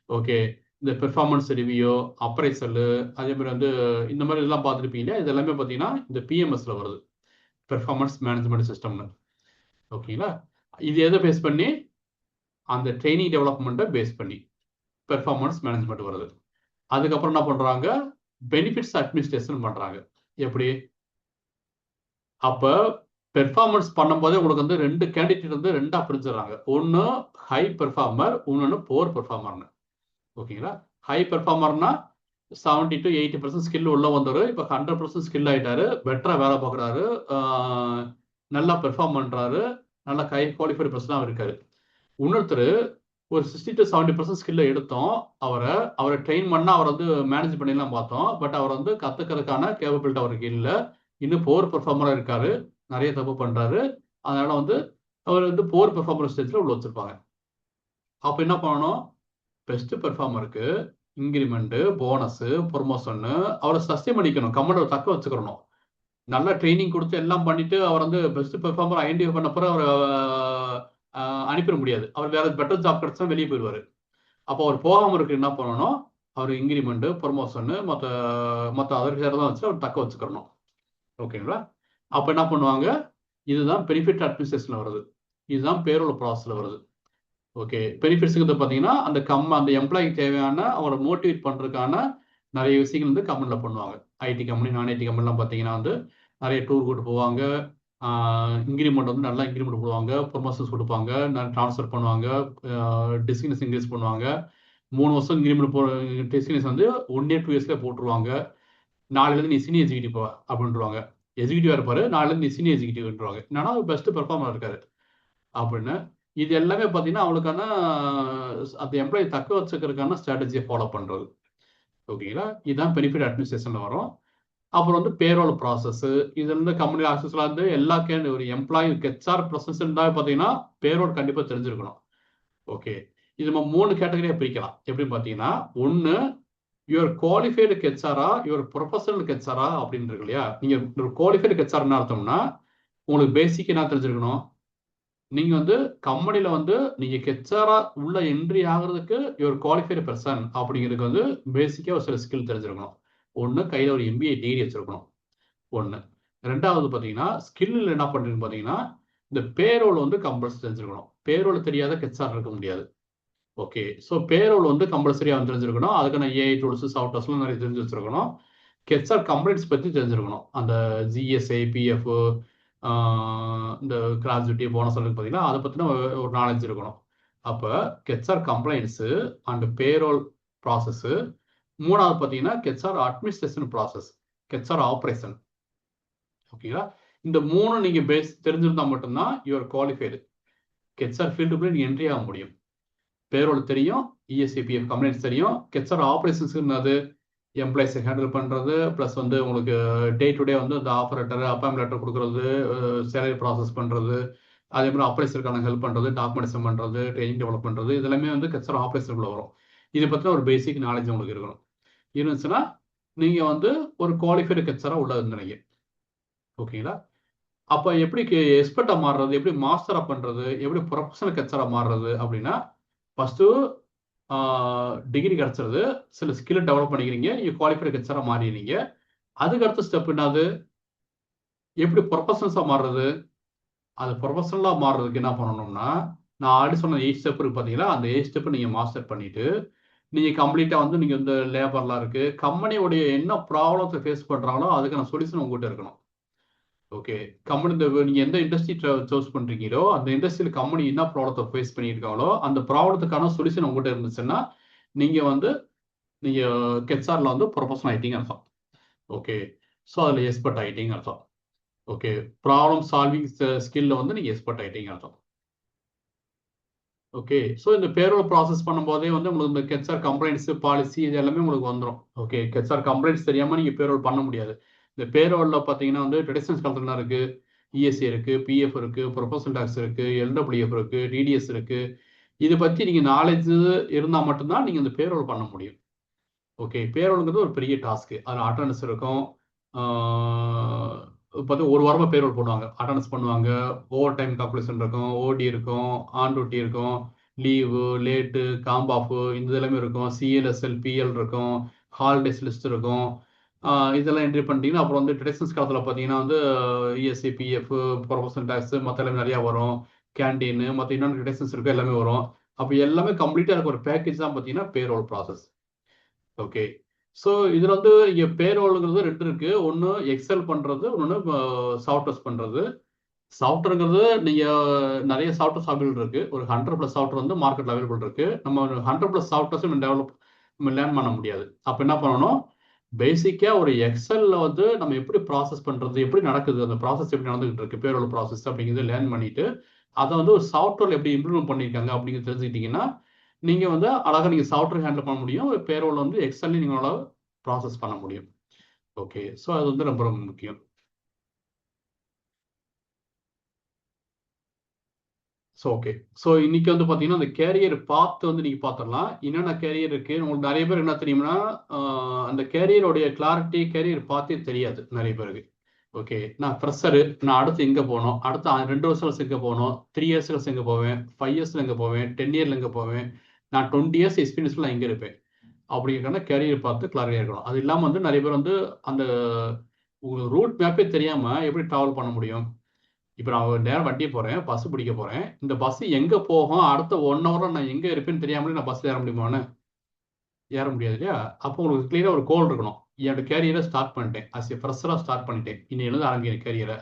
ஓகே, இந்த பெர்ஃபார்மன்ஸ் ரிவ்யூ, அப்ரைசல், அதே மாதிரி வந்து இந்த மாதிரி இதெல்லாம் பார்த்துருப்பீங்க. இது எல்லாமே பார்த்தீங்கன்னா இந்த பிஎம்எஸ்ல வருது, பெர்ஃபார்மன்ஸ் மேனேஜ்மெண்ட் சிஸ்டம்னு. ஓகேங்களா? இது எதை பேஸ் பண்ணி, அந்த ட்ரைனிங் டெவலப்மெண்ட்டை பேஸ் பண்ணி பெர்ஃபார்மன்ஸ் மேனேஜ்மெண்ட் வருது. அதுக்கப்புறம் என்ன பண்றாங்க, பெனிஃபிட்ஸ் அட்மினிஸ்ட்ரேஷன் பண்றாங்க. எப்படி, அப்ப பெர்ஃபார்மன்ஸ் பண்ணும்போதே உங்களுக்கு வந்து 2 கேண்டிடேட் வந்து 2ஆ பிரிஞ்சிடறாங்க. ஒன்னு ஹை பெர்ஃபார்மர், இன்னொன்னு புவர் பெர்ஃபார்மர்னு. ஓகேங்களா? ஹை பெர்ஃபார்மர்னா 70 to 80% ஸ்கில் உள்ள வந்தவர் இப்போ 100% ஸ்கில் ஆயிட்டாரு, பெட்டரா வேலை பார்க்குறாரு, நல்லா பெர்ஃபார்ம் பண்றாரு, நல்லா ஹை குவாலிஃபைடு பர்சனாக இருக்காரு. இன்னொருத்தர் ஒரு 60 to 70% ஸ்கில்ல எடுத்தோம், அவரை ட்ரெயின் பண்ணா அவர் வந்து மேனேஜ் பண்ணிடலாம் பார்த்தோம். பட் அவர் வந்து கத்துக்கிறதுக்கான கேப்பபிலிட்டி அவருக்கு இல்லை, இன்னும் புவர் பெர்ஃபார்மரா இருக்காரு, நிறைய தப்பு பண்றாரு. அதனால வந்து அவர் வந்து புவர் பெர்ஃபார்மர் ஸ்டேஜ்ல உள்ள வச்சிருப்பாங்க. அப்ப என்ன பண்ணணும், பெஸ்ட் பெர்ஃபார்மருக்கு இன்கிரிமெண்ட், போனஸ், ப்ரொமோஷன் அவரை சஸ்டெயின் பண்ணிக்கணும், கம்பெனியை தக்க வச்சுக்கணும். நல்லா ட்ரைனிங் கொடுத்து எல்லாம் பண்ணிட்டு அவர் வந்து பெஸ்ட் பெர்ஃபார்மர் ஐடென்டிஃபை பண்ண பிறகு அவர் அனுப்பிட முடியாது. அவர் வேற பெட்டர் ஜாப் கிடைச்சா வெளியே போயிடுவாரு. அப்போ அவர் போகாமல் இருக்கு என்ன பண்ணணும், அவர் இன்கிரிமெண்ட், ப்ரொமோஷன், மற்ற அதர் ஷேர் தான் வச்சு அவர் தக்க வச்சுக்கணும். ஓகேங்களா? அப்போ என்ன பண்ணுவாங்க, இதுதான் பெனிஃபிட் அட்மினிஸ்ட்ரேஷன்ல வருது, இதுதான் பேரோல் ப்ராசஸ்ல வருது. ஓகே, பெனிஃபிட்ஸுங்கிறது பார்த்தீங்கன்னா அந்த எம்ப்ளாய்க்கு தேவையான அவரை மோட்டிவேட் பண்ணுறதுக்கான நிறைய விஷயங்கள் வந்து கம்பெனியில் பண்ணுவாங்க. ஐடி கம்பெனி, நான் ஐடி கம்பெனிலாம் பார்த்தீங்கன்னா வந்து நிறைய டூர் கூட்டு போவாங்க, இன்க்ரிமெண்ட் வந்து நல்லா இன்க்ரிமெண்ட் போடுவாங்க, ப்ரொமோஷன்ஸ் கொடுப்பாங்க, நிறைய ட்ரான்ஸ்ஃபர் பண்ணுவாங்க, டிஸ்கினஸ் இன்க்ரீஸ் பண்ணுவாங்க. 3 வருஷம் இன்க்ரிமெண்ட் டிஸ்கினஸ் வந்து 1 year 2 yearsல போட்டுருவாங்க. நாளையிலேருந்து நீ சீனியர் எக்ஸிக்யூட்டிவ் அப்படின்றாங்க. எக்ஸிக்யூட்டிவா இருப்பாரு, நாளையிலேருந்து நீ சீனியர் எக்ஸிக்யூட்டிவ்ன்றாங்க. என்னன்னா பெஸ்ட் பெர்ஃபார்மர் இருக்காரு அப்படின்னு. இது எல்லாமே பார்த்தீங்கன்னா அவங்களுக்கான அந்த எம்ப்ளாயி தக்க வச்சுக்கிறதுக்கான ஸ்ட்ராட்டஜியை ஃபாலோ பண்ணுறது. ஓகேங்களா? இதுதான் பெனிஃபிட் அட்மினிஸ்ட்ரேஷனில் வரும். அப்புறம் வந்து பேரோல் ப்ராசஸ், இது வந்து கம்பெனி ஆக்சஸ்ல வந்து எல்லா ஒரு எம்ப்ளாயி ஹெச்ஆர் ப்ராசஸ் இருந்தால் பார்த்தீங்கன்னா பேரோல் கண்டிப்பாக தெரிஞ்சிருக்கணும். ஓகே, இது நம்ம 3 கேட்டகரியாக பிரிக்கலாம். எப்படின்னு பார்த்தீங்கன்னா, ஒன்று யுவர் குவாலிஃபைடு ஹெச்ஆரா, யுவர் ப்ரொஃபஷனல் ஹெச்ஆரா அப்படின்னு இருக்கு இல்லையா. நீங்கள் ஒரு குவாலிஃபைடு ஹெச்ஆர் என்ன அர்த்தம்னா, உங்களுக்கு பேசிக் என்ன தெரிஞ்சிருக்கணும், நீங்க வந்து கம்பெனில வந்து நீங்க ஹெச்ஆரா உள்ள என்ட்ரி ஆகுறதுக்கு யுவர் குவாலிஃபைடு பர்சன் அப்படிங்கிறதுக்கு வந்து பேசிக்கா ஒரு சில ஸ்கில் தெரிஞ்சிருக்கணும். ஒன்று கையில் ஒரு MBA டிகிரி வச்சிருக்கணும். ஒன்று. ரெண்டாவது பார்த்தீங்கன்னா ஸ்கில்லில் என்ன பண்ணுறீங்கன்னு பார்த்தீங்கன்னா, இந்த பேரோல் வந்து கம்பல்சரி தெரிஞ்சிருக்கணும். பேரோல் தெரியாத ஹெச்ஆர் இருக்க முடியாது. ஓகே, ஸோ பேரோல் வந்து கம்பல்சரியாக தெரிஞ்சிருக்கணும். அதுக்கான ஏஐ டூல்ஸ், சாஃப்ட்வேர்ஸ்லாம் நிறைய தெரிஞ்சு வச்சிருக்கணும். ஹெச்ஆர் கம்ப்ளைண்ட்ஸ் பற்றி தெரிஞ்சிருக்கணும். அந்த ஜிஎஸ்ஐ, பிஎஃப், இந்த கிராஜுவிட்டி, போனஸ் பார்த்தீங்கன்னா அதை பற்றின ஒரு நாலேஜ் இருக்கணும். அப்போ கெச்ஆர் கம்ப்ளைண்ட்ஸு அண்ட் பேரோல் ப்ராசஸ்ஸு, மூணாவது பார்த்தீங்கன்னா கெச்ஆர் அட்மினிஸ்ட்ரேஷன் ப்ராசஸ், கெச்ஆர் ஆப்ரேஷன். ஓகேங்களா? இந்த மூணு நீங்கள் பேஸ் தெரிஞ்சிருந்தா மட்டும்தான் யூஆர் குவாலிஃபைடு. கெச்ஆர் ஃபீல்டுக்குள்ளே நீங்கள் என்ட்ரி ஆக முடியும். பேரோல் தெரியும், இஎஸ்சிபிஎஃப் கம்ப்ளைண்ட்ஸ் தெரியும், கெச்ஆர் ஆப்ரேஷன்ஸ் என்னது, எம்ப்ளாயிஸை ஹேண்டில் பண்ணுறது, ப்ளஸ் வந்து உங்களுக்கு டே டு டே வந்து இந்த ஆஃபர் லெட்டர், அப்பாயின்மெண்ட் லெட்டர் கொடுக்குறது, சேலரி ப்ராசஸ் பண்ணுறது, அதே மாதிரி ஆப்ரேஷனுக்கான ஹெல்ப் பண்ணுறது, டாக்குமெண்டேஷன் பண்ணுறது, ட்ரைனிங் டெவலப் பண்ணுறது, இதெல்லாமே வந்து கெச்ஆர் ஆப்ரேஷனுக்குள்ள வரும். இதை பற்றின ஒரு பேசிக் நாலேஜ் உங்களுக்கு இருக்கணும். இருந்துச்சுன்னா நீங்கள் வந்து ஒரு குவாலிஃபைடு கெச்ஆராக உள்ள இருந்தீங்க. ஓகேங்களா? அப்போ எப்படி எக்ஸ்பர்ட்டாக மாறுறது, எப்படி மாஸ்டராக பண்ணுறது, எப்படி ப்ரொஃபஷனல் கெச்ஆராக மாறுறது அப்படின்னா, ஃபஸ்ட்டு டிகிரி கிடச்சிருது, சில ஸ்கில் டெவலப் பண்ணிக்கிறீங்க, நீங்கள் குவாலிஃபைடு கெச்ஆராக மாறிடுறீங்க. அதுக்கு அடுத்த ஸ்டெப் என்னது, எப்படி ப்ரொஃபஷனல்ஸாக மாறுறது. அது ப்ரொஃபஷனலாக மாறுறதுக்கு என்ன பண்ணணும்னா, நான் ஆல்ரெடி சொன்ன 8 ஸ்டெப் இருக்கு பார்த்தீங்களா, அந்த 8 ஸ்டெப்பை நீங்கள் மாஸ்டர் பண்ணிவிட்டு, நீங்கள் கம்ப்ளீட்டாக வந்து நீங்கள் இந்த லேபர்லாம் இருக்குது, கம்பெனியோடைய என்ன ப்ராப்ளத்தை ஃபேஸ் பண்ணுறாங்களோ அதுக்கான சொல்யூஷன் உங்கள்கிட்ட இருக்கணும். ஓகே, கம்பெனி நீங்கள் எந்த இண்டஸ்ட்ரி சூஸ் பண்ணுறீங்களோ அந்த இண்டஸ்ட்ரியில் கம்பெனி என்ன ப்ராப்ளத்தை ஃபேஸ் பண்ணியிருக்காங்களோ அந்த ப்ராப்ளத்துக்கான சொல்யூஷன் உங்கள்கிட்ட இருந்துச்சுன்னா நீங்கள் வந்து நீங்கள் கெச்ஆரில் வந்து ப்ரொஃபஷனல் ஆகிட்டீங்க அர்த்தம். ஓகே, ஸோ அதில் எக்ஸ்பர்ட் ஆகிட்டீங்க அர்த்தம். ஓகே, ப்ராப்ளம் சால்விங் ஸ்கில்ல வந்து நீங்கள் எக்ஸ்பர்ட் ஆகிட்டீங்க அர்த்தம். ஓகே, ஸோ இந்த பேரோல் ப்ராசஸ் பண்ணும்போதே வந்து உங்களுக்கு இந்த கெச்ஆர் கம்ப்ளைண்ட்ஸ் பாலிசி இது எல்லாமே உங்களுக்கு வந்துடும். ஓகே, கெச்ஆர் கம்ப்ளைண்ட்ஸ் தெரியாமல் நீங்கள் பேரோல் பண்ண முடியாது. இந்த பேரோலில் பார்த்தீங்கன்னா வந்து ட்ரெடிஷனல் கல்ச்சர்லாம் இருக்குது, இஎஸ்சி இருக்குது, பிஎஃப் இருக்குது, ப்ரொபோசல் டேக்ஸ் இருக்குது, எல்டபிள்யூஎஃப் இருக்குது, டிடிஎஸ் இருக்குது. இதை பற்றி நீங்கள் நாலேஜ் இருந்தால் மட்டும்தான் நீங்கள் இந்த பேரோல் பண்ண முடியும். ஓகே, பேரோலுங்கிறது ஒரு பெரிய டாஸ்க்கு. அதில் அட்டண்டன்ஸ் இருக்கும், பார்த்து ஒரு வாரமாக பேரோல் போடுவாங்க, அட்டண்டன்ஸ் பண்ணுவாங்க, ஓவர் டைம் கால்குலேஷன் இருக்கும், ஓடி இருக்கும், ஆன் டியூட்டி இருக்கும், லீவு, லேட்டு, காம்பாஃபு இந்த எல்லாமே இருக்கும், சிஎல்எஸ்எல், பிஎல் இருக்கும், ஹாலிடேஸ் லிஸ்ட் இருக்கும். இதெல்லாம் என்ட்ரி பண்ணிட்டீங்கன்னா அப்புறம் வந்து ட்ரெடிஷன்ஸ் காலத்தில் பார்த்தீங்கன்னா வந்து இஎஸ்சி, பிஎஃப், ப்ரொபோசல் டேக்ஸ் மற்ற எல்லாமே நிறையா வரும், கேண்டீனு மற்ற இன்னொன்று ட்ரெடிஷன்ஸ் இருக்கும், எல்லாமே வரும். அப்போ எல்லாமே கம்ப்ளீட்டாக இருக்க ஒரு பேக்கேஜ் தான் பார்த்தீங்கன்னா பேரோல் ப்ராசஸ். ஓகே, ஸோ இதில் வந்து இங்கே பேரோலுங்கிறது 2 இருக்குது. ஒன்று எக்ஸல் பண்ணுறது, ஒன்று சாஃப்ட்வேர்ஸ் பண்ணுறது. சாஃப்ட்வேருங்கிறது நீங்கள் நிறைய சாஃப்ட்வேர்ஸ் அவைலபிள் இருக்குது. ஒரு 100+ சாஃப்ட்வேர் வந்து மார்க்கெட்டில் அவைலபிள் இருக்குது. நம்ம 100+ சாஃப்ட்வேர்ஸும் நம்ம லேர்ன் பண்ண முடியாது. அப்போ என்ன பண்ணணும், பேசிக்காக ஒரு எக்ஸலில் வந்து நம்ம எப்படி ப்ராசஸ் பண்ணுறது, எப்படி நடக்குது, அந்த ப்ராசஸ் எப்படி நடந்துகிட்டு இருக்கு, பேரோல் ப்ராசஸ் அப்படிங்கிறது லேர்ன் பண்ணிவிட்டு அதை வந்து ஒரு சாஃப்ட்வேரில் எப்படி இம்ப்ளிமெண்ட் பண்ணியிருக்காங்க அப்படிங்கிறது தெரிஞ்சுக்கிட்டிங்கன்னா நீங்கள் வந்து அழகாக நீங்கள் சாஃப்ட்வேர் ஹேண்டில் பண்ண முடியும். பேரோல் வந்து எக்ஸல்லையும் நீங்களால் ப்ராசஸ் பண்ண முடியும். ஓகே, ஸோ அது வந்து ரொம்ப ரொம்ப முக்கியம். ஸோ ஓகே, ஸோ இன்னைக்கு வந்து பார்த்தீங்கன்னா அந்த கேரியர் பாத் வந்து நீங்கள் பார்த்துடலாம். என்னென்ன கேரியர் இருக்குது உங்களுக்கு நிறைய பேர் என்ன தெரியும்னா, அந்த கேரியருடைய கிளாரிட்டி, கேரியர் பாத்தே தெரியாது நிறைய பேருக்கு. ஓகே, நான் ஃப்ரெஷரு, நான் அடுத்து எங்கே போகணும், அடுத்த 2 வருஷம் எங்கே போகணும், 3 இயர்ஸ் எங்கே போவேன், 5 இயர்ஸில் எங்கே போவேன், 10 இயரில் எங்கே போவேன், நான் 20 இயர்ஸ் எக்ஸ்பீரியன்ஸில் எங்கே இருப்பேன் அப்படிங்கிறக்கான கேரியர் பார்த்து கிளாரிட்டியாக இருக்கணும். அது இல்லாமல் வந்து நிறைய பேர் வந்து அந்த உங்களுக்கு ரூட் மேப்பே தெரியாமல் எப்படி ட்ராவல் பண்ண முடியும். இப்போ நான் நேரம் வண்டியை போகிறேன், பஸ் பிடிக்க போகிறேன், இந்த பஸ் எங்கே போகும், அடுத்த 1 ஹவரில் நான் எங்கே இருப்பேன்னு தெரியாமலே நான் பஸ்ஸில் ஏற முடியுமான்னு ஏற முடியாது இல்லையா. அப்போ உங்களுக்கு கிளியராக ஒரு கோல் இருக்கணும். என்னோட கேரியரை ஸ்டார்ட் பண்ணிட்டேன், அஸ் எ ஃப்ரெஷராக ஸ்டார்ட் பண்ணிட்டேன், இன்னையிலேருந்து ஆரம்பிக்கிற கேரியரை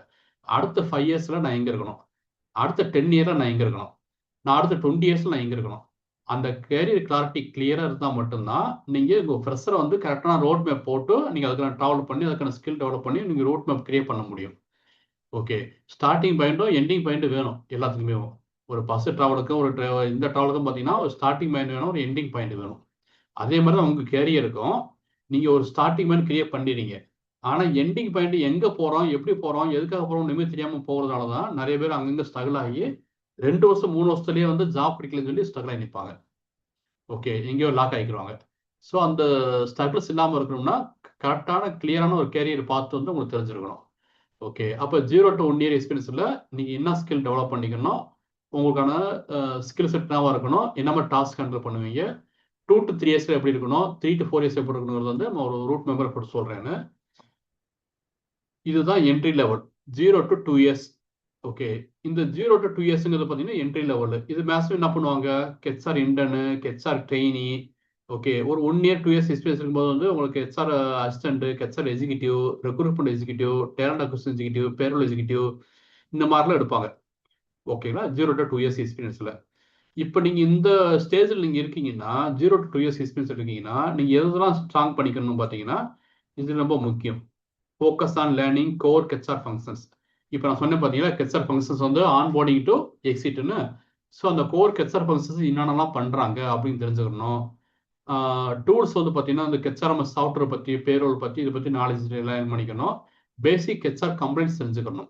அடுத்த 5 இயர்ஸில் நான் எங்கே இருக்கணும், அடுத்த 10 இயரில் நான் எங்கே இருக்கணும், நான் அடுத்த 20 இயர்ஸில் நான் எங்கே இருக்கணும். அந்த கேரியர் கிளாரிட்டி கிளியராக இருந்தால் மட்டும்தான் நீங்கள் உங்கள் ஃப்ரெஷரை வந்து கரெக்டான ரோட் மேப் போட்டு நீங்கள் அதுக்கான ட்ராவல் பண்ணி அதுக்கான ஸ்கில் டெவலப் பண்ணி நீங்கள் ரோட் மேப் கிரியேட் பண்ண முடியும். ஓகே, ஸ்டார்டிங் பாயிண்ட்டும் எண்டிங் பாயிண்ட்டும் வேணும் எல்லாத்துக்குமே. ஒரு பஸ் ட்ராவலுக்கும் ஒரு இந்த ட்ராவலுக்கும் பார்த்தீங்கன்னா ஒரு ஸ்டார்டிங் பாயிண்ட் வேணும், ஒரு எண்டிங் பாயிண்ட் வேணும். அதே மாதிரி தான் உங்கள் கேரியருக்கும் நீங்கள் ஒரு ஸ்டார்டிங் பாயிண்ட் கிரியேட் பண்ணிடுறீங்க, ஆனால் எண்டிங் பாயிண்ட் எங்கே போகிறோம், எப்படி போகிறோம், எதுக்காக போகிறோம் நிம்மதி தெரியாமல் போகிறதுனால தான் நிறைய பேர் அங்கங்கே ஸ்ட்ரகிள் ஆகி 2 வருஷம் 3 வருஷத்துலேயே வந்து ஜாப் கிடைக்கலன்னு சொல்லி ஸ்ட்ரகிள் ஆகி நிற்பாங்க. ஓகே, எங்கேயோ லாக் ஆகிக்குவாங்க. ஸோ அந்த ஸ்ட்ரகிள்ஸ் இல்லாமல் இருக்கணும்னா கரெக்டான கிளியரான ஒரு கேரியர் பார்த்து வந்து உங்களுக்கு தெரிஞ்சிருக்கணும். ஓகே, அப்போ 0 to 1 year எக்ஸ்பீரியன்ஸில் நீங்கள் என்ன ஸ்கில் டெவலப் பண்ணிக்கணும், உங்களுக்கான ஸ்கில் செட் என்னவாக இருக்கணும், என்ன மாதிரி டாஸ்க் ஹேண்டில் பண்ணுவீங்க, 2 to 3 years எப்படி இருக்கணும், 3 to 4 years எப்படி இருக்கணுங்கிறது வந்து நான் ஒரு ரூட் மெம்பரை போட்டு சொல்கிறேன்னு. இதுதான் entry level 0 to 2 years. Okay, இந்த 0 to 2 இயர்ஸ்ங்கிறது பார்த்தீங்கன்னா என்ட்ரி லெவல். இது மேக்ஸிமம் என்ன பண்ணுவாங்க, கெச்ஆர் இன்டர்னு, கெச்ஆர் ட்ரெயினி. ஓகே, ஒரு 1 year 2 years எக்ஸ்பீரியன்ஸ் இருக்கும்போது வந்து உங்களுக்கு HR assistant, HR executive, recruitment executive, talent acquisition executive, payroll executive இந்த மாதிரிலாம் எடுப்பாங்க. ஓகேங்களா, 0 to 2 years எக்ஸ்பீரியன்ஸில். இப்போ நீங்க இந்த ஸ்டேஜில் நீங்க இருக்கீங்கன்னா 0 to 2 இயர்ஸ் எக்ஸ்பீரியன்ஸ் இருக்கீங்கன்னா நீங்க எதெல்லாம் ஸ்ட்ராங் பண்ணிக்கணும்னு பார்த்தீங்கன்னா இது ரொம்ப முக்கியம். Focus on learning core HR functions. இப்போ நான் சொன்னேன் பார்த்தீங்கன்னா கெச்ஆர் ஃபங்க்ஷன்ஸ் வந்து ஆன் போர்டிங் டு எக்ஸிட்னு. ஸோ அந்த கோர் கெச்ஆர் ஃபங்க்ஷன்ஸ் என்னென்னலாம் பண்ணுறாங்க அப்படின்னு தெரிஞ்சுக்கணும். டூல்ஸ் வந்து பார்த்தீங்கன்னா இந்த கெச்ஆர்எம்எஸ் சாஃப்ட்வேர் பற்றி பேரோல் பற்றி இதை பற்றி நாலேஜ் லேர்ன் பண்ணிக்கணும். பேசிக் கெச்ஆர் கம்ப்ளைண்ட்ஸ் தெரிஞ்சுக்கணும்.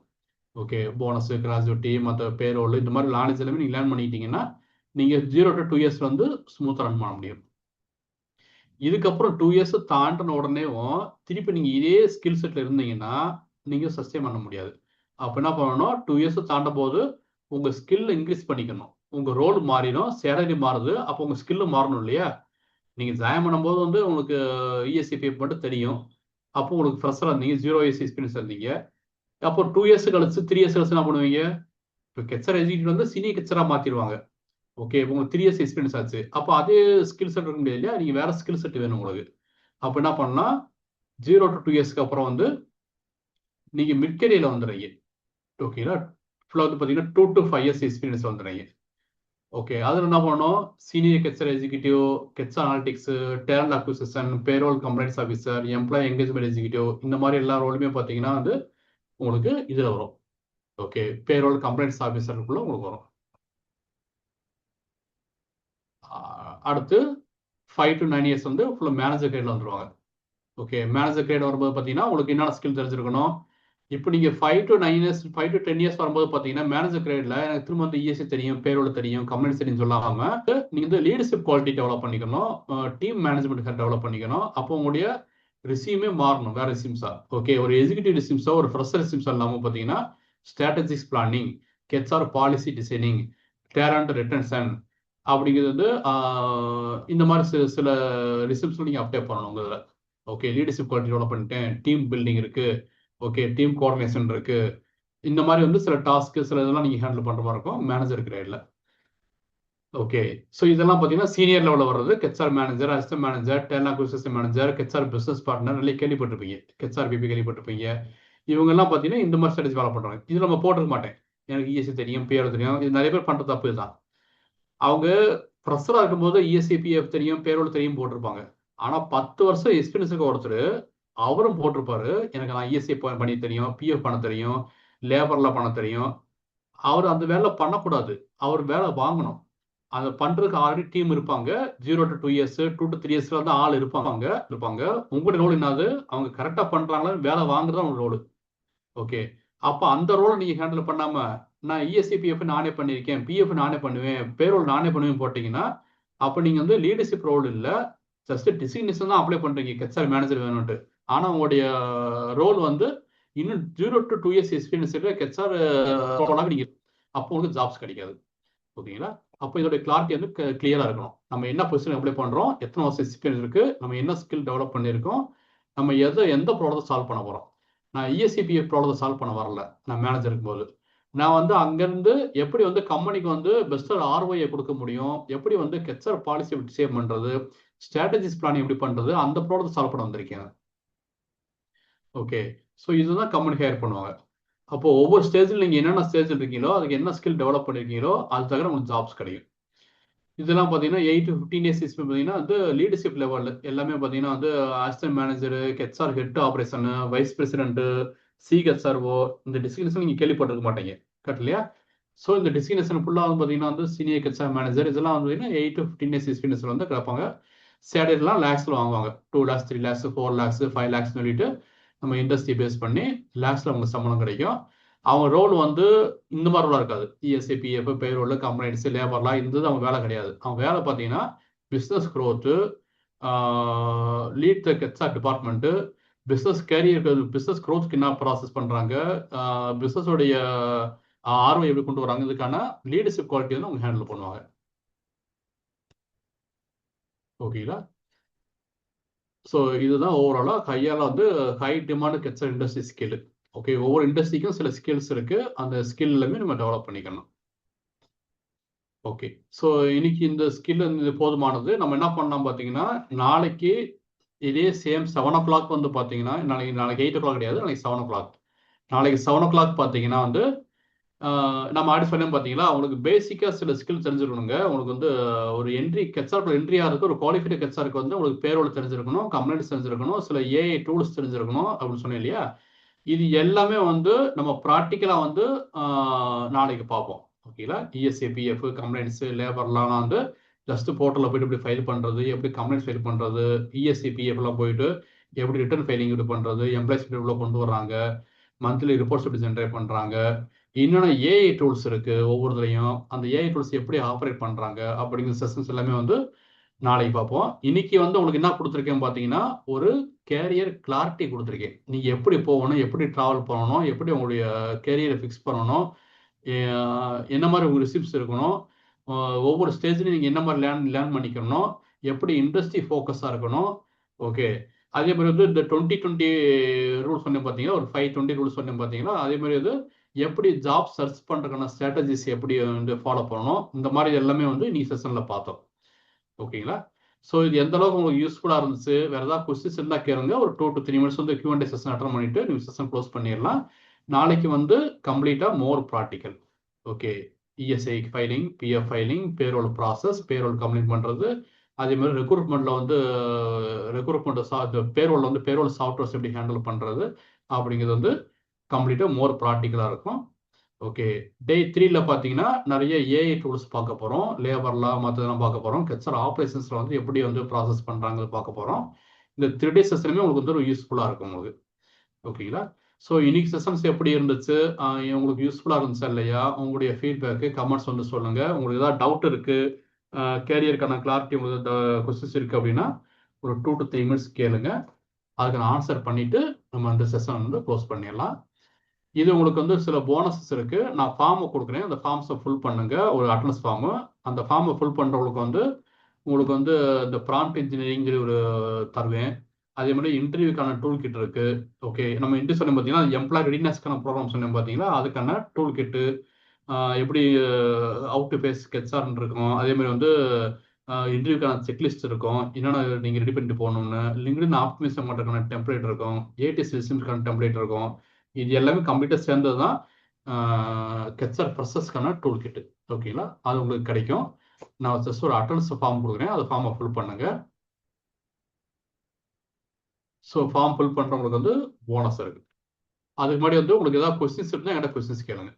ஓகே, போனஸ், கிராஜுவிட்டி, மற்ற பேரோல் இந்த மாதிரி நாலேஜ் எல்லாமே நீங்கள் லேர்ன் பண்ணிட்டீங்கன்னா நீங்கள் 0 to 2 இயர்ஸ் வந்து ஸ்மூத்தாக ரன் பண்ண முடியும். இதுக்கப்புறம் 2 இயர்ஸ் தாண்டின உடனேவும் திருப்பி நீங்கள் இதே ஸ்கில் செட்டில் இருந்தீங்கன்னா நீங்கள் சஸ்டெயின் பண்ண முடியாது. அப்போ என்ன பண்ணணும், 2 இயர்ஸ் தாண்டும் போது உங்கள் ஸ்கில் இன்க்ரீஸ் பண்ணிக்கணும். உங்கள் ரோல் மாறிடும், சேலரி மாறுது, அப்போ உங்கள் ஸ்கில்லு மாறணும் இல்லையா? நீங்கள் ஜாயின் பண்ணும்போது வந்து உங்களுக்கு இஎஸ்சிபி மட்டும் தெரியும். அப்போ உங்களுக்கு ஃப்ரெஷராக இருந்தீங்க, 0 இயர்ஸ் எக்ஸ்பீரியன்ஸ் இருந்தீங்க. அப்போ 2 இயர்ஸ் கழிச்சு 3 இயர்ஸ் கழிச்சு என்ன பண்ணுவீங்க? இப்போ கெச்சர் எஜிக்யூட்டிவ் வந்து சீனியர் கெச்சராக மாற்றிடுவாங்க. ஓகே, உங்களுக்கு 3 இயர்ஸ் எக்ஸ்பீரியன்ஸ் ஆச்சு. அப்போ அதே ஸ்கில் செட் இருக்க முடியாது இல்லையா? நீங்கள் வேற ஸ்கில் செட் வேணும் உங்களுக்கு. அப்போ என்ன பண்ணலாம், 0 to 2 இயர்ஸ்க்கு அப்புறம் வந்து நீங்கள் மிட் கேரியரில் வந்துடுறீங்க. ஓகேங்களா? ஃபுல்லாக வந்து பார்த்தீங்கன்னா 2 to 5 இயர்ஸ் எக்ஸ்பீரியன்ஸ் வந்துடுறீங்க. ஓகே, அதில் என்ன பண்ணணும், senior gesture executive, gesture analytics, talent acquisition, payroll complaints officer, employee engagement executive, இந்த மாதிரி எல்லா ரோலுமே பார்த்தீங்கன்னா வந்து உங்களுக்கு இதில் வரும். ஓகே, பேரோல் கம்ப்ளைண்ட்ஸ் ஆஃபீஸருக்குள்ள உங்களுக்கு வரும். அடுத்து 5 to 9 இயர்ஸ் வந்து ஃபுல்லாக மேனேஜர் கிரேடில் வந்துடுவாங்க. ஓகே, மேனேஜர் கிரேட் வரும்போது பார்த்தீங்கன்னா உங்களுக்கு என்னென்ன ஸ்கில் தெரிஞ்சிருக்கணும். இப்போ நீங்கள் 5 to 9 இயர்ஸ் 5 to 10 இயர்ஸ் வரும்போது பார்த்தீங்கன்னா மேனேஜர் கிரேடில் எனக்கு திரும்ப வந்து இஎஸ்சி தெரியும், பேரோல் தெரியும், கம்ப்ளைண்ட்ஸ் தெரியும் சொல்லாமல் நீங்கள் வந்து லீடர்ஷிப் குவாலிட்டி டெவலப் பண்ணிக்கணும், டீம் மேனேஜ்மெண்ட் டெவலப் பண்ணிக்கணும். அப்போ உங்களுடைய ரிசீமே மாறணும், வேற ரிசீம்ஸா. ஓகே, ஒரு எக்ஸிக்யூட்டிவ் ரிசீம்ஸோ ஒரு ஃப்ரெஷர் ரிசீம்ஸோ இல்லாமல் பார்த்தீங்கன்னா strategics planning, HR policy designing, talent retention அப்படிங்கிறது வந்து இந்த மாதிரி சில ரிசீம்ஸ் நீங்கள் அப்டேட் பண்ணணும் உங்கள் இதில். ஓகே, லீடர்ஷிப் குவாலிட்டி டெவலப் பண்ணிட்டேன், டீம் பில்டிங் இருக்கு, ஓகே, டீம் கோஆர்டினேஷன் இருக்கு, இந்த மாதிரி வந்து சில டாஸ்க்கு சில இதெல்லாம் நீங்கள் ஹேண்டில் பண்ணுற மாதிரி இருக்கும் மேனேஜர் கிரேடில். ஓகே, ஸோ இதெல்லாம் பார்த்தீங்கன்னா சீனியர் லெவலில் வர்றது HR manager, assistant manager, talent acquisition manager, HR business partner நிறைய கேள்விப்பட்டிருப்பீங்க, கெச்ஆர் பிபி கேள்விப்பட்டிருப்பீங்க. இவங்கெல்லாம் பார்த்தீங்கன்னா இந்த மாதிரி ஸ்ட்ராட்டஜி ஃபாலோ பண்ணுறாங்க. இது நம்ம போட்டிருக்க மாட்டேன், எனக்கு இஎஸ்சி தெரியும், பிஆர் தெரியும், இது நிறைய பேர் பண்ணுற தப்பு தான். அவங்க ஃப்ரெஷராக இருக்கும்போது இஎஸ்சி பிஎஃப் தெரியும், பேரோல் தெரியும் போட்டிருப்பாங்க. ஆனால் 10 வருஷம் எக்ஸ்பீரியன்ஸ் இருக்க ஒருத்தர் அவரும் போட்டிருப்பாரு, எனக்கு நான் இஎஸ்சி பண்ணி தெரியும், பிஎஃப் பண்ண தெரியும், லேபரில் பண்ண தெரியும். அவர் அந்த வேலை பண்ணக்கூடாது, அவர் வேலை வாங்கணும். அதை பண்ணுறதுக்கு ஆல்ரெடி டீம் இருப்பாங்க. 0 to 2 இயர்ஸ் 2 to 3 இயர்ஸ்ல வந்து ஆள் இருப்பாங்க. உங்களுடைய ரோல் என்னது, அவங்க கரெக்டாக பண்ணுறாங்களா வேலை வாங்குறது அவங்க ரோல். ஓகே, அப்போ அந்த ரோலை நீங்கள் ஹேண்டில் பண்ணாமல் நான் இஎஸ்சி பிஎஃப் நானே பண்ணியிருக்கேன், பிஎஃப் நானே பண்ணுவேன், பேரோல் நானே பண்ணுவேன் போட்டிங்கன்னா அப்போ நீங்கள் வந்து லீடர்ஷிப் ரோல் இல்லை, ஜஸ்ட் டிசிக்னேஷன் தான் அப்ளை பண்ணுறீங்க கெச்ஆர் மேனேஜர் வேணும்ட்டு. ஆனால் உங்களுடைய ரோல் வந்து இன்னும் 0 to 2 இயர்ஸ் எக்ஸ்பீரியன்ஸ் கெச்ஆர் நீங்கள் அப்போ உங்களுக்கு ஜாப்ஸ் கிடைக்காது. ஓகேங்களா? அப்போ இதோட கிளாரிட்டி வந்து கிளியராக இருக்கணும். நம்ம என்ன பொசிஷன் அப்ளை பண்ணுறோம், எத்தனை வருஷம் எக்ஸ்பீரியன்ஸ் இருக்குது, நம்ம என்ன ஸ்கில் டெவலப் பண்ணியிருக்கோம், நம்ம எந்த ப்ராப்ளத்தை சால்வ் பண்ண போகிறோம். நான் இஎஸ்சிபிஎஃப் ப்ராப்ளத்தை சால்வ் பண்ண வரல, நான் மேனேஜர் இருக்கும்போது நான் வந்து அங்கேருந்து எப்படி வந்து கம்பெனிக்கு வந்து பெஸ்ட்டாக ஆர்ஓஐயை கொடுக்க முடியும், எப்படி வந்து கெச்ஆர் பாலிசி எப்படி சேவ் பண்ணுறது, ஸ்ட்ராட்டஜிஸ் பிளான் எப்படி பண்ணுறது, அந்த ப்ராப்ளத்தை சால்வ் பண்ண வந்திருக்கேன். ஓகே, ஸோ இதுதான் கம்பெனி ஹையர் பண்ணுவாங்க. அப்போ ஒவ்வொரு ஸ்டேஜில் நீங்கள் என்னென்ன ஸ்டேஜில் இருக்கீங்களோ அதுக்கு என்ன ஸ்கில் டெவலப் பண்ணியிருக்கீங்களோ அது தவிர உங்களுக்கு ஜாப்ஸ் கிடைக்கும். இதெல்லாம் பார்த்தீங்கன்னா 8 to 15 இயர்ஸ் பார்த்தீங்கன்னா வந்து லீடர்ஷிப் லெவலில் எல்லாமே பார்த்தீங்கன்னா வந்து assistant manager, HR head operation, vice president, CHRO, இந்த டிசிக்னேஷன் நீங்கள் கேள்விப்பட்டிருக்க மாட்டீங்க, கரெக்ட் இல்லையா? ஸோ இந்த டிசிக்னேஷன் ஃபுல்லாக வந்து பார்த்தீங்கன்னா வந்து சீனியர் கெச்ஆர் மேனேஜர் இதெல்லாம் வந்து பார்த்தீங்கன்னா 8 to 15 இயர்ஸ் எக்ஸ்பீரியன்ஸில் வந்து கிடப்பாங்க. சேலரிலாம் லேக்ஸில் வாங்குவாங்க, 2 lakhs 3 lakhs 4 lakhs 5 lakhs சொல்லிட்டு நம்ம இண்டஸ்ட்ரி பேஸ் பண்ணி லேக்ஸில் அவங்க சம்பளம் கிடைக்கும். அவங்க ரோல் வந்து இந்த மாதிரி ரோலாக இருக்காது, இஎஸ்ஐ பிஎஃப் பேரோல் கம்ப்ளைண்ட்ஸ் லேபர்லாம் இருந்தது அவங்க வேலை கிடையாது. அவங்க வேலை பார்த்தீங்கன்னா business growth, lead the HR department, business கேரியருக்கு பிஸ்னஸ் க்ரோத்துக்கு என்ன ப்ராசஸ் பண்ணுறாங்க, பிஸ்னஸோடைய ஆர்வம் எப்படி கொண்டு வராங்க, இதுக்கான லீடர்ஷிப் குவாலிட்டி வந்து அவங்க ஹேண்டில் பண்ணுவாங்க. ஓகேங்களா? ஸோ இதுதான் ஓவராலாக கையால் வந்து high demand HR industry skill. Okay, ஒவ்வொரு இண்டஸ்ட்ரிக்கும் சில ஸ்கில்ஸ் இருக்குது, அந்த ஸ்கில் எல்லாமே நம்ம டெவலப் பண்ணிக்கணும். ஓகே, ஸோ இன்னைக்கு இந்த ஸ்கில் இது போதுமானது. நம்ம என்ன பண்ணலாம் பார்த்தீங்கன்னா நாளைக்கு இதே சேம் 7 o'clock வந்து பார்த்தீங்கன்னா நாளைக்கு 8 o'clock கிடையாது, நாளைக்கு 7 o'clock. நாளைக்கு 7 o'clock பார்த்தீங்கன்னா வந்து நம்ம ஆடி சொன்னோம் பார்த்தீங்களா, உங்களுக்கு பேசிக்காக சில ஸ்கில் தெரிஞ்சிருக்கணுங்க. உங்களுக்கு வந்து ஒரு ஹெச்ஆர்க்குள்ள என்ட்ரி ஆகிறதுக்கு ஒரு குவாலிஃபைடு ஹெச்ஆருக்கு வந்து உங்களுக்கு பேரோல் தெரிஞ்சிருக்கணும், கம்ப்ளைண்ட்ஸ் தெரிஞ்சிருக்கணும், சில ஏஐ டூல்ஸ் தெரிஞ்சிருக்கணும் அப்படின்னு சொன்னேன் இல்லையா? இது எல்லாமே வந்து நம்ம ப்ராக்டிக்கலா வந்து நாளைக்கு பார்ப்போம். ஓகேங்களா? இஎஸ்ஏ, பிஎஃப், கம்ப்ளைண்ட்ஸ், லேபர்லாம் வந்து ஜஸ்ட் போர்ட்டலில் போயிட்டு எப்படி ஃபைல் பண்ணுறது, எப்படி கம்ப்ளைண்ட்ஸ் ஃபைல் பண்ணுறது, இஎஸ்ஏ, பிஎஃப்லாம் போயிட்டு எப்படி ரிட்டர்ன் ஃபைலிங் இது பண்ணுறது, எம்ப்ளாய்ஸ் எவ்வளோ கொண்டு வர்றாங்க, மந்த்லி ரிப்போர்ட்ஸ் எப்படி ஜென்ரேட் பண்ணுறாங்க, என்னென்ன ஏஐ டூல்ஸ் இருக்கு ஒவ்வொருத்தரையும், அந்த ஏஐ டூல்ஸ் எப்படி ஆப்ரேட் பண்றாங்க அப்படிங்கிற செஷன்ஸ் எல்லாமே வந்து நாளைக்கு பார்ப்போம். இன்னைக்கு வந்து உங்களுக்கு என்ன கொடுத்துருக்கேன் பார்த்தீங்கன்னா, ஒரு கேரியர் கிளாரிட்டி கொடுத்துருக்கேன். நீங்க எப்படி போகணும், எப்படி டிராவல் பண்ணணும், எப்படி உங்களுடைய கேரியரை ஃபிக்ஸ் பண்ணணும், என்ன மாதிரி உங்க ரிசிப்ட்ஸ் இருக்கணும், ஒவ்வொரு ஸ்டேஜ்லையும் நீங்க என்ன மாதிரி லேர்ன் பண்ணிக்கணும், எப்படி இண்டஸ்ட்ரி ஃபோக்கஸாக இருக்கணும். ஓகே. அதே மாதிரி வந்து இந்த 2020 ரூல்ஸ் சொன்னேன் பார்த்தீங்களா, ஒரு 520 ரூல்ஸ் சொன்னேன் பார்த்தீங்களா, அதே மாதிரி வந்து எப்படி ஜாப் சர்ச் பண்றதுக்கான ஸ்ட்ராட்டஜிஸ் எப்படி வந்து ஃபாலோ பண்ணணும், இந்த மாதிரி எல்லாமே வந்து இன்னைக்கு செஷன்ல பார்த்தோம். ஓகேங்களா? ஸோ இது எந்த அளவுக்கு உங்களுக்கு யூஸ்ஃபுல்லாக இருந்துச்சு, வேற ஏதாவது கொஸ்டின்ஸ் இருந்தால் கேளுங்க. ஒரு 2 to 3 மினிட்ஸ் வந்து Q&A செஷன் அட்டன் பண்ணிட்டு நீங்கள் செஷன் க்ளோஸ் பண்ணிடலாம். நாளைக்கு வந்து கம்ப்ளீட்டாக more practical. Okay. ESI filing, PF filing, payroll process, payroll complete பண்ணுறது, அதே மாதிரி ரெக்ரூட்மெண்ட்டில் வந்து பேரோல் வந்து பேரோல் சாஃப்ட்வேர்ஸ் எப்படி ஹேண்டில் பண்ணுறது அப்படிங்கிறது வந்து கம்ப்ளீட்டாக மோர் ப்ராக்டிக்கலாக இருக்கும். ஓகே. டே 3ல பார்த்தீங்கன்னா நிறைய ஏஐ டூல்ஸ் பார்க்க போகிறோம், லேபர்லாம் மற்றதெல்லாம் பார்க்க போகிறோம், ஹெச்ஆர் ஆப்ரேஷன்ஸில் வந்து எப்படி வந்து ப்ராசஸ் பண்ணுறாங்கிறது பார்க்க போகிறோம். இந்த 3 டே செஷனுமே உங்களுக்கு வந்து ஒரு யூஸ்ஃபுல்லாக இருக்கும் உங்களுக்கு. ஓகேங்களா? ஸோ இன்னைக்கு செஷன்ஸ் எப்படி இருந்துச்சு, உங்களுக்கு யூஸ்ஃபுல்லாக இருந்துச்சா இல்லையா, உங்களுடைய ஃபீட்பேக்கு கமெண்ட்ஸ் வந்து சொல்லுங்கள். உங்களுக்கு ஏதாவது டவுட் இருக்குது, கேரியருக்கான கிளாரிட்டி உங்களுக்கு கொஸ்டின்ஸ் இருக்குது அப்படின்னா ஒரு 2 to 3 மினிட்ஸ் கேளுங்க. அதுக்கு நான் ஆன்சர் பண்ணிவிட்டு நம்ம அந்த செஷன் வந்து க்ளோஸ் பண்ணிடலாம். இது உங்களுக்கு வந்து சில போனஸஸ் இருக்கு. நான் ஃபார்மை கொடுக்குறேன். அந்த ஃபார்ம்ஸை ஃபில் பண்ணுங்க. ஒரு அட்டனன்ஸ் ஃபார்மு. அந்த ஃபார்மை ஃபில் பண்ணுறவங்களுக்கு வந்து உங்களுக்கு வந்து இந்த ப்ராம்ப்ட் இன்ஜினியரிங் ஒரு தருவேன். அதே மாதிரி இன்டர்வியூக்கான டூல் கிட் இருக்கு. ஓகே. நம்ம இன்டர்வியூ சொன்னோம் பார்த்தீங்கன்னா, எம்ப்ளாய் ரெடினஸ்க்கான ப்ரோக்ராம் சொன்னோம் பார்த்தீங்களா, அதுக்கான டூல் கிட்டு எப்படி அவுட் டு ஃபேஸ் ஹெச்ஆர்ன்னு இருக்கும். அதே மாதிரி வந்து இன்டர்வியூக்கான செக்லிஸ்ட் இருக்கும். என்னென்ன நீங்கள் ரெடி பண்ணிட்டு போகணும்னு. லிங்க்டின் ஆப்டிமைசேஷன் பண்ணுறதுக்கான டெம்ப்ளேட் இருக்கும். ஏடிஎஸ் ரெஸ்யூம்ஸ்க்கான டெம்ப்ளேட் இருக்கும். இது எல்லாமே கம்ப்ளீட்டாக சேர்ந்தது தான் ஹெச்ஆர் ப்ரொசஸ்க்கான டூல் கிட்டு. ஓகேங்களா? அது உங்களுக்கு கிடைக்கும். நான் ஜஸ்ட் ஒரு அட்டனன்ஸ் ஃபார்ம் கொடுக்குறேன். அந்த ஃபார்மை ஃபில் பண்ணுங்க. ஸோ ஃபார்ம் ஃபில் பண்ணுறவங்களுக்கு வந்து போனஸ் இருக்கு. அதுக்கு முன்னாடி வந்து உங்களுக்கு ஏதாவது கொஸ்டின்ஸ் இருந்தால் என்கிட்ட கொஸ்டின்ஸ் கேளுங்க.